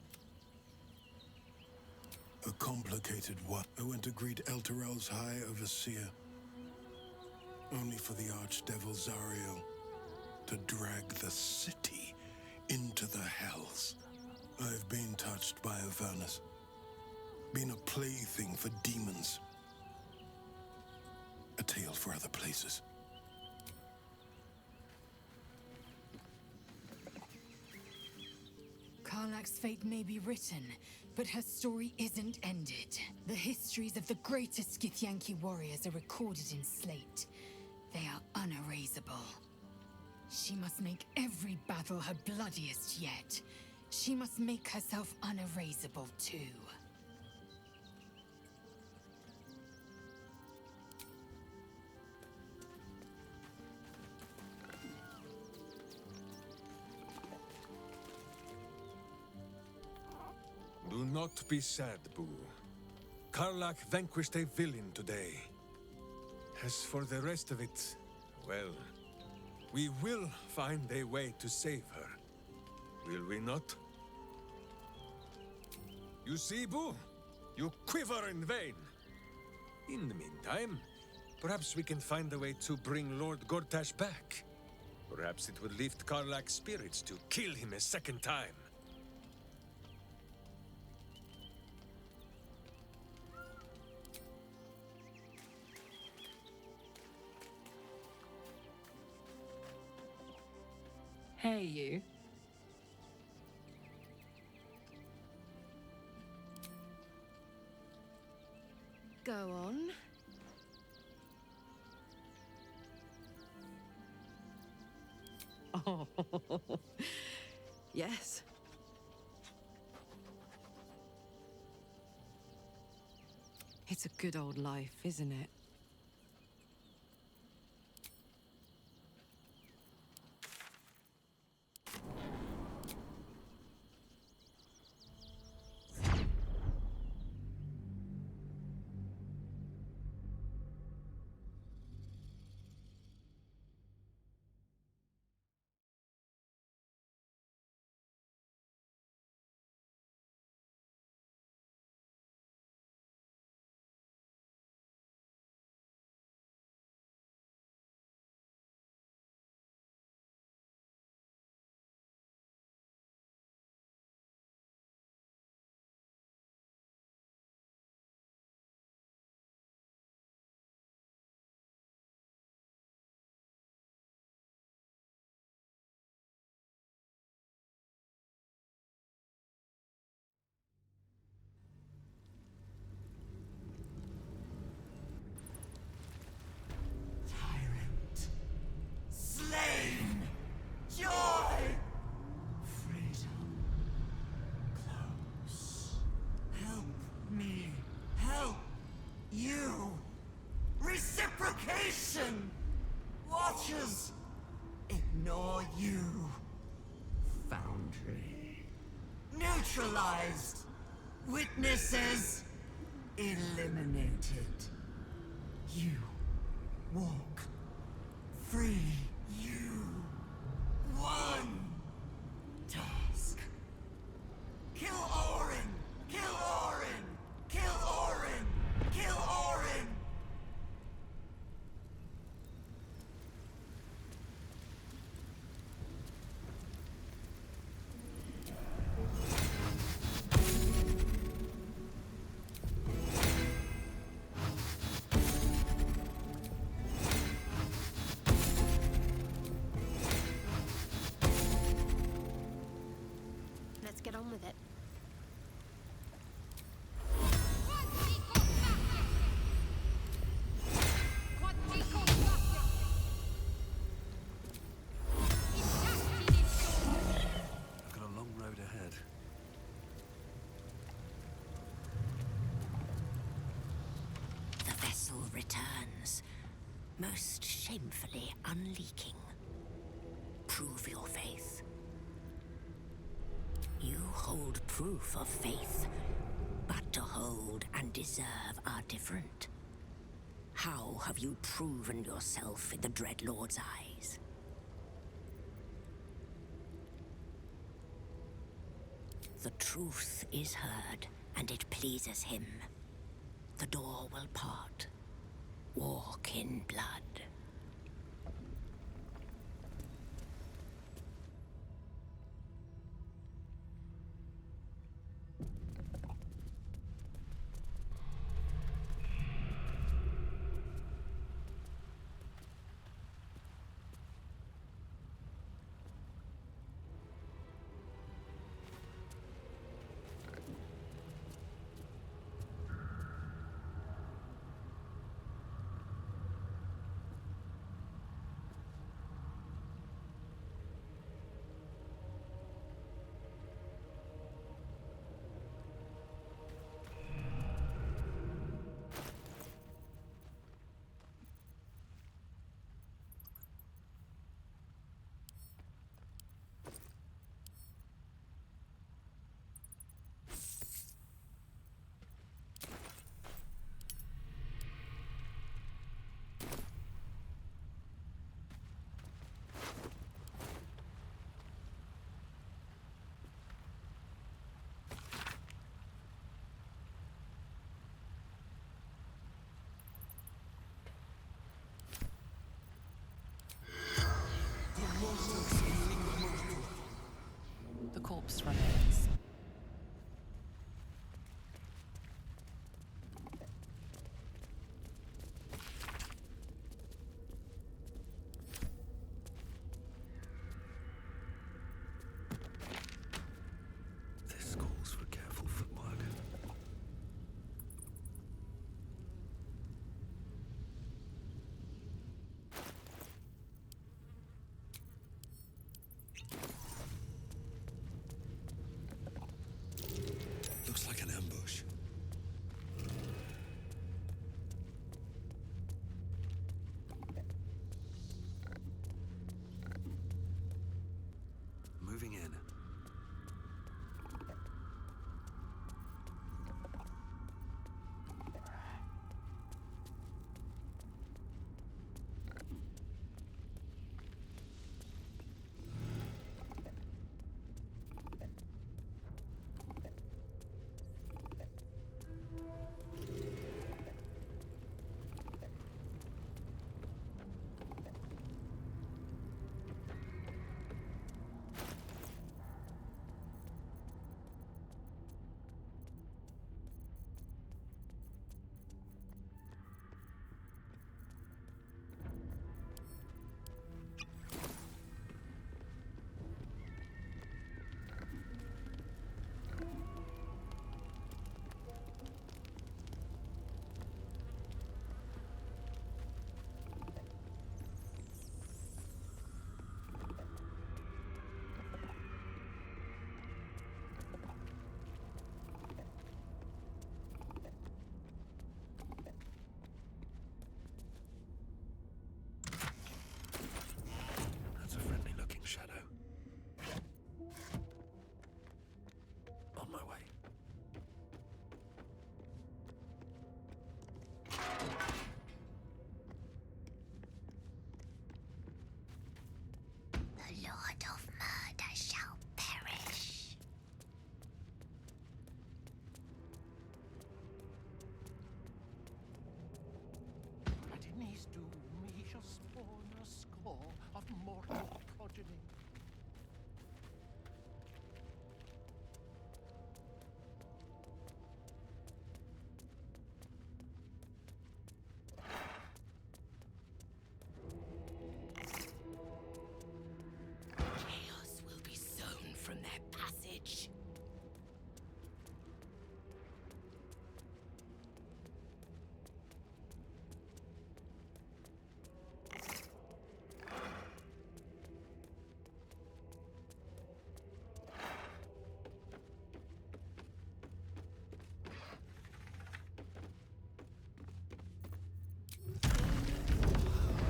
A complicated one. I went to greet Elturel's High Overseer, only for the Archdevil Zariel to drag the city into the Hells. I've been touched by Avernus, been a plaything for demons. A tale for other places. Karlach's fate may be written, but her story isn't ended. The histories of the greatest Githyanki warriors are recorded in slate. They are unerasable. She must make every battle her bloodiest yet. She must make herself unerasable too. Do not be sad, Boo. Karlach vanquished a villain today. As for the rest of it, well, we will find a way to save her. Will we not? You see, Boo? You quiver in vain. In the meantime, perhaps we can find a way to bring Lord Gortash back. Perhaps it would lift Karlach's spirits to kill him a second time. Hey, you. Go on. Oh, yes. It's a good old life, isn't it? Witnesses eliminated. You walk free. You won. Task. Kill Orin! Kill Orin! Kill Orin! Kill Orin! Let's get on with it. I've got a long road ahead. The vessel returns, most shamefully unleaking. Prove your faith. You hold proof of faith, but to hold and deserve are different. How have you proven yourself in the Dreadlord's eyes? The truth is heard, and it pleases him. The door will part. Walk in blood. questioning. Chaos will be sown from their passage.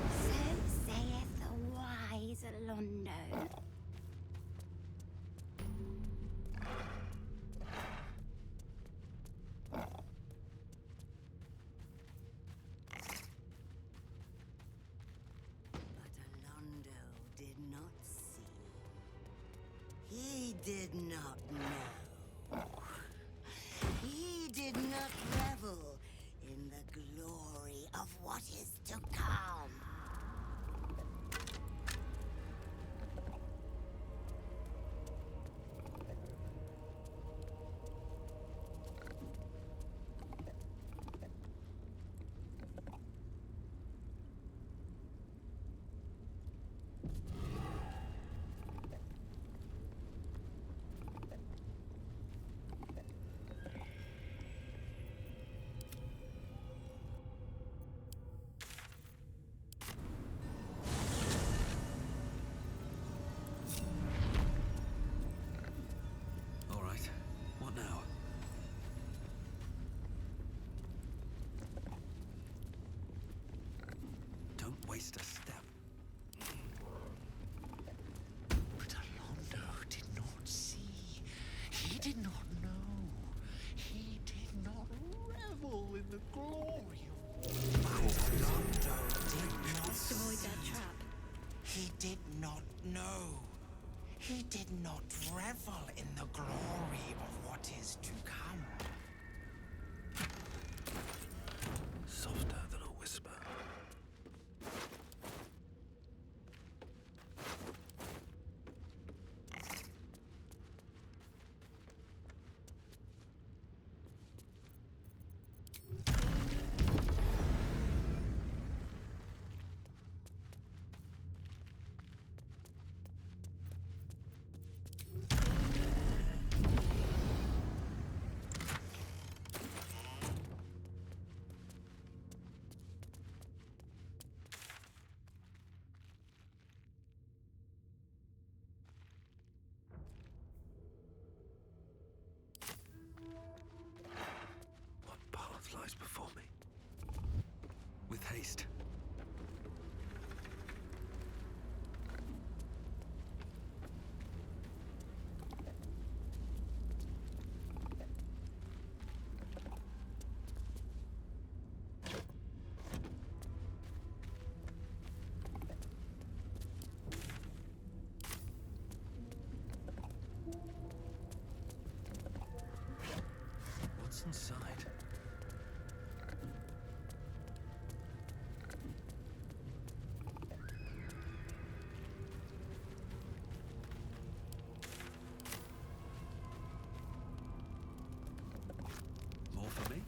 So saith the wise Londo. But Londo did not see. He did not know. He did not revel in the glory of what is to come. All right. What now? Don't waste a step. But Londo did not see. He did not know. He did not revel in the glory of Let's avoid that trap. He did not know. He did not revel in the glory of what is to come. Softer than a whisper. What path lies before me? With haste. What's inside? More for me?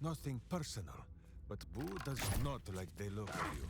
Nothing personal, but Boo does not like the look of you.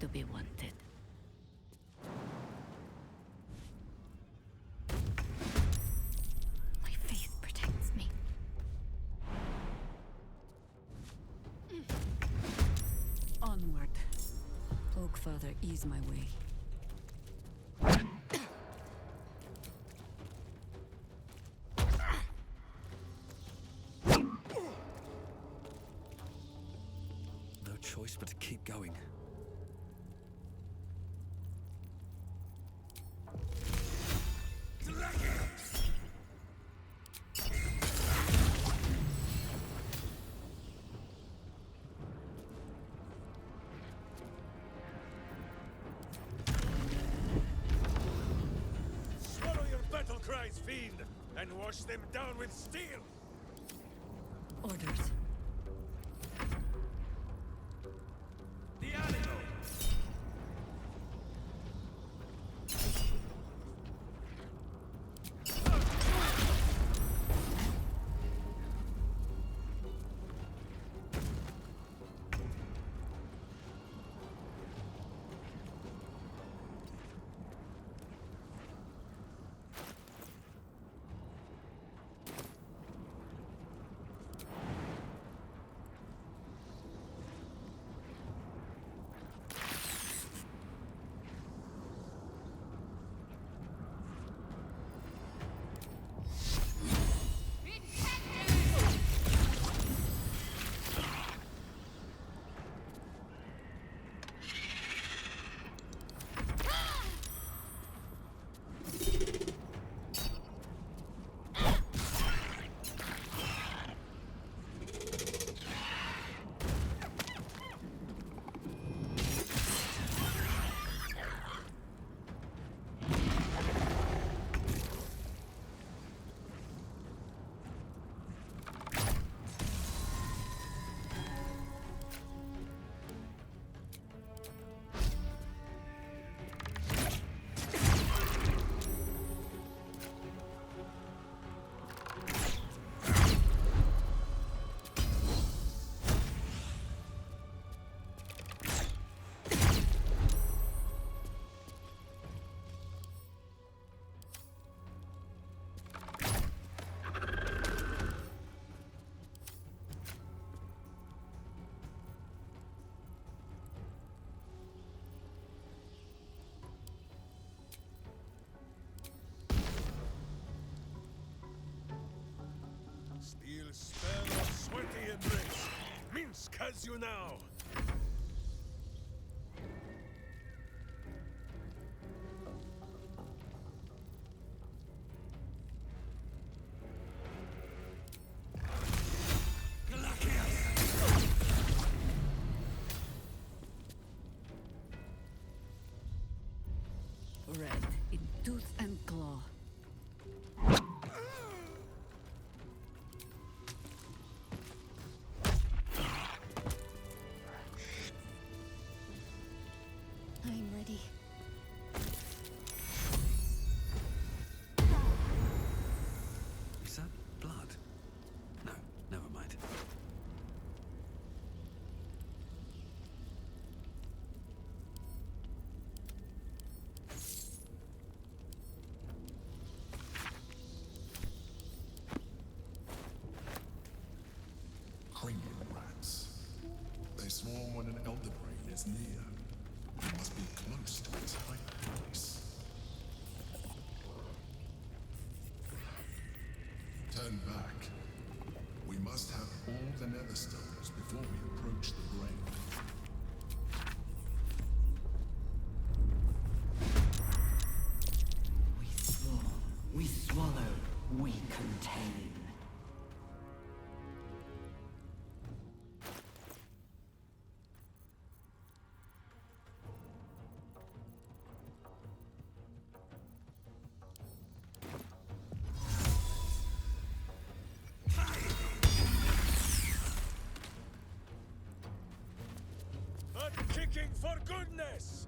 To be wanted. My faith protects me. Onward. Oak Father, ease my way. No choice but to keep going. Cries, fiend, and wash them down with steel! Orders. The animal! Steel spell of sweaty embrace. Minsk has you now! Red in tooth and claw. I'm ready. Is that blood? No, never mind. Turn back. We must have all the nether stones before we approach the brain. We swallow, we contain. Kicking for goodness!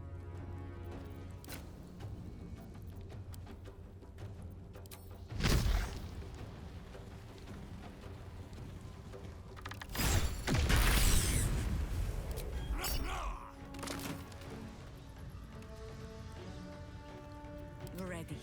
Ready.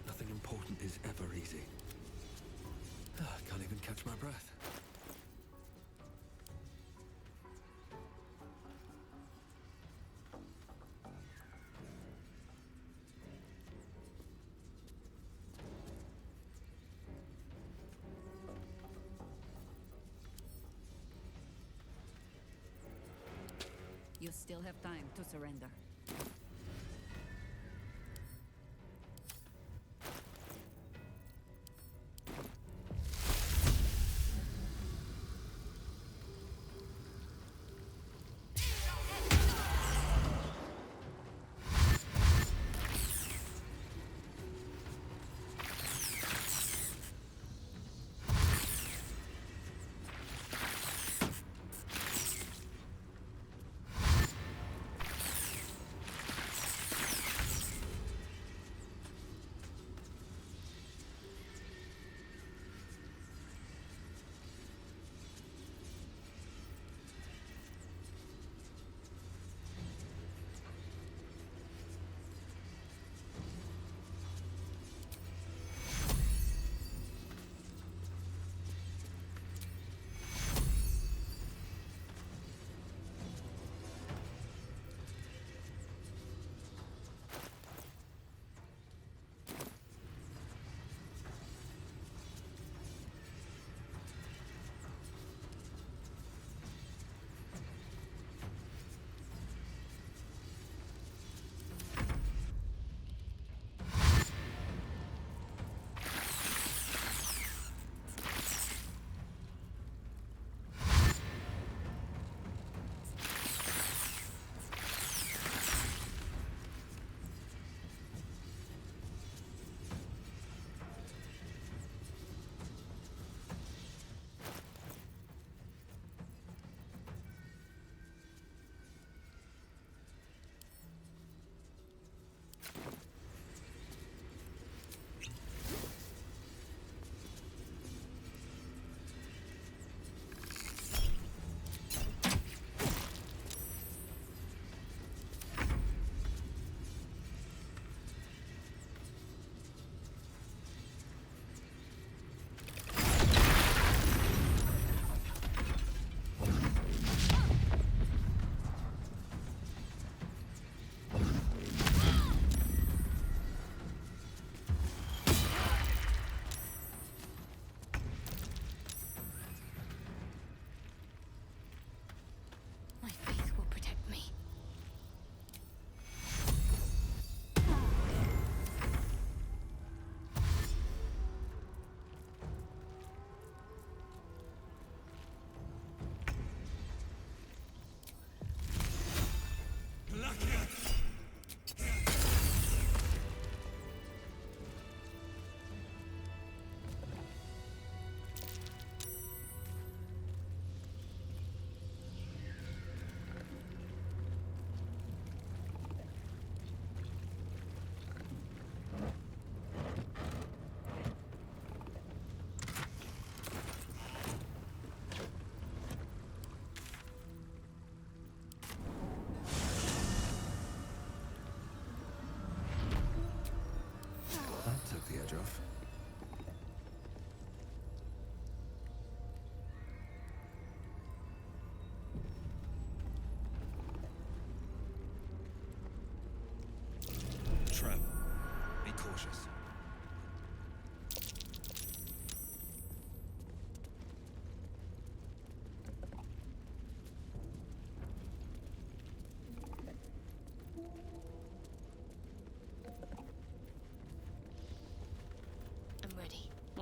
Nothing important is ever easy. I can't even catch my breath. You still have time to surrender.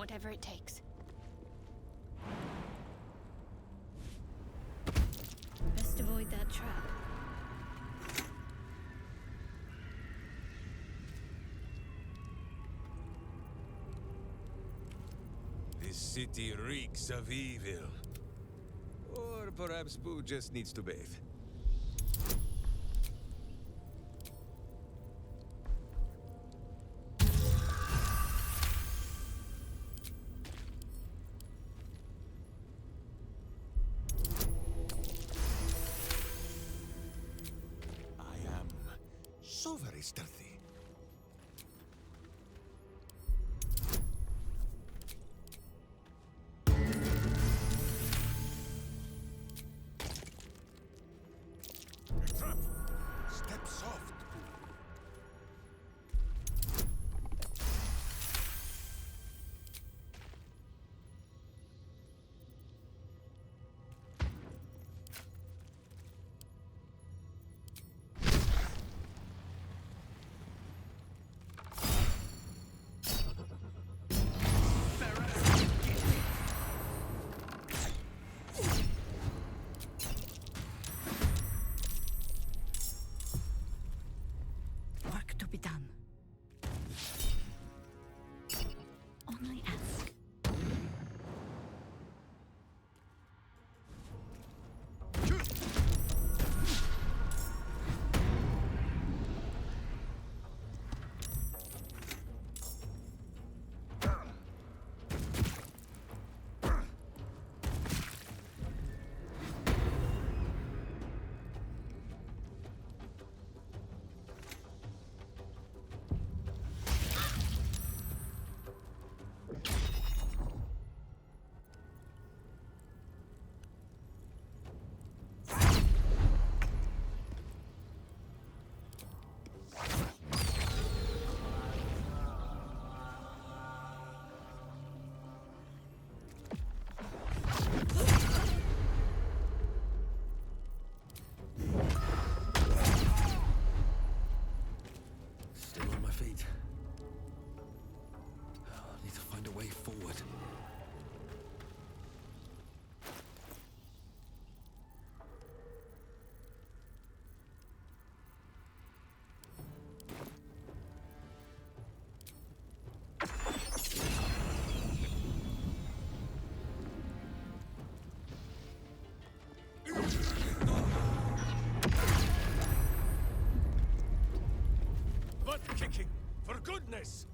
whatever it takes. Best avoid that trap. This city reeks of evil. Or perhaps Boo just needs to bathe. I am so very stealthy. Step soft. Work to be done. Only ask. Still on my feet. I need to find a way forward. Butt kicking, for goodness!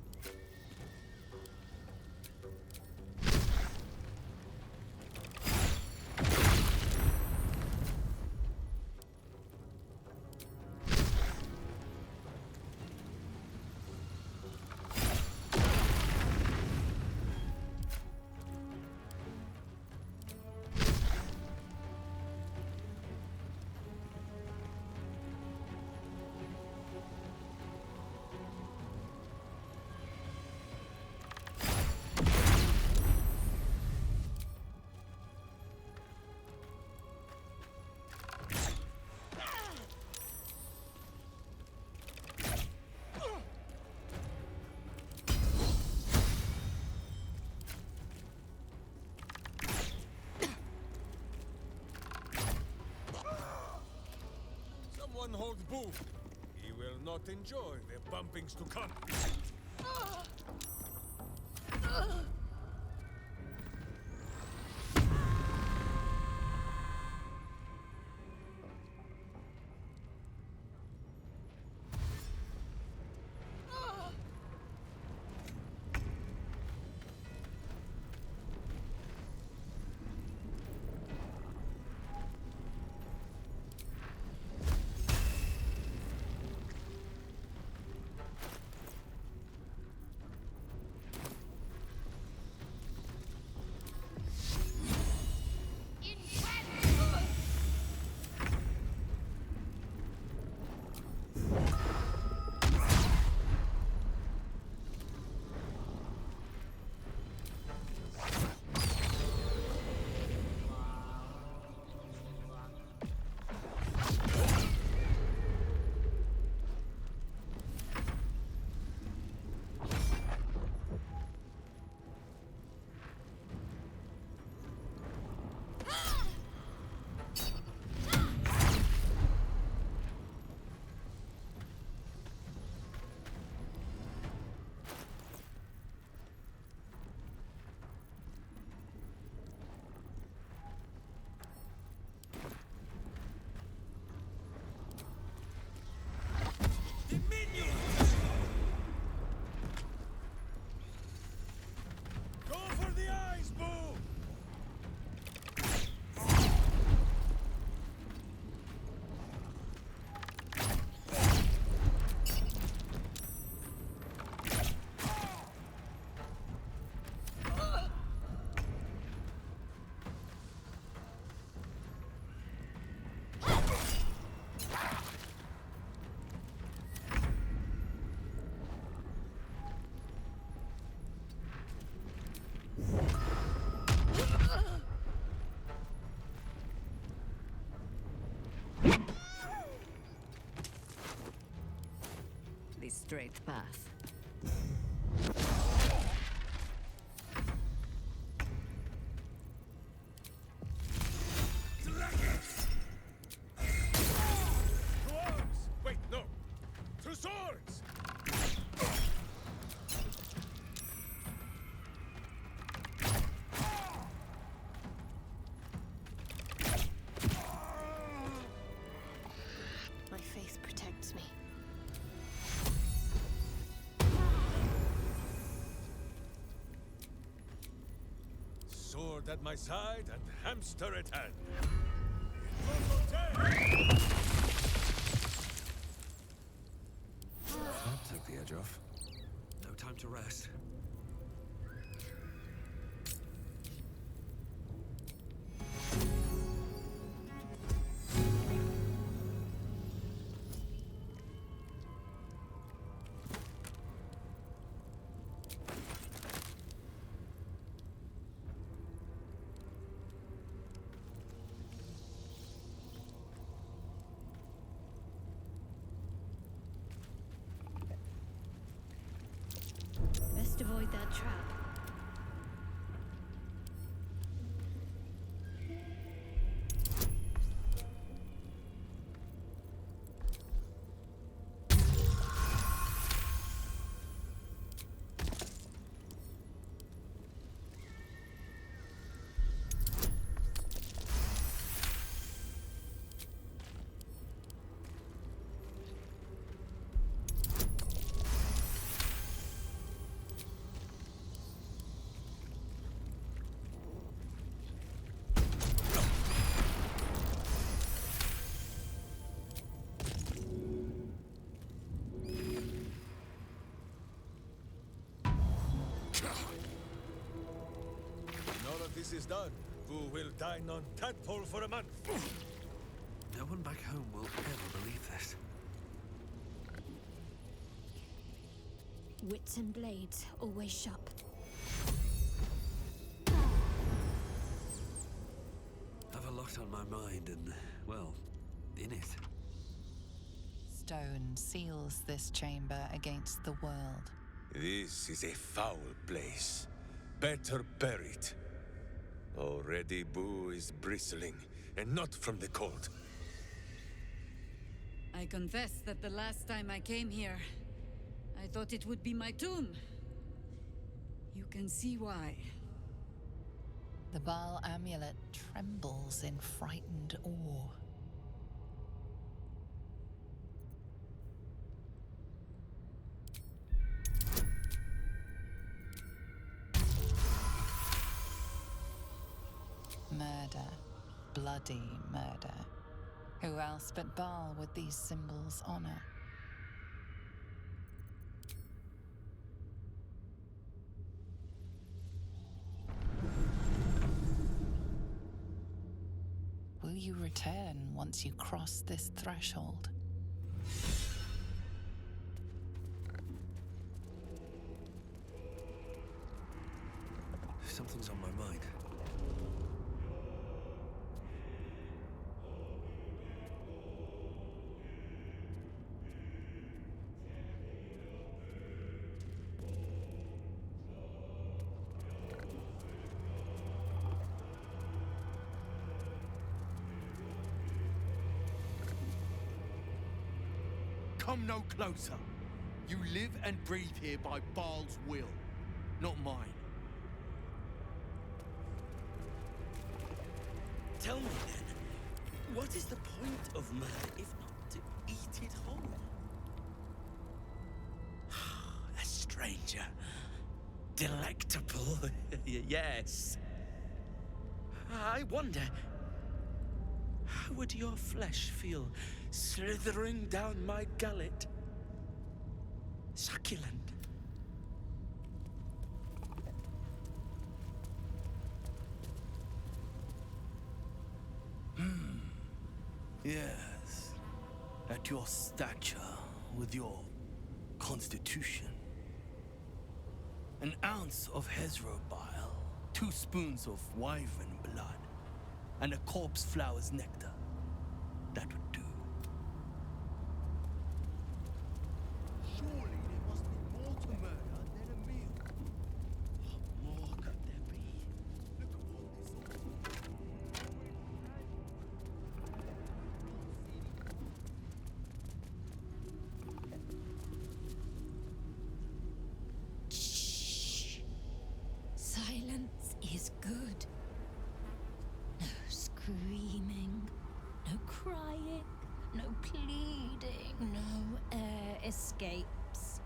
Someone hold Boo. He will not enjoy the bumpings to come. straight path. Wait, no! To swords! My faith protects me. Sword at my side and hamster at hand. That took the edge off. No time to rest. Best avoid that trap. When all of this is done, Boo will dine on tadpole for a month. No one back home will ever believe this. Wits and blades, always sharp. Have a lot on my mind and, well, in it. Stone seals this chamber against the world. This is a foul place. Better buried. Already Boo is bristling, and not from the cold. I confess that the last time I came here, I thought it would be my tomb. You can see why. The Baal amulet trembles in frightened awe. Murder. Bloody murder. Who else but Baal would these symbols honor? Will you return once you cross this threshold? Something's on my mind. Come no closer. You live and breathe here by Baal's will, not mine. Tell me then, what is the point of murder if not to eat it whole? A stranger. Delectable, yes. I wonder, how would your flesh feel slithering down my gullet? Succulent. Yes. At your stature, with your constitution. An ounce of Hezro bile, 2 spoons of wyvern blood, and a corpse flower's nectar. That would do. Surely screaming, no crying, no pleading, no air escapes.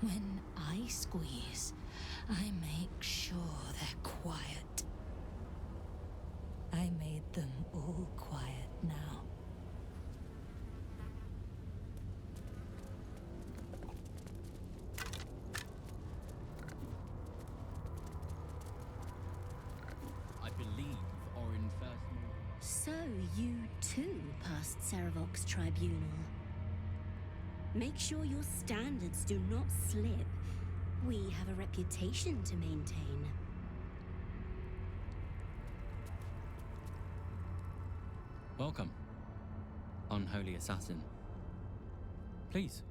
When I squeeze, I make sure they're quiet. I made them all quiet now. I believe Orin first moved. So you too passed Saravok's tribunal. Make sure your standards do not slip. We have a reputation to maintain. Welcome, unholy assassin. Please,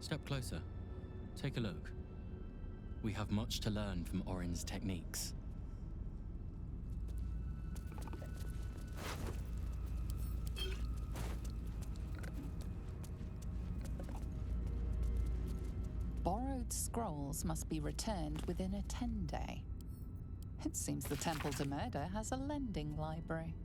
step closer. Take a look. We have much to learn from Orin's techniques. Borrowed scrolls must be returned within a 10-day. It seems the Temple to Murder has a lending library.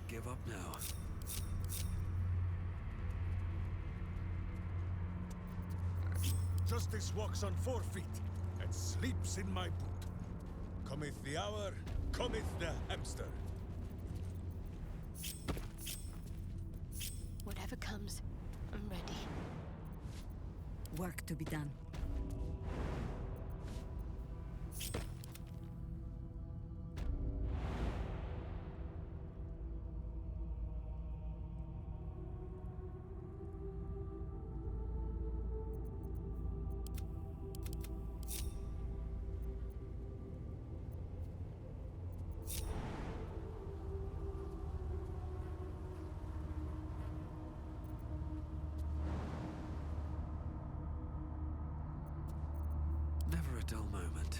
Give up now. Justice walks on 4 feet and sleeps in my boot. Cometh the hour, cometh the hamster. Whatever comes, I'm ready. Work to be done. Never a dull moment.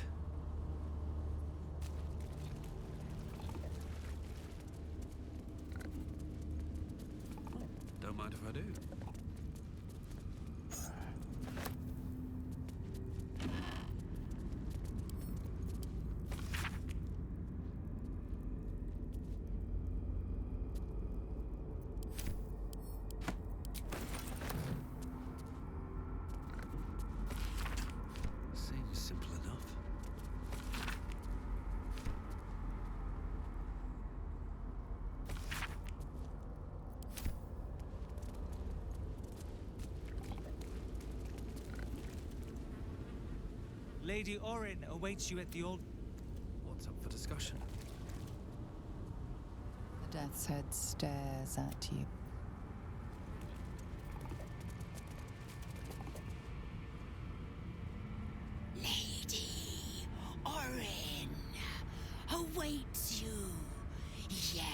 Don't mind if I do. Seems simple enough. Lady Orin awaits you at the old... What's up for discussion? The Death's Head stares at you. Lady Orin awaits you. Yes.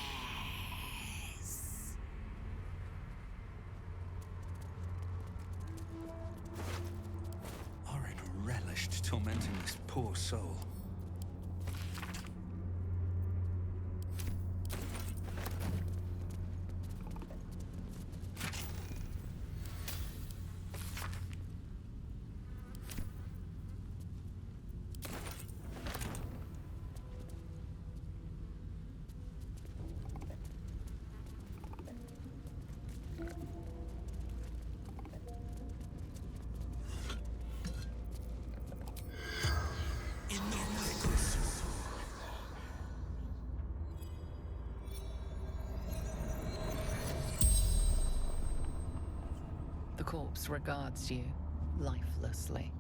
Orin relished tormenting this poor soul. corpse regards you lifelessly.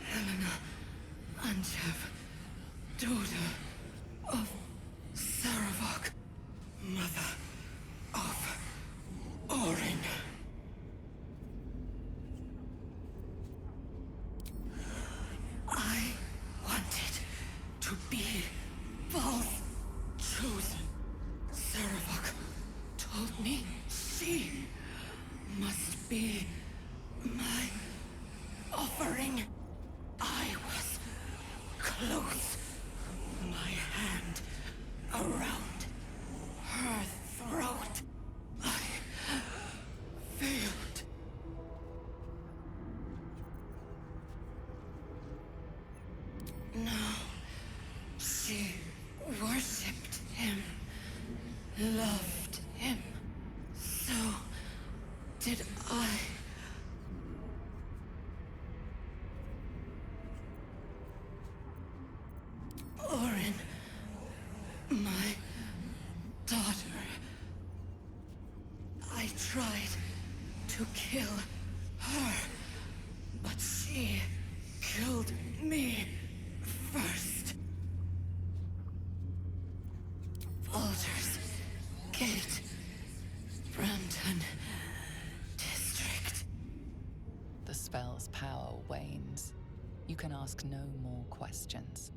Helena Anchev, daughter of Saravok, mother of Orin. I wanted to be both chosen. Saravok told me she must be my offering. I was close, my hand around her throat. I failed. No, she worshipped him, loved him. So did I. Orin, my daughter. I tried to kill her, but she killed me first. Baldur's Gate, Brampton District. The spell's power wanes. You can ask no more questions.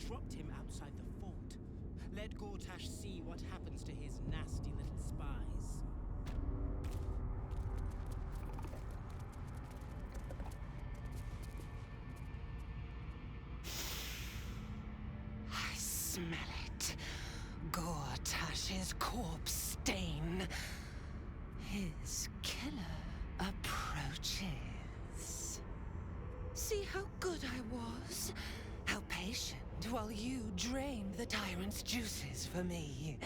Dropped him outside the fort. Let Gortash see what happens to his nasty little spies. I smell it. Gortash's corpse stain. His killer approaches. See how good I was? How patient while you drained the tyrant's juices for me.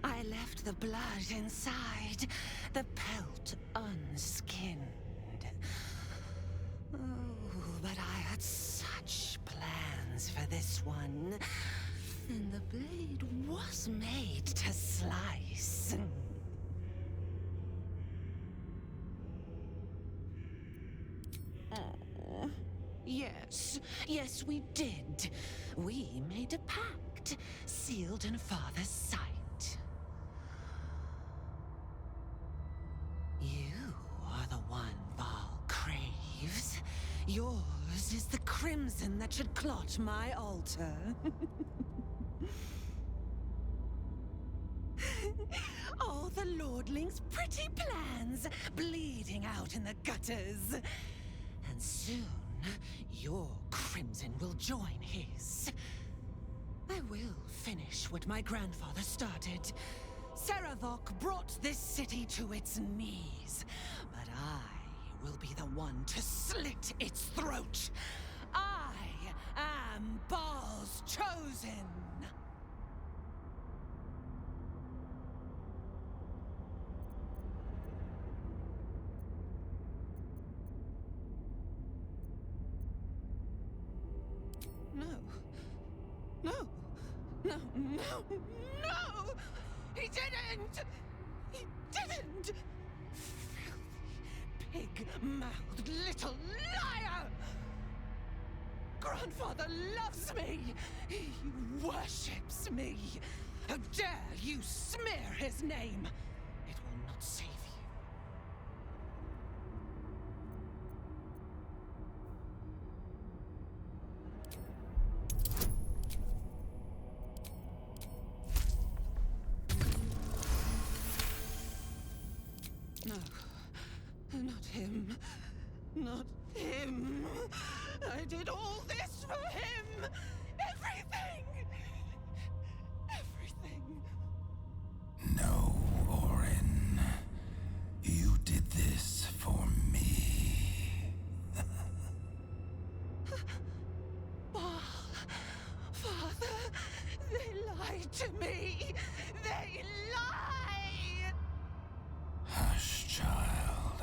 I left the blood inside, the pelt unskinned. Oh, but I had such plans for this one. And the blade was made to slice. Yes, we did. We made a pact, sealed in Father's sight. You are the one Baal craves. Yours is the crimson that should clot my altar. All the Lordling's pretty plans bleeding out in the gutters. And soon, your crimson will join his. I will finish what my grandfather started. Saravok brought this city to its knees, but I will be the one to slit its throat. I am Baal's chosen. No! He didn't! He didn't! Filthy, pig-mouthed little liar! grandfather loves me! He worships me! How dare you smear his name! It will not save you. No, not him. Not him. I did all this for him. Everything. Everything. No, Orin. You did this for me. Father, they lied to me. They lie. Hush, child.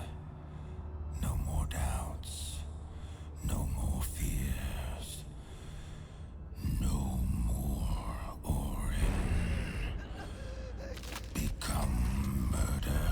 No more doubts. No more fears. No more Orin. Become murder.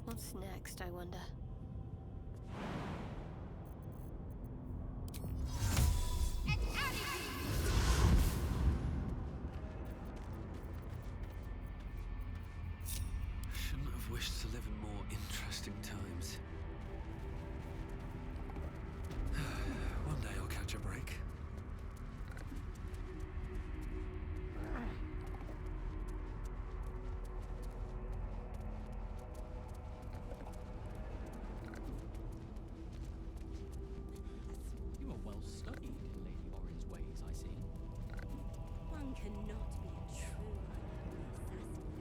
What's next, I wonder? Shouldn't have wished to live in more interesting times. One day I'll catch a break. You are well studied in Lady Orin's ways, I see. One cannot be a true assassin.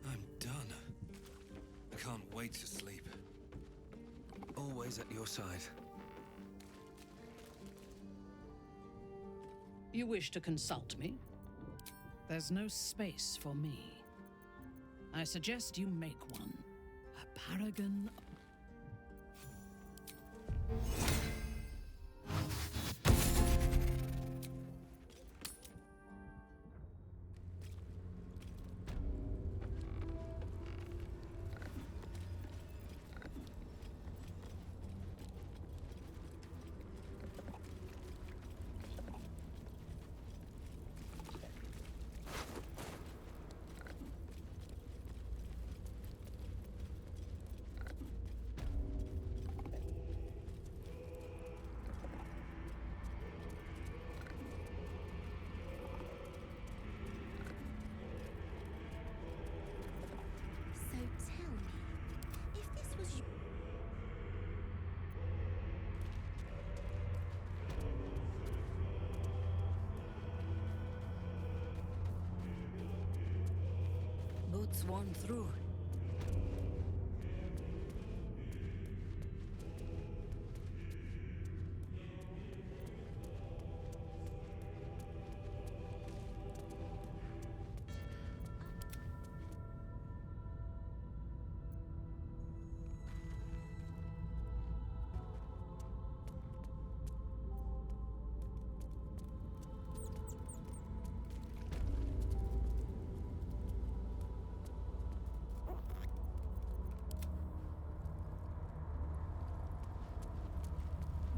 I'm done. I can't wait to sleep. Always at your side. You wish to consult me? There's no space for me. I suggest you make one. A paragon. So tell me, if this was you. Boots one through.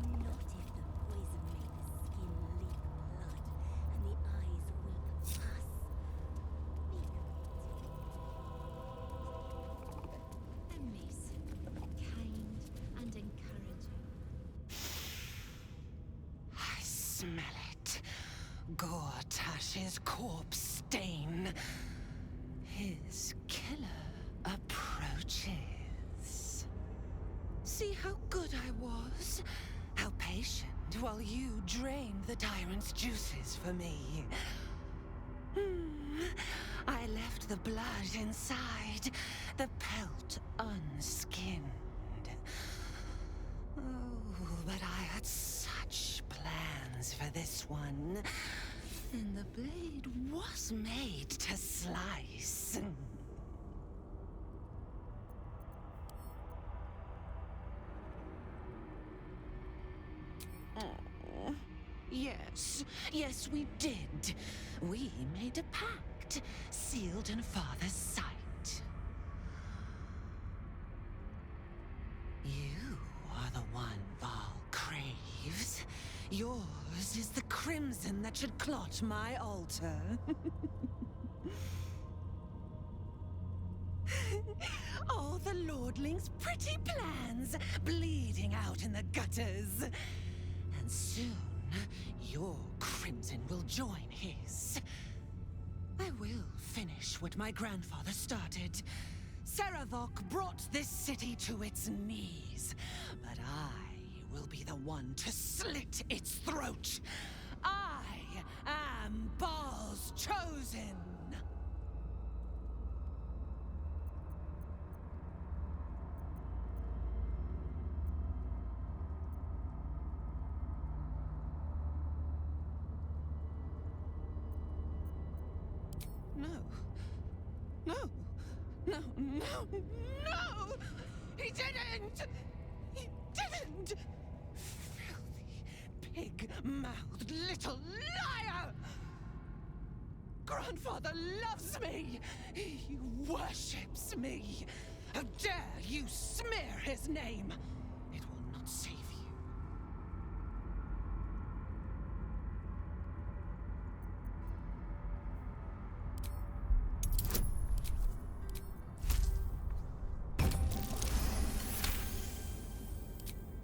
Not if the poison made the skin leak blood and the eyes weep pus. A mason, kind and encouraging. I smell it. Gortash's corpse stain. His killer approaches. See how good I was? How patient while you drained the tyrant's juices for me. I left the blood inside, the pelt unskinned. Oh, but I had such plans for this one. And the blade was made to slice. Oh, yes, we did. We made a pact, sealed in Father's sight. You are the one Baal craves. Yours is the crimson that should clot my altar. All the lordling's pretty plans bleeding out in the gutters. And soon, your crimson will join his. I will finish what my grandfather started. Saravok brought this city to its knees, but I will be the one to slit its throat. I am Baal's chosen. No! He didn't! He didn't! Filthy, pig-mouthed little liar! Grandfather loves me! He worships me! How dare you smear his name! It will not save you.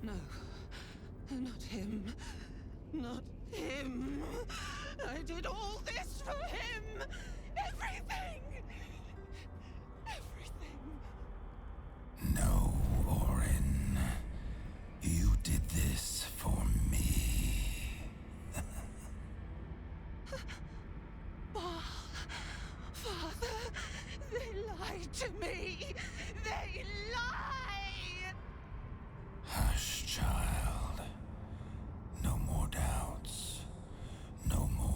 No, not him. Not him. I did all this for him. Everything. Everything. No, Orin. You did this for me. Baal, Father, they lied to me. They lied. Hush, child. No more doubts. No more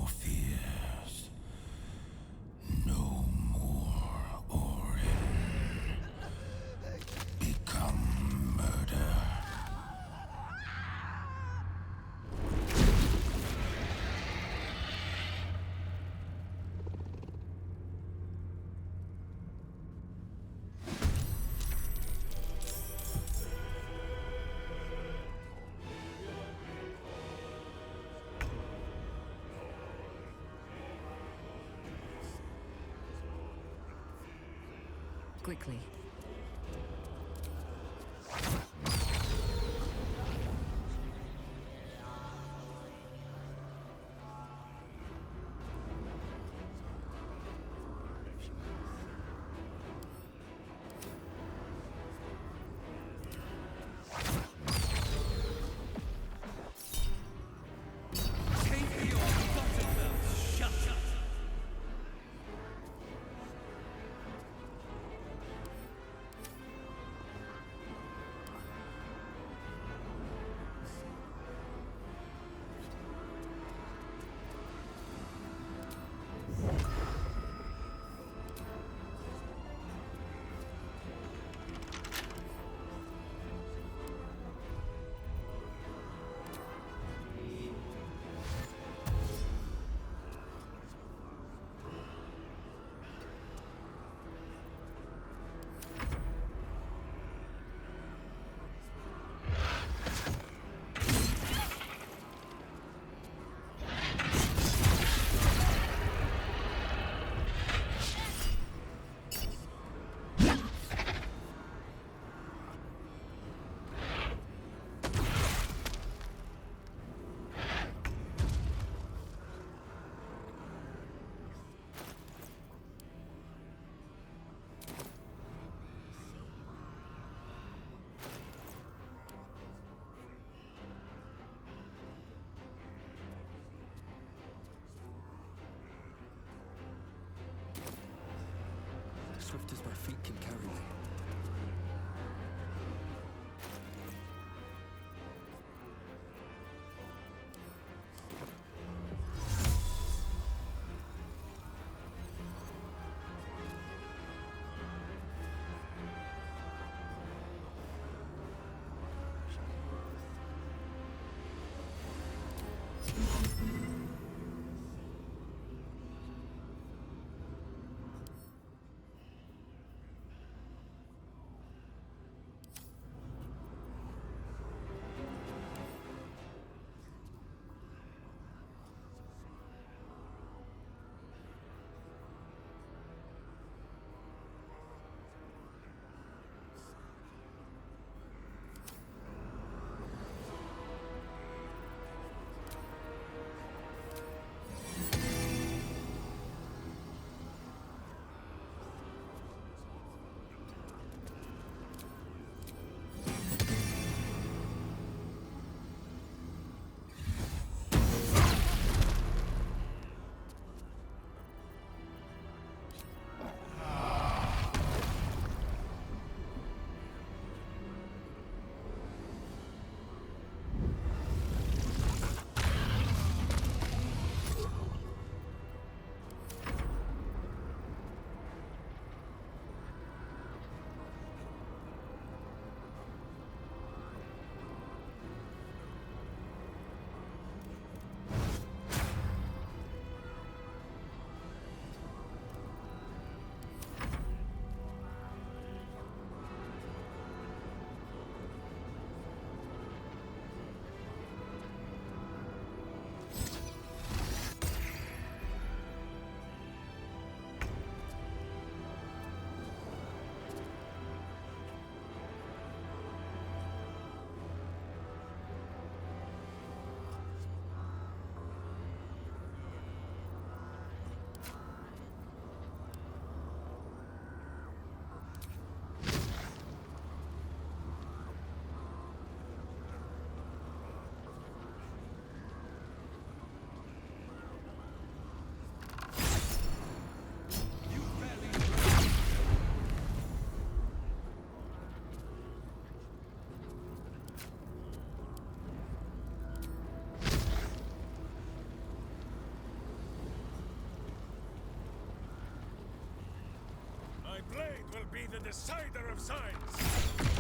Quickly. Swift as my feet can carry me. blade will be the decider of signs!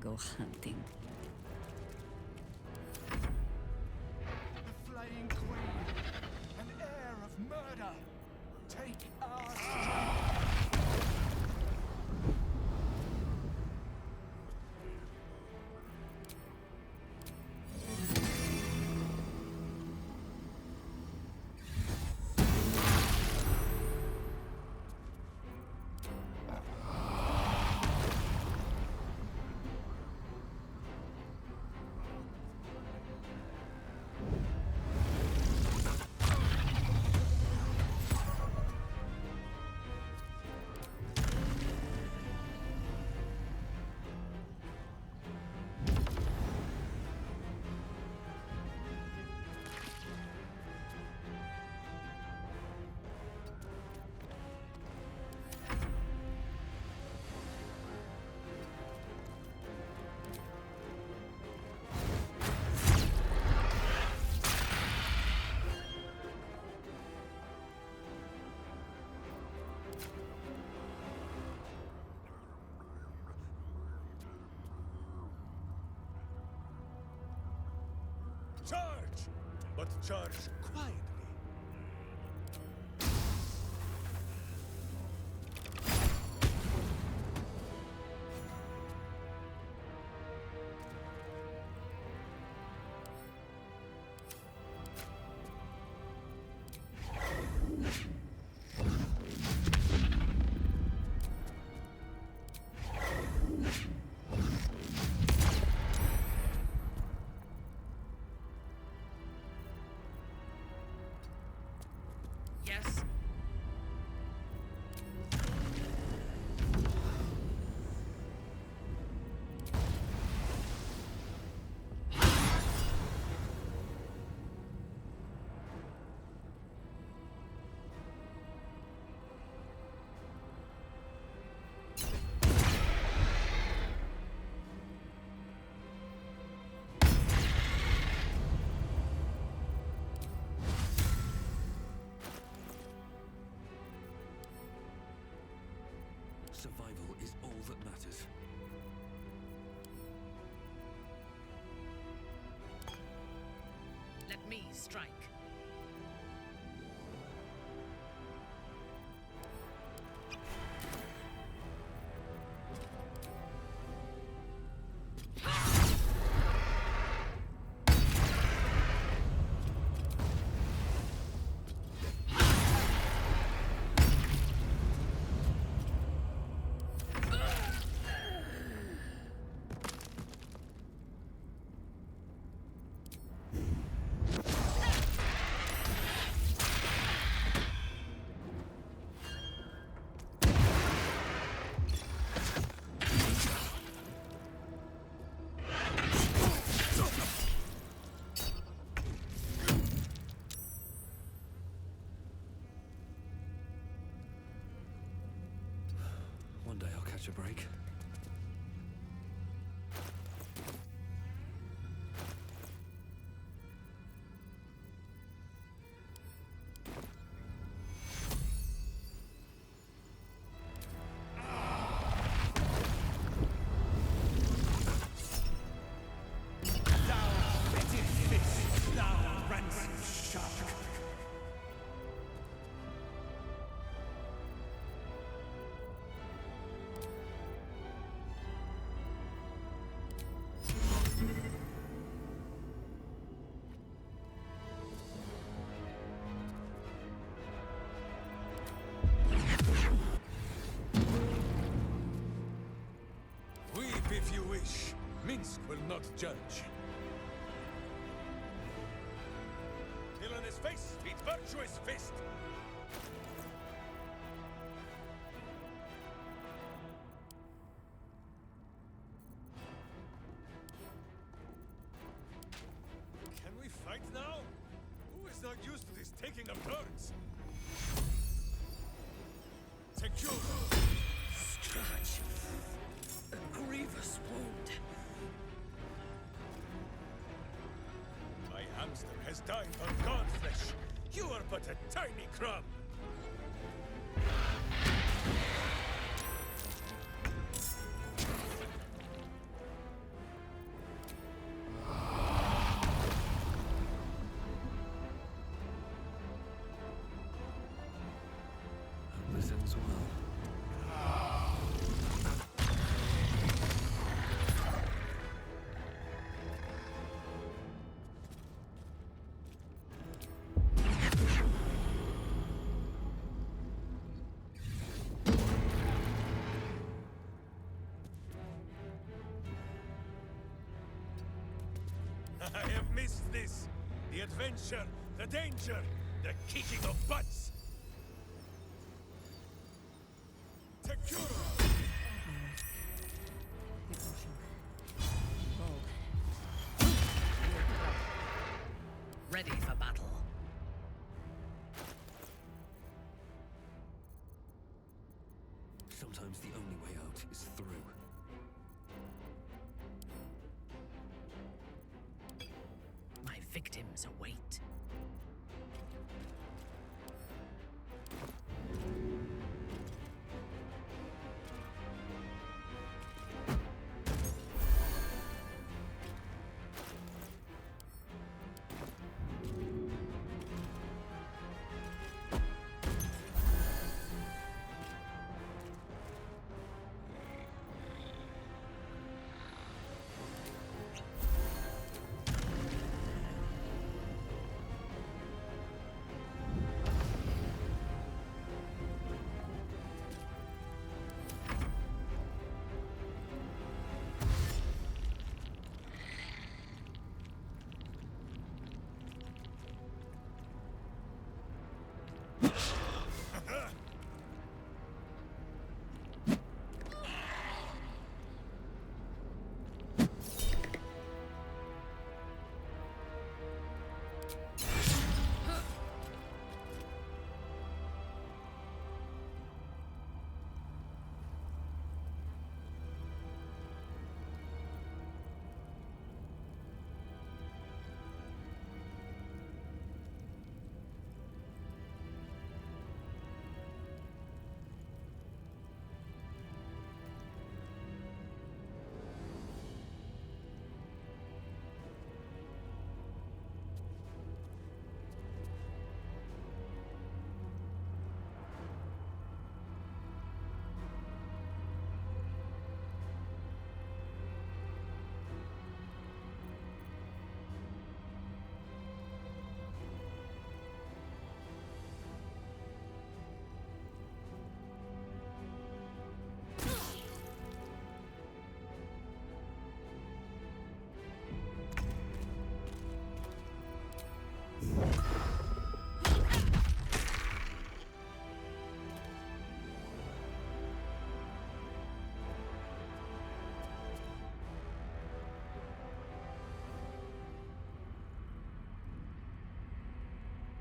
go hunting. The flaying queen, an heir of murder. Take our strength. Charge! But charge quietly. Yes? Survival is all that matters. Let me strike. One day I'll catch a break. If you wish, Minsk will not judge. Kill on his face, feed virtuous fist! Can we fight now? Who is not used to this taking of turns? Secure! Stretch. A grievous wound. My hamster has died on gone flesh. You are but a tiny crumb. I have missed this. The adventure, the danger, the kicking of butts. Secure! Ready for battle. Sometimes the only way out is through. My victims await.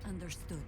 Understood.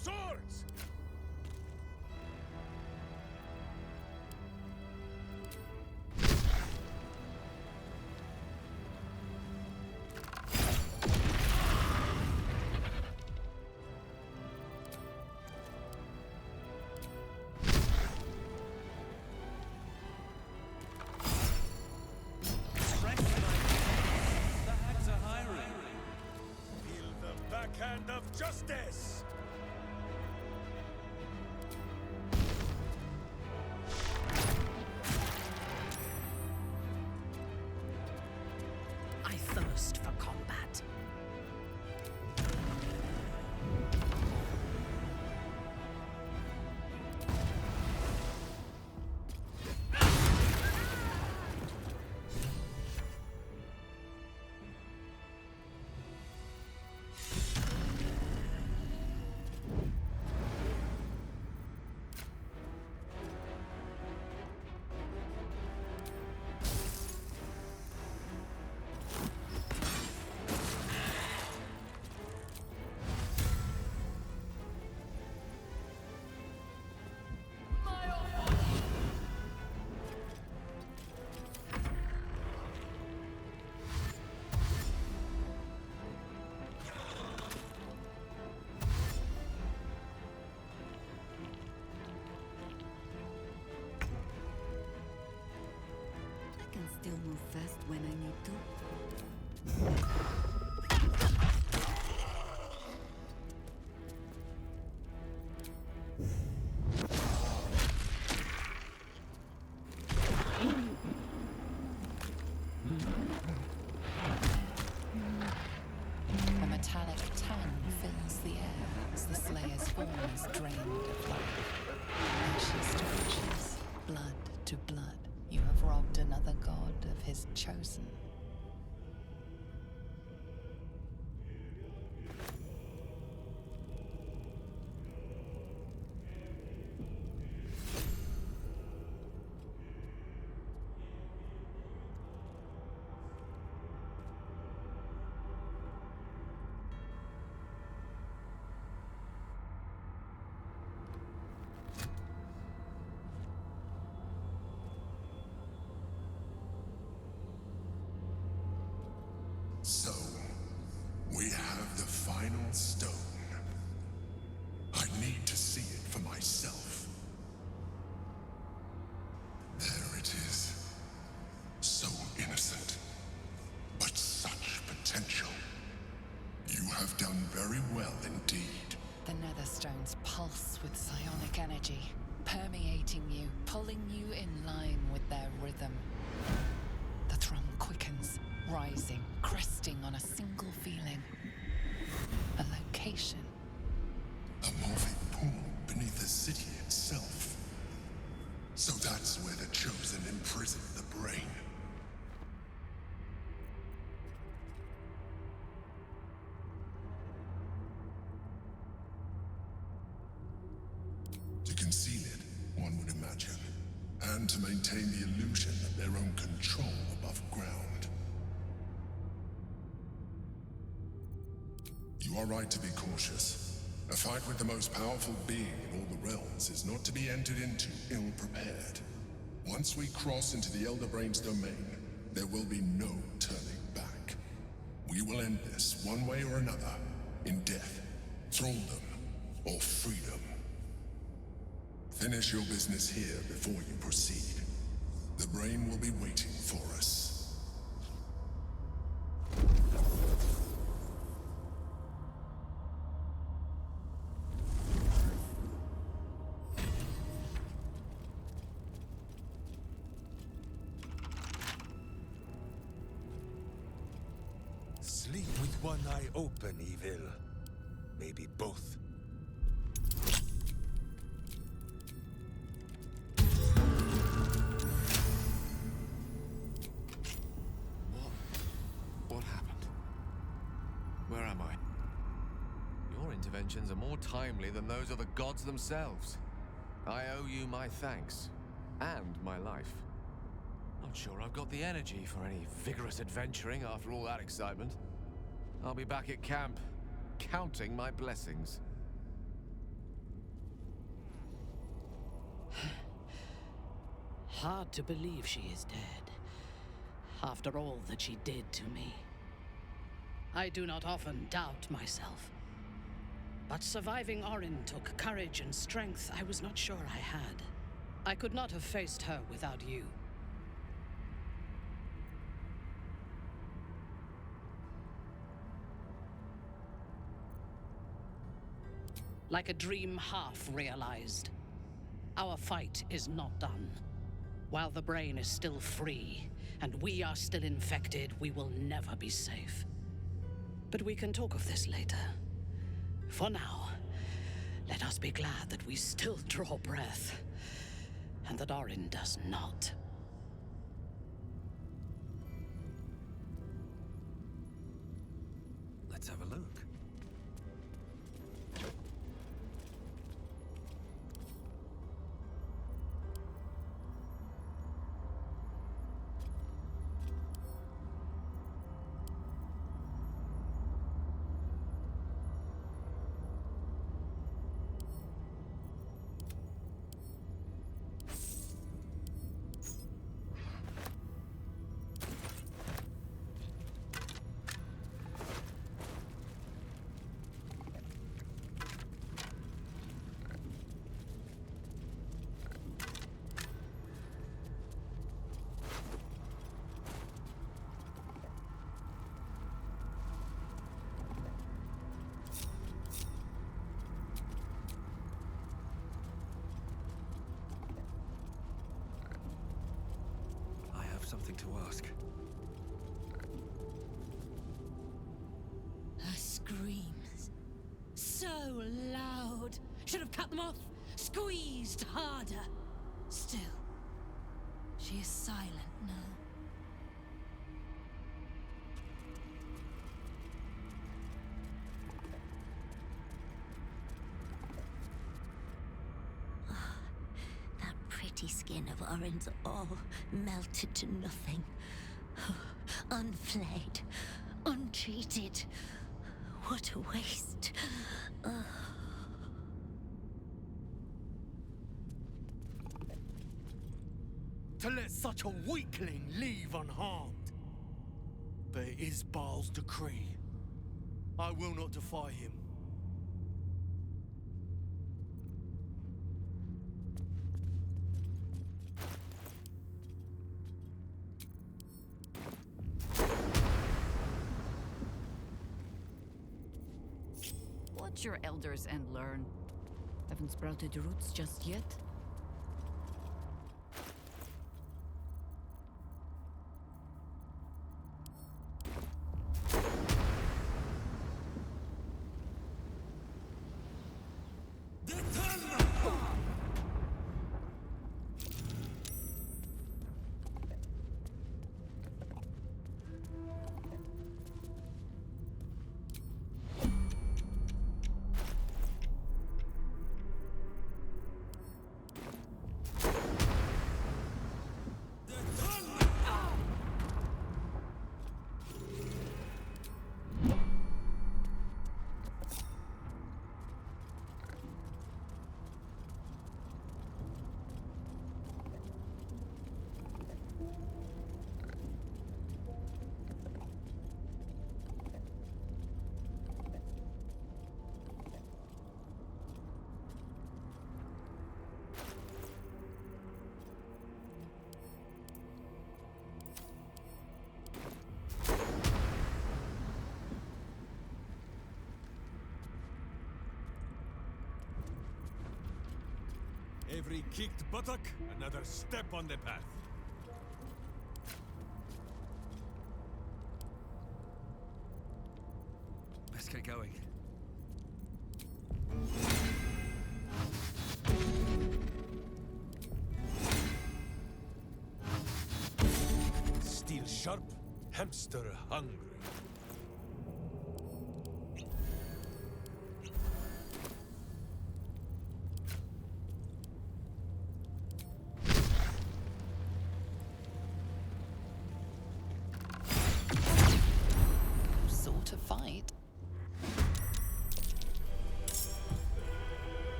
Swords! Feel the backhand of justice! I thirst for combat. still move fast when I need to. A metallic tang fills the air as the Slayer's form is drained of life. Ashes to ashes, blood to blood, you have robbed another god of his chosen. So, we have the final stone. I need to see it for myself. There it is. So innocent, but such potential. You have done very well indeed. The Netherstones pulse with psionic energy, permeating you, pulling you in line with their rhythm. The thrum quickens, rising, cresting on a single feeling. A location. A moving pool beneath the city itself. So that's where the Chosen imprisoned the brain. To conceal it, one would imagine. And to maintain the illusion of their own control above ground. You are right to be cautious. A fight with the most powerful being in all the realms is not to be entered into ill-prepared. Once we cross into the Elder Brain's domain, there will be no turning back. We will end this one way or another, in death, thraldom, or freedom. Finish your business here before you proceed. The brain will be waiting for us. Sleep with one eye open, evil. Maybe both. What happened? Where am I? Your interventions are more timely than those of the gods themselves. I owe you my thanks. And my life. Not sure I've got the energy for any vigorous adventuring after all that excitement. I'll be back at camp, counting my blessings. Hard to believe she is dead, after all that she did to me. I do not often doubt myself. But surviving Orin took courage and strength I was not sure I had. I could not have faced her without you. Like a dream half realized. Our fight is not done. While the brain is still free, and we are still infected, we will never be safe. But we can talk of this later. For now, let us be glad that we still draw breath, and that Orin does not. Let's have a look. something to ask. Her screams. So loud. Should have cut them off. Squeezed harder. Still, she is silent now. That pretty skin of Orin's all melted to nothing. Unflayed, untreated. What a waste. To let such a weakling leave unharmed. But it is Baal's decree. I will not defy him. Watch your elders and learn. Haven't sprouted roots just yet. Every kicked buttock, another step on the path. Let's get going. Steel sharp, hamster hungry. Sort of fight.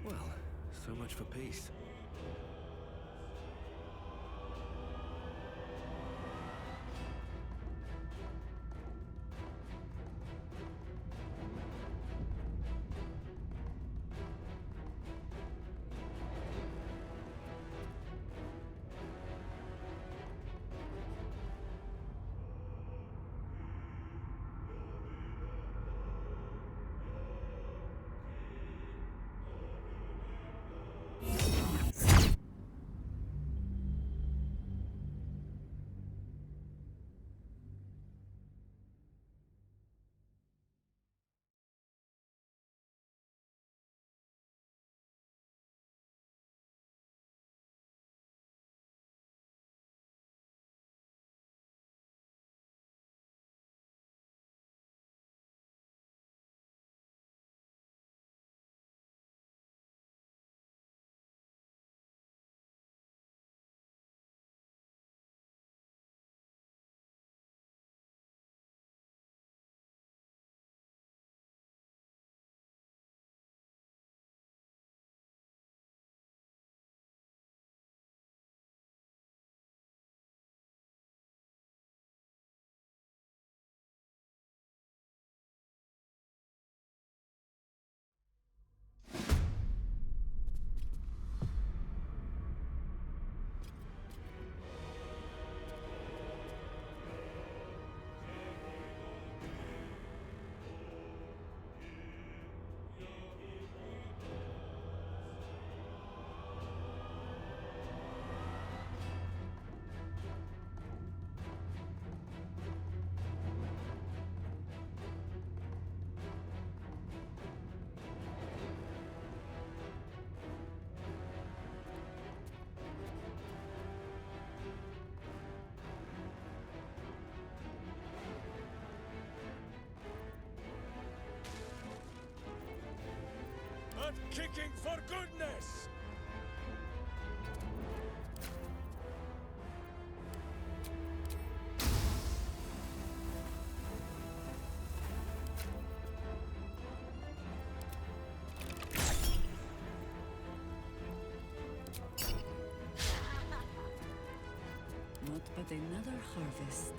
Well, so much for peace. kicking for goodness! Not but another harvest.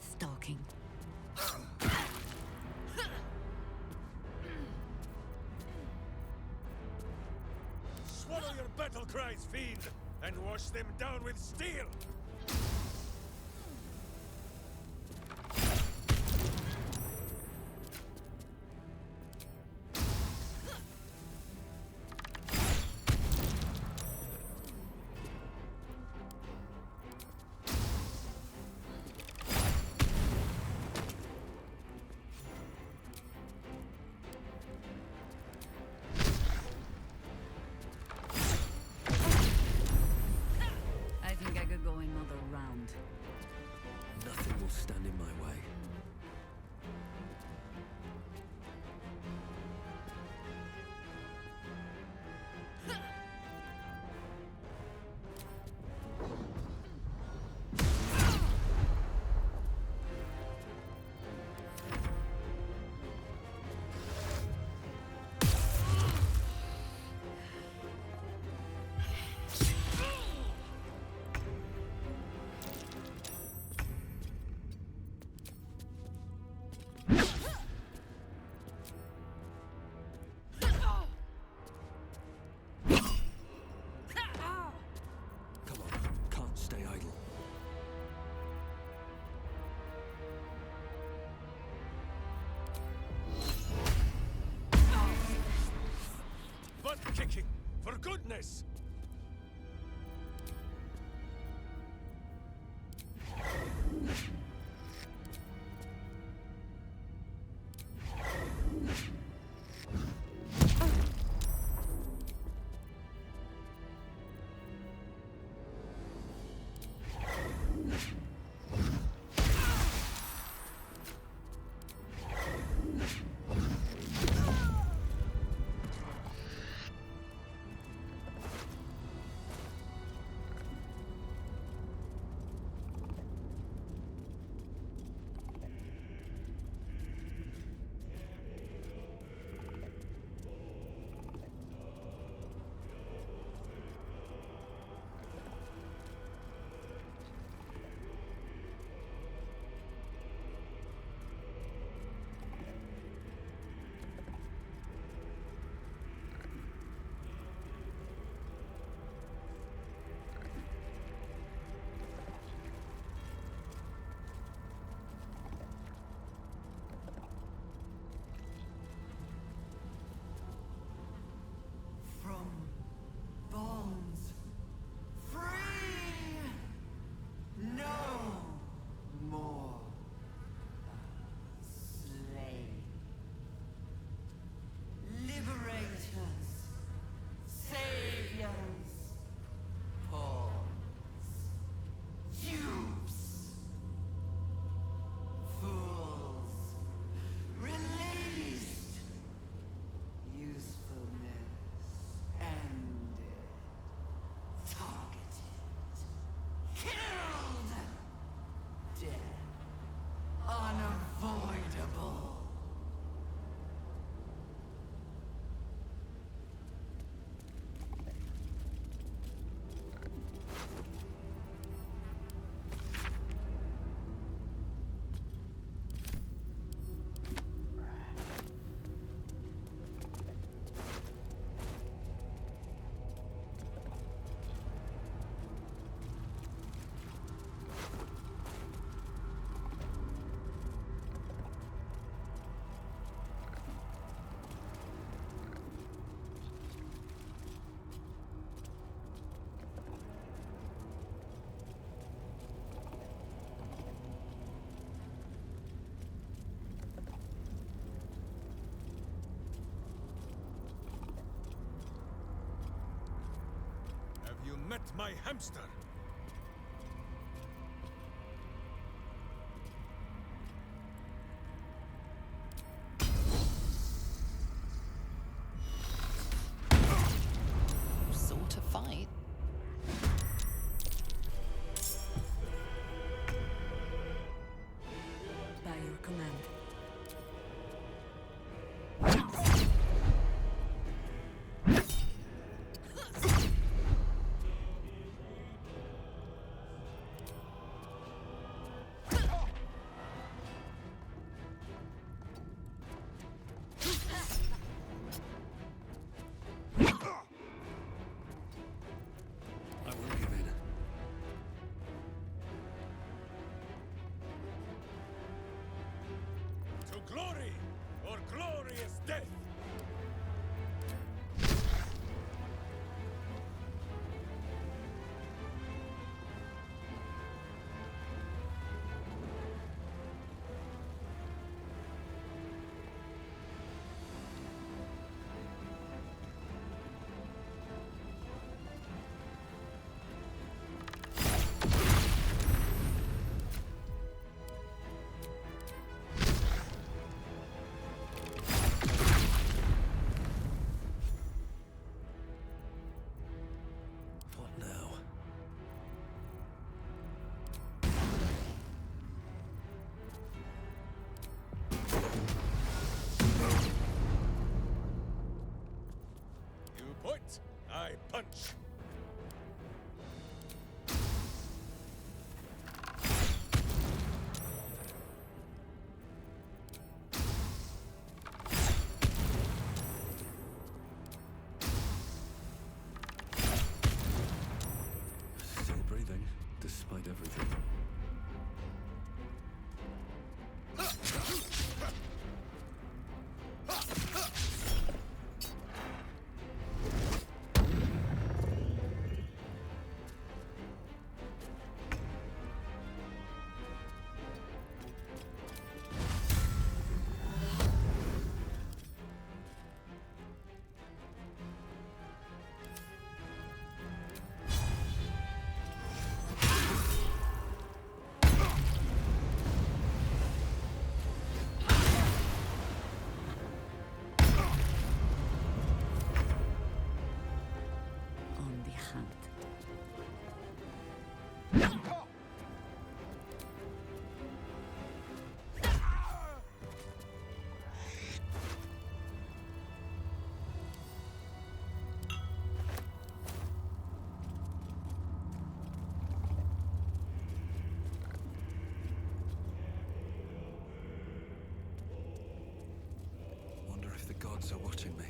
Stalking. Swallow your battle cries, fiend, and wash them down with steel! I think I could go another round. Nothing will stand in my way. Come on, can't stay idle. Butt kicking, for goodness! my hamster! Sort of fight. By your command. I won't give in. To glory, or glorious death! What now? You point, I punch. Still breathing, despite everything. On the hunt. Wonder if the gods are watching me.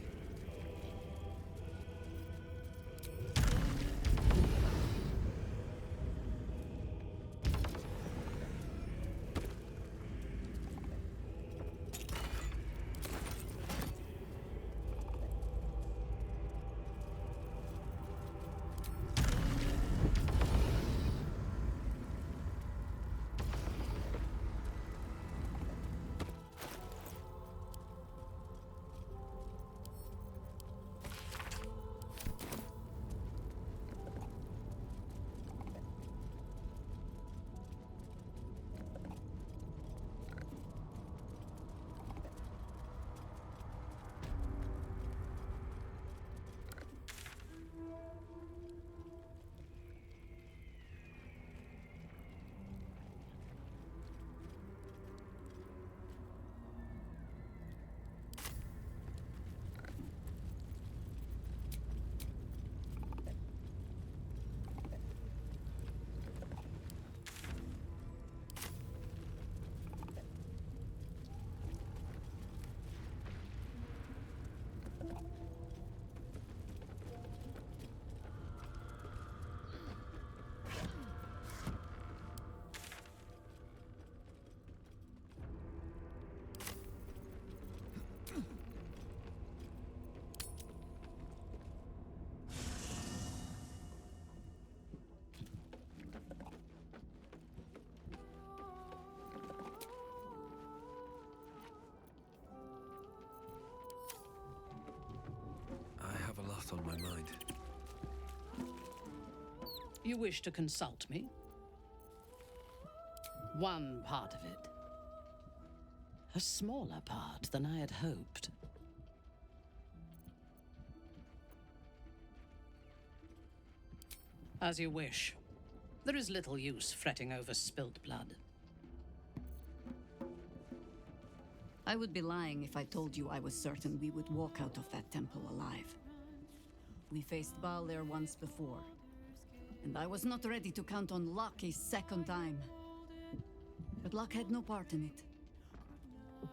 I have a lot on my mind. You wish to consult me? One part of it. A smaller part than I had hoped. As you wish. There is little use fretting over spilt blood. I would be lying if I told you I was certain we would walk out of that temple alive. We faced Baal there once before, and I was not ready to count on luck a second time. But luck had no part in it.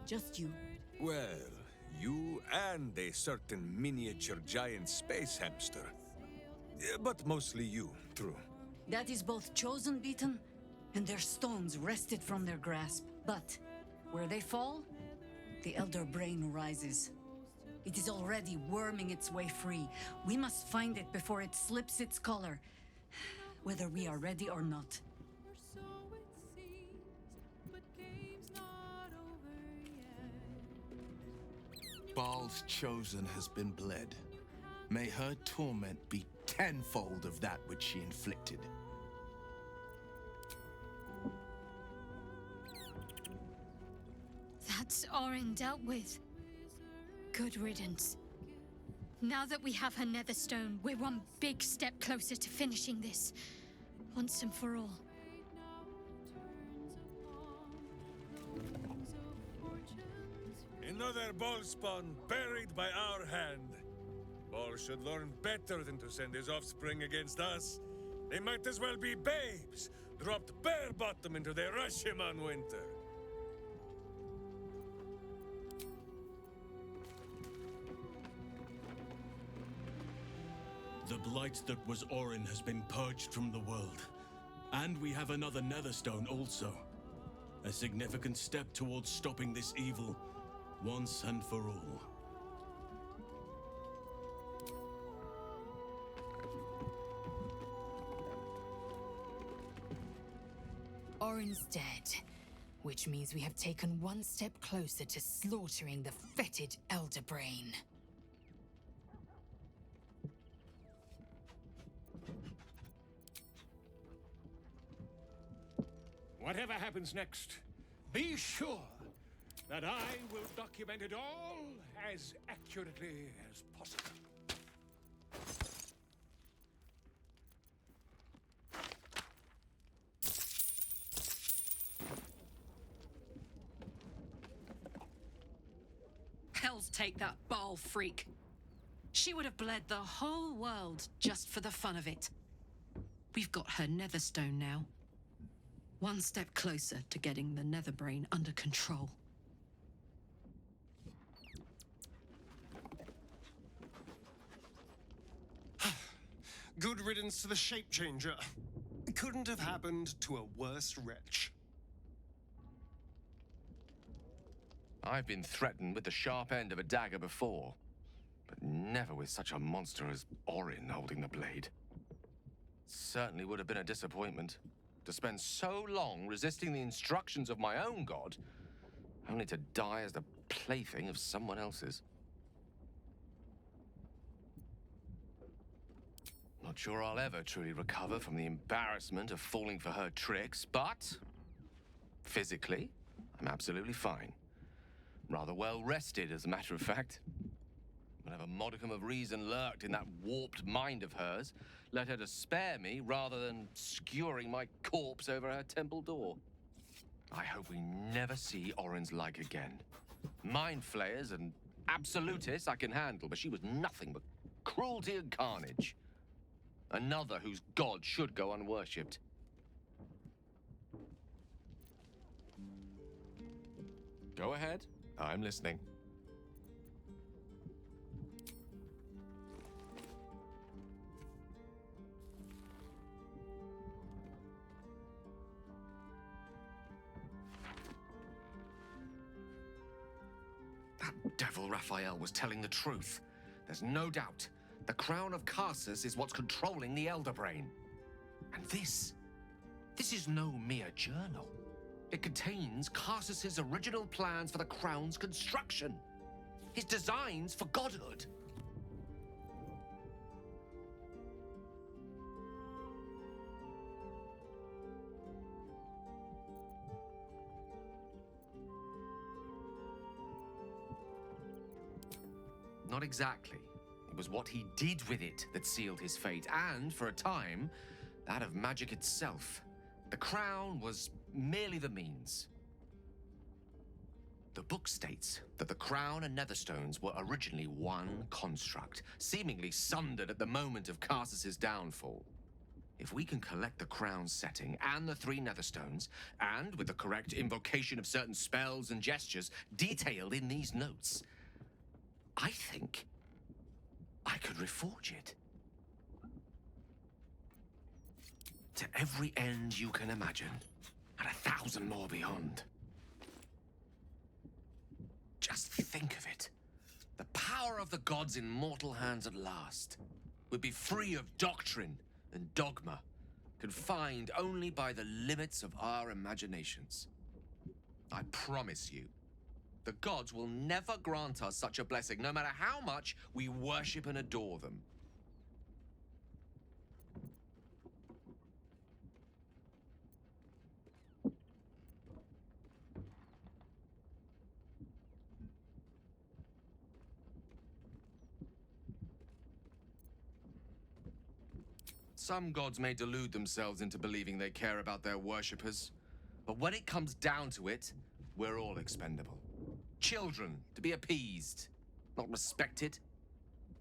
Just you. Well, you and a certain miniature giant space hamster. But mostly you, true. That is both chosen beaten, and their stones wrested from their grasp. But where they fall, the Elder Brain rises. It is already worming its way free. We must find it before it slips its collar, whether we are ready or not. Baal's chosen has been bled. May her torment be tenfold of that which she inflicted. That's Orin dealt with. Good riddance. Now that we have her Netherstone, we're one big step closer to finishing this, once and for all. Another ballspawn buried by our hand. Baal should learn better than to send his offspring against us. They might as well be babes, dropped bare bottom into the Rashomon winter. The blight that was Orin has been purged from the world. And we have another Netherstone also. A significant step towards stopping this evil, once and for all. Orin's dead, which means we have taken one step closer to slaughtering the fetid Elder Brain. Whatever happens next, be sure that I will document it all as accurately as possible. Hells take that Baal freak. She would have bled the whole world just for the fun of it. We've got her Netherstone now. One step closer to getting the Netherbrain under control. Good riddance to the shape changer. Couldn't have happened to a worse wretch. I've been threatened with the sharp end of a dagger before, but never with such a monster as Orin holding the blade. Certainly would have been a disappointment to spend so long resisting the instructions of my own god, only to die as the plaything of someone else's. Not sure I'll ever truly recover from the embarrassment of falling for her tricks, but physically, I'm absolutely fine. Rather well rested, as a matter of fact. Whatever modicum of reason lurked in that warped mind of hers led her to spare me rather than skewering my corpse over her temple door. I hope we never see Orin's like again. Mind flayers and absolutists I can handle, but she was nothing but cruelty and carnage. Another whose god should go unworshipped. Go ahead. I'm listening. That devil Raphael was telling the truth. There's no doubt. The crown of Carsus is what's controlling the Elder Brain. And this is no mere journal. It contains Carsus's original plans for the crown's construction. His designs for godhood. Not exactly. It was what he did with it that sealed his fate, and, for a time, that of magic itself. The crown was merely the means. The book states that the crown and netherstones were originally one construct, seemingly sundered at the moment of Karsus's downfall. If we can collect the crown's setting and the 3 netherstones, and with the correct invocation of certain spells and gestures detailed in these notes, I think I could reforge it. To every end you can imagine, and 1,000 more beyond. Just think of it. The power of the gods in mortal hands at last would be free of doctrine and dogma, confined only by the limits of our imaginations. I promise you, the gods will never grant us such a blessing, no matter how much we worship and adore them. Some gods may delude themselves into believing they care about their worshippers, but when it comes down to it, we're all expendable. Children to be appeased, not respected.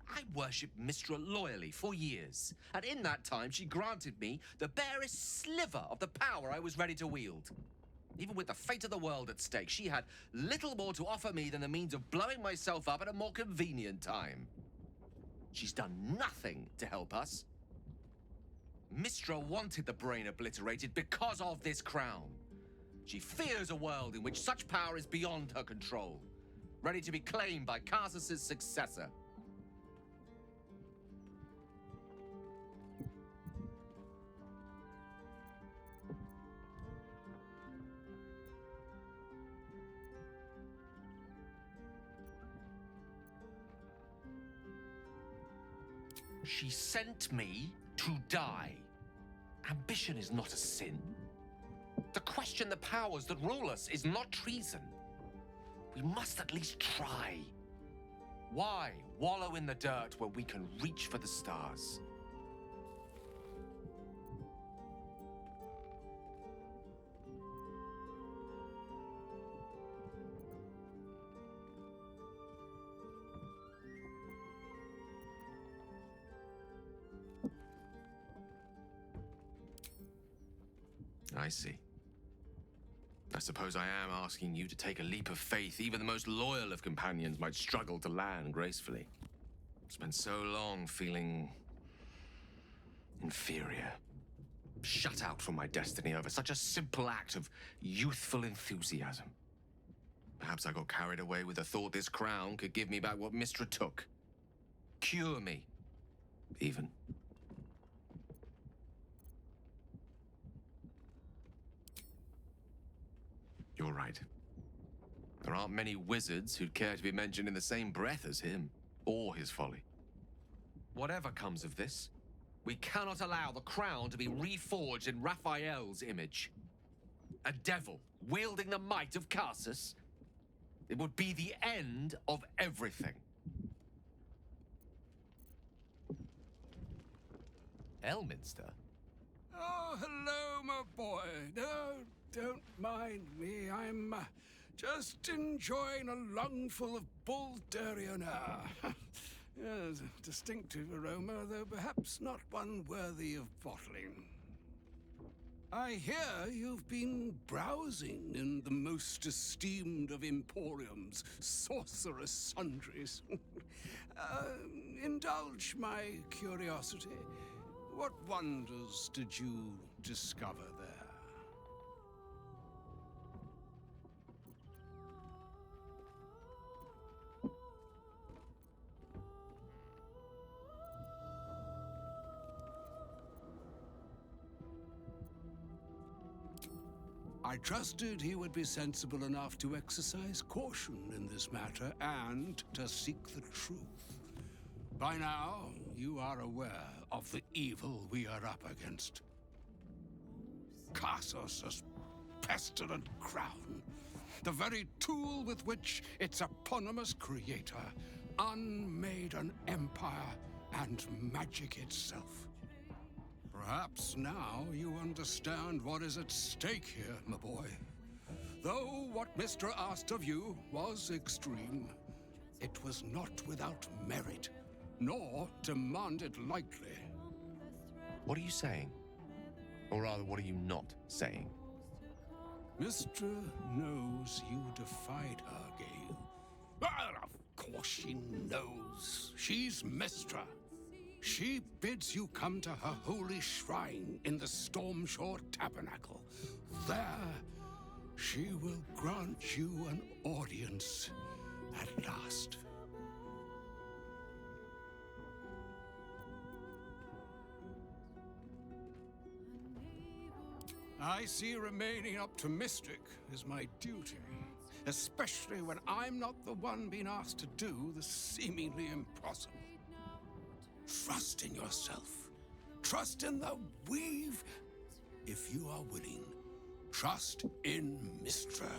I worshipped Mistra loyally for years, and in that time she granted me the barest sliver of the power I was ready to wield. Even with the fate of the world at stake, she had little more to offer me than the means of blowing myself up at a more convenient time. She's done nothing to help us. Mistra wanted the brain obliterated because of this crown. She fears a world in which such power is beyond her control, ready to be claimed by Karsus's successor. She sent me to die. Ambition is not a sin. To question the powers that rule us is not treason. We must at least try. Why wallow in the dirt where we can reach for the stars? I see. I suppose I am asking you to take a leap of faith even the most loyal of companions might struggle to land gracefully. Spent so long feeling inferior, shut out from my destiny over such a simple act of youthful enthusiasm. Perhaps I got carried away with the thought this crown could give me back what Mistra took. Cure me, even. You're right. There aren't many wizards who'd care to be mentioned in the same breath as him, or his folly. Whatever comes of this, we cannot allow the crown to be reforged in Raphael's image. A devil wielding the might of Karsus. It would be the end of everything. Elminster? Oh, hello, my boy. No, don't mind me. I'm just enjoying a lungful of Baldurian air. Yes, a distinctive aroma, though perhaps not one worthy of bottling. I hear you've been browsing in the most esteemed of emporiums, sorcerous sundries. Indulge my curiosity. What wonders did you discover there? I trusted he would be sensible enough to exercise caution in this matter and to seek the truth. By now, you are aware of the evil we are up against. Karsus's pestilent crown, the very tool with which its eponymous creator unmade an empire and magic itself. Perhaps now you understand what is at stake here, my boy. Though what Mr. asked of you was extreme, it was not without merit, nor demanded lightly. What are you saying? Or rather, what are you not saying? Mr. knows you defied her, Gale. Well, of course she knows. She's Mistra. She bids you come to her holy shrine in the Stormshore Tabernacle. There, she will grant you an audience at last. I see remaining optimistic is my duty, especially when I'm not the one being asked to do the seemingly impossible. Trust in yourself. Trust in the weave. If you are willing, trust in Mistra.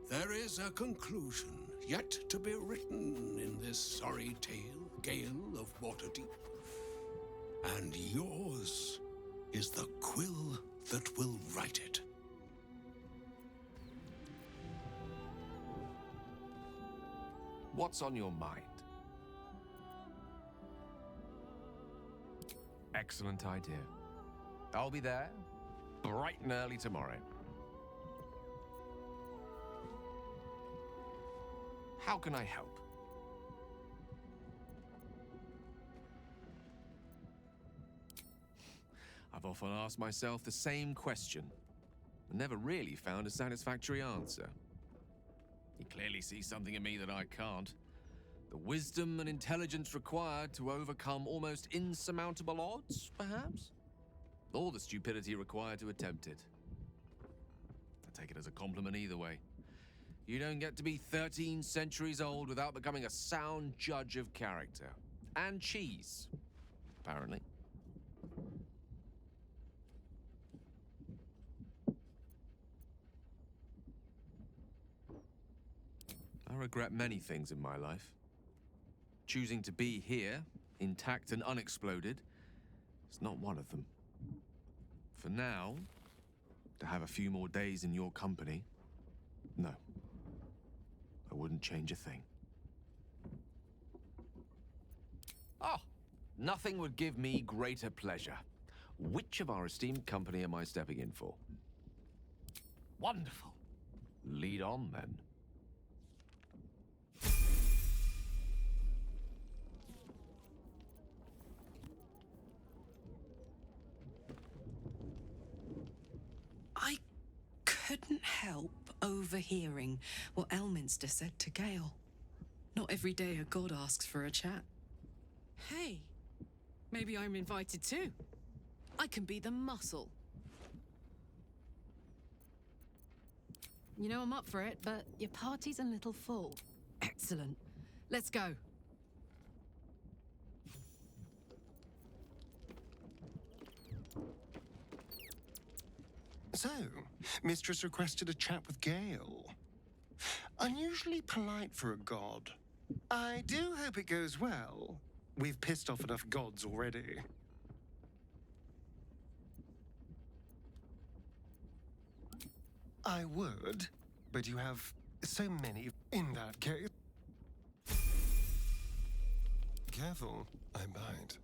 There is a conclusion yet to be written in this sorry tale, Gale of Waterdeep. And yours is the quill that will write it. What's on your mind? Excellent idea. I'll be there bright and early tomorrow. How can I help? I've often asked myself the same question, but never really found a satisfactory answer. He clearly sees something in me that I can't. The wisdom and intelligence required to overcome almost insurmountable odds, perhaps? Or the stupidity required to attempt it. I take it as a compliment either way. You don't get to be 13 centuries old without becoming a sound judge of character. And cheese, apparently. I regret many things in my life. Choosing to be here, intact and unexploded, is not one of them. For now, to have a few more days in your company, no. I wouldn't change a thing. Oh, nothing would give me greater pleasure. Which of our esteemed company am I stepping in for? Wonderful. Lead on, then. I couldn't help overhearing what Elminster said to Gale. Not every day a god asks for a chat. Hey, maybe I'm invited too. I can be the muscle. You know I'm up for it, but your party's a little full. Excellent. Let's go. So, Mistress requested a chat with Gale. Unusually polite for a god. I do hope it goes well. We've pissed off enough gods already. I would, but you have so many in that case. Careful, I bite.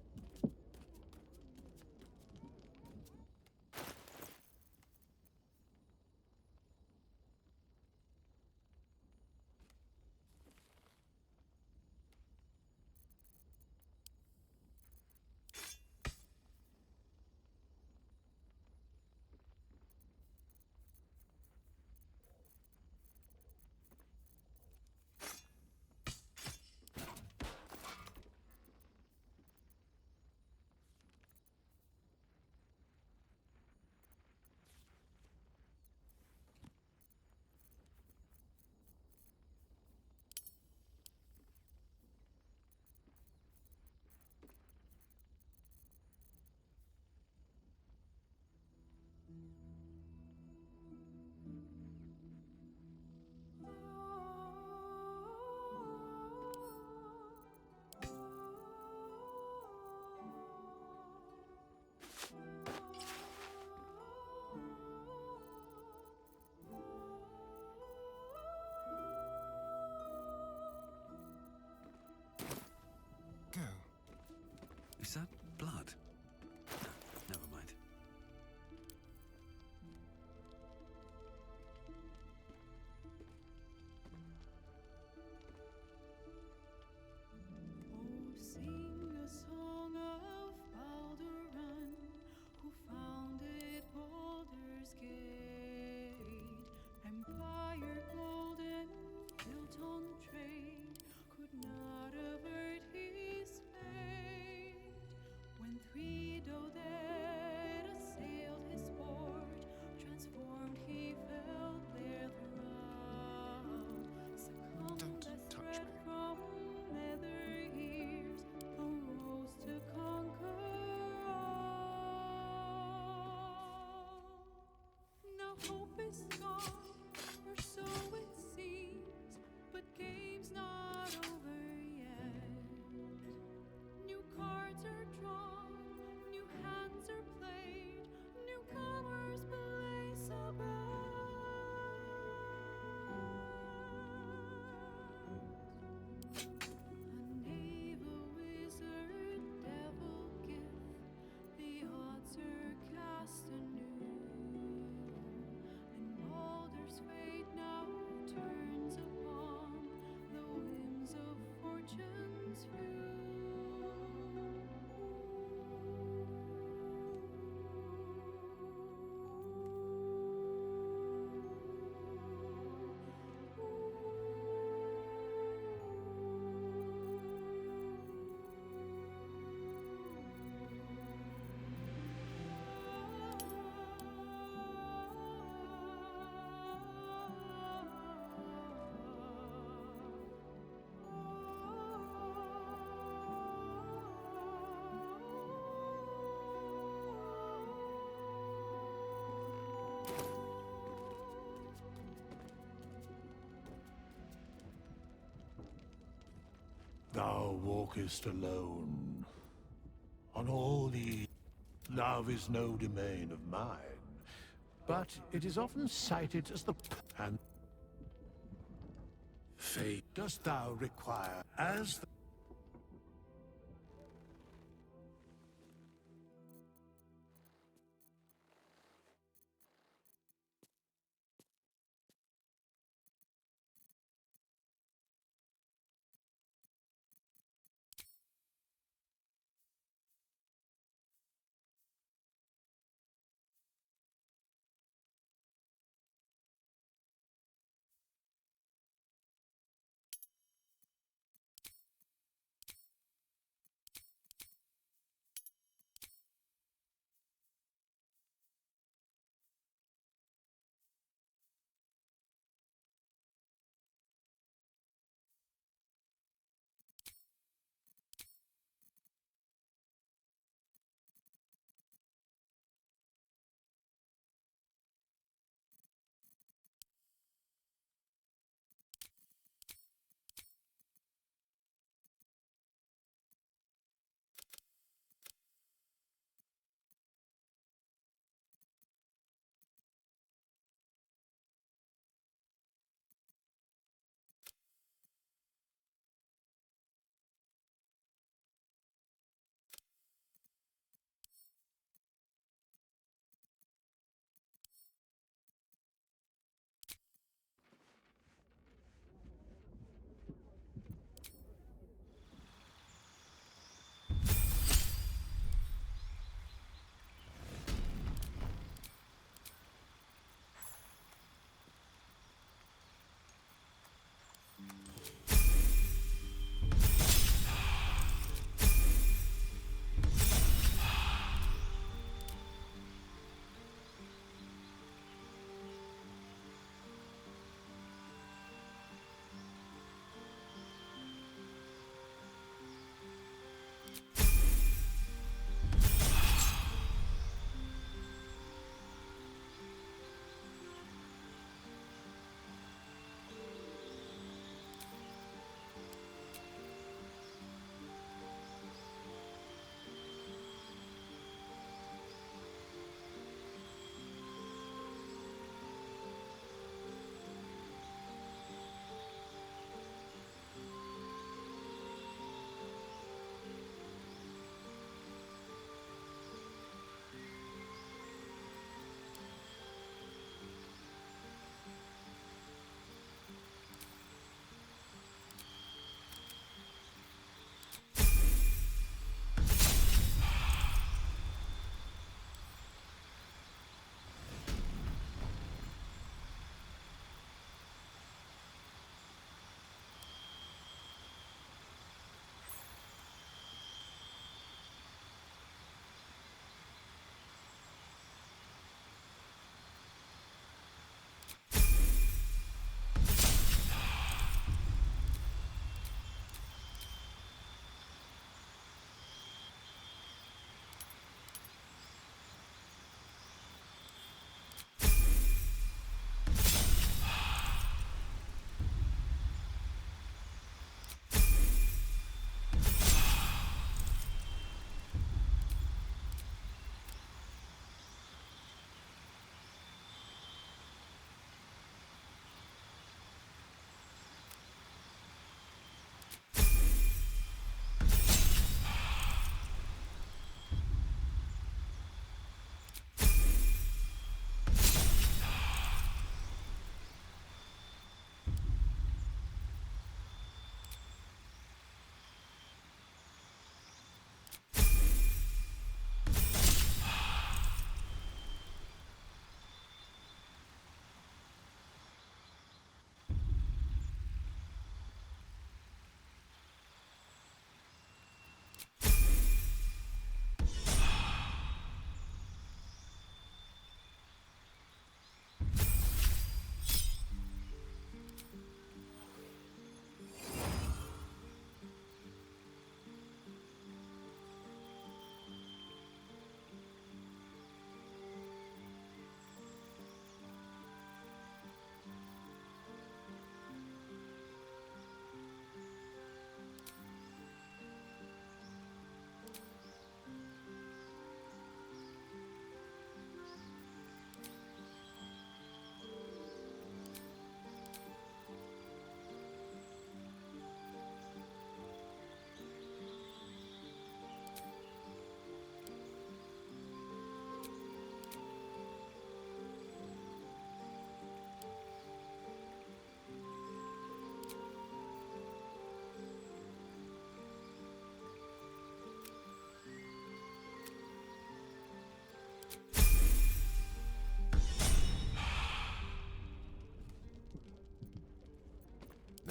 Is that blood? Never mind. Sing a song of Balduran, who founded Baldur's Gate. Empire golden, built on trade, could not avert his fate. When three Doded assailed his port, transformed he fell there throughout. Succumbed as thread from nether years, arose to conquer all. Now hope is gone, or so it seems, but game's not over yet. New cards are drawn, new hands are played, newcomers blaze about. A knave, a wizard, devil gift, the odds are cast anew, and Baldur's fate now turns upon the whims of fortune's view. Thou walkest alone. On all the love is no domain of mine, but it is often cited as the and fate dost thou require as the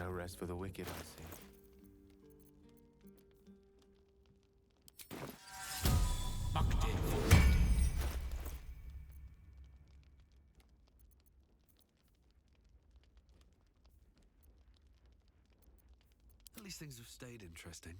No rest for the wicked, I see. At least things have stayed interesting.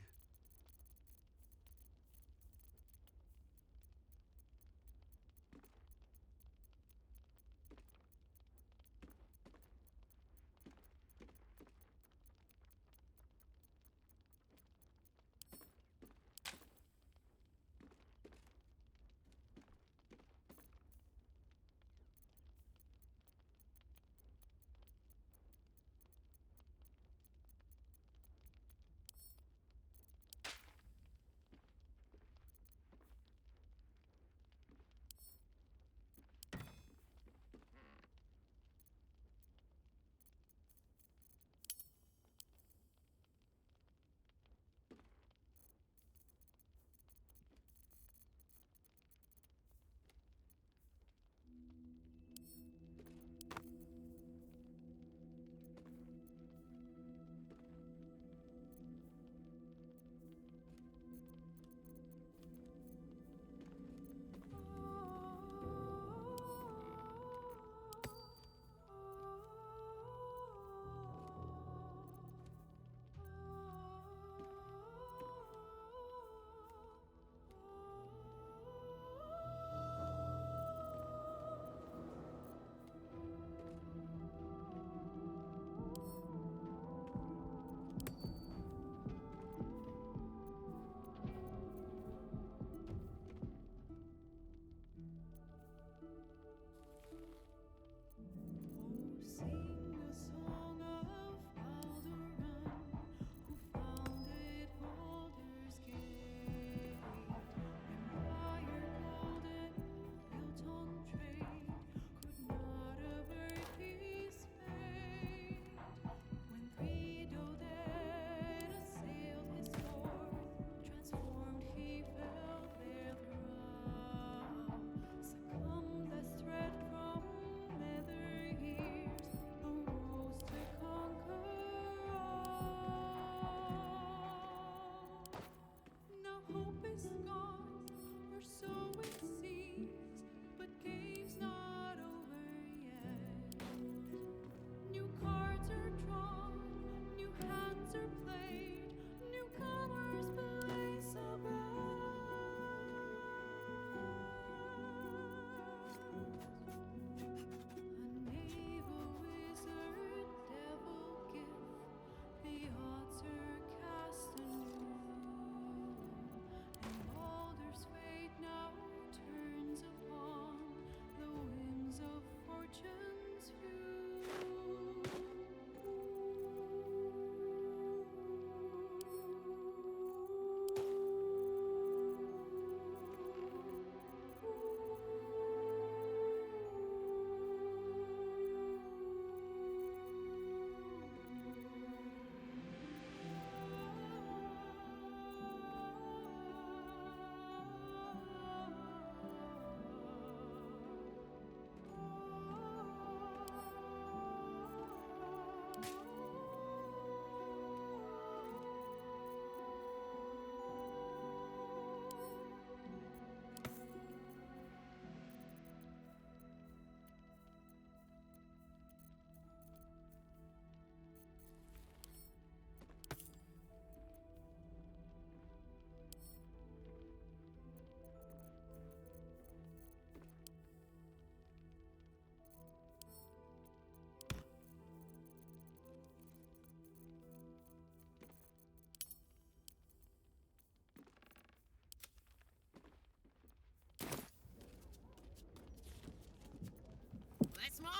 Let's march!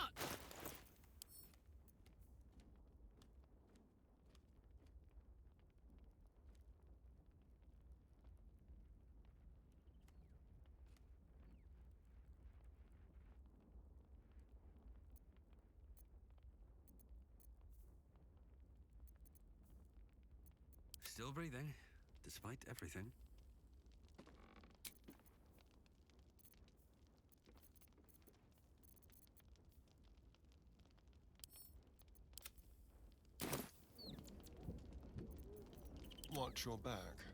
Still breathing, despite everything. your back.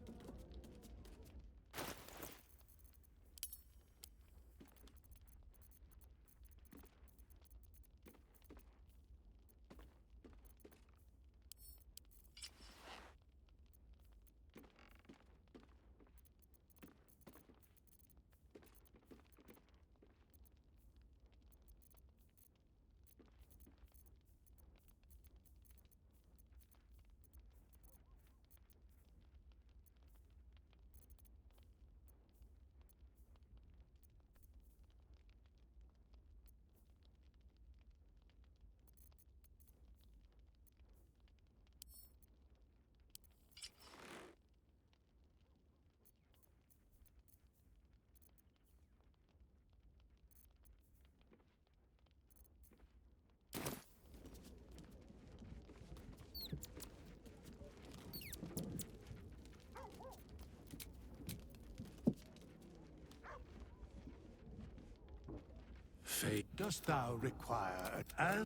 Fate, dost thou require an...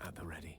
at the ready.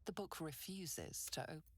The book refuses to open.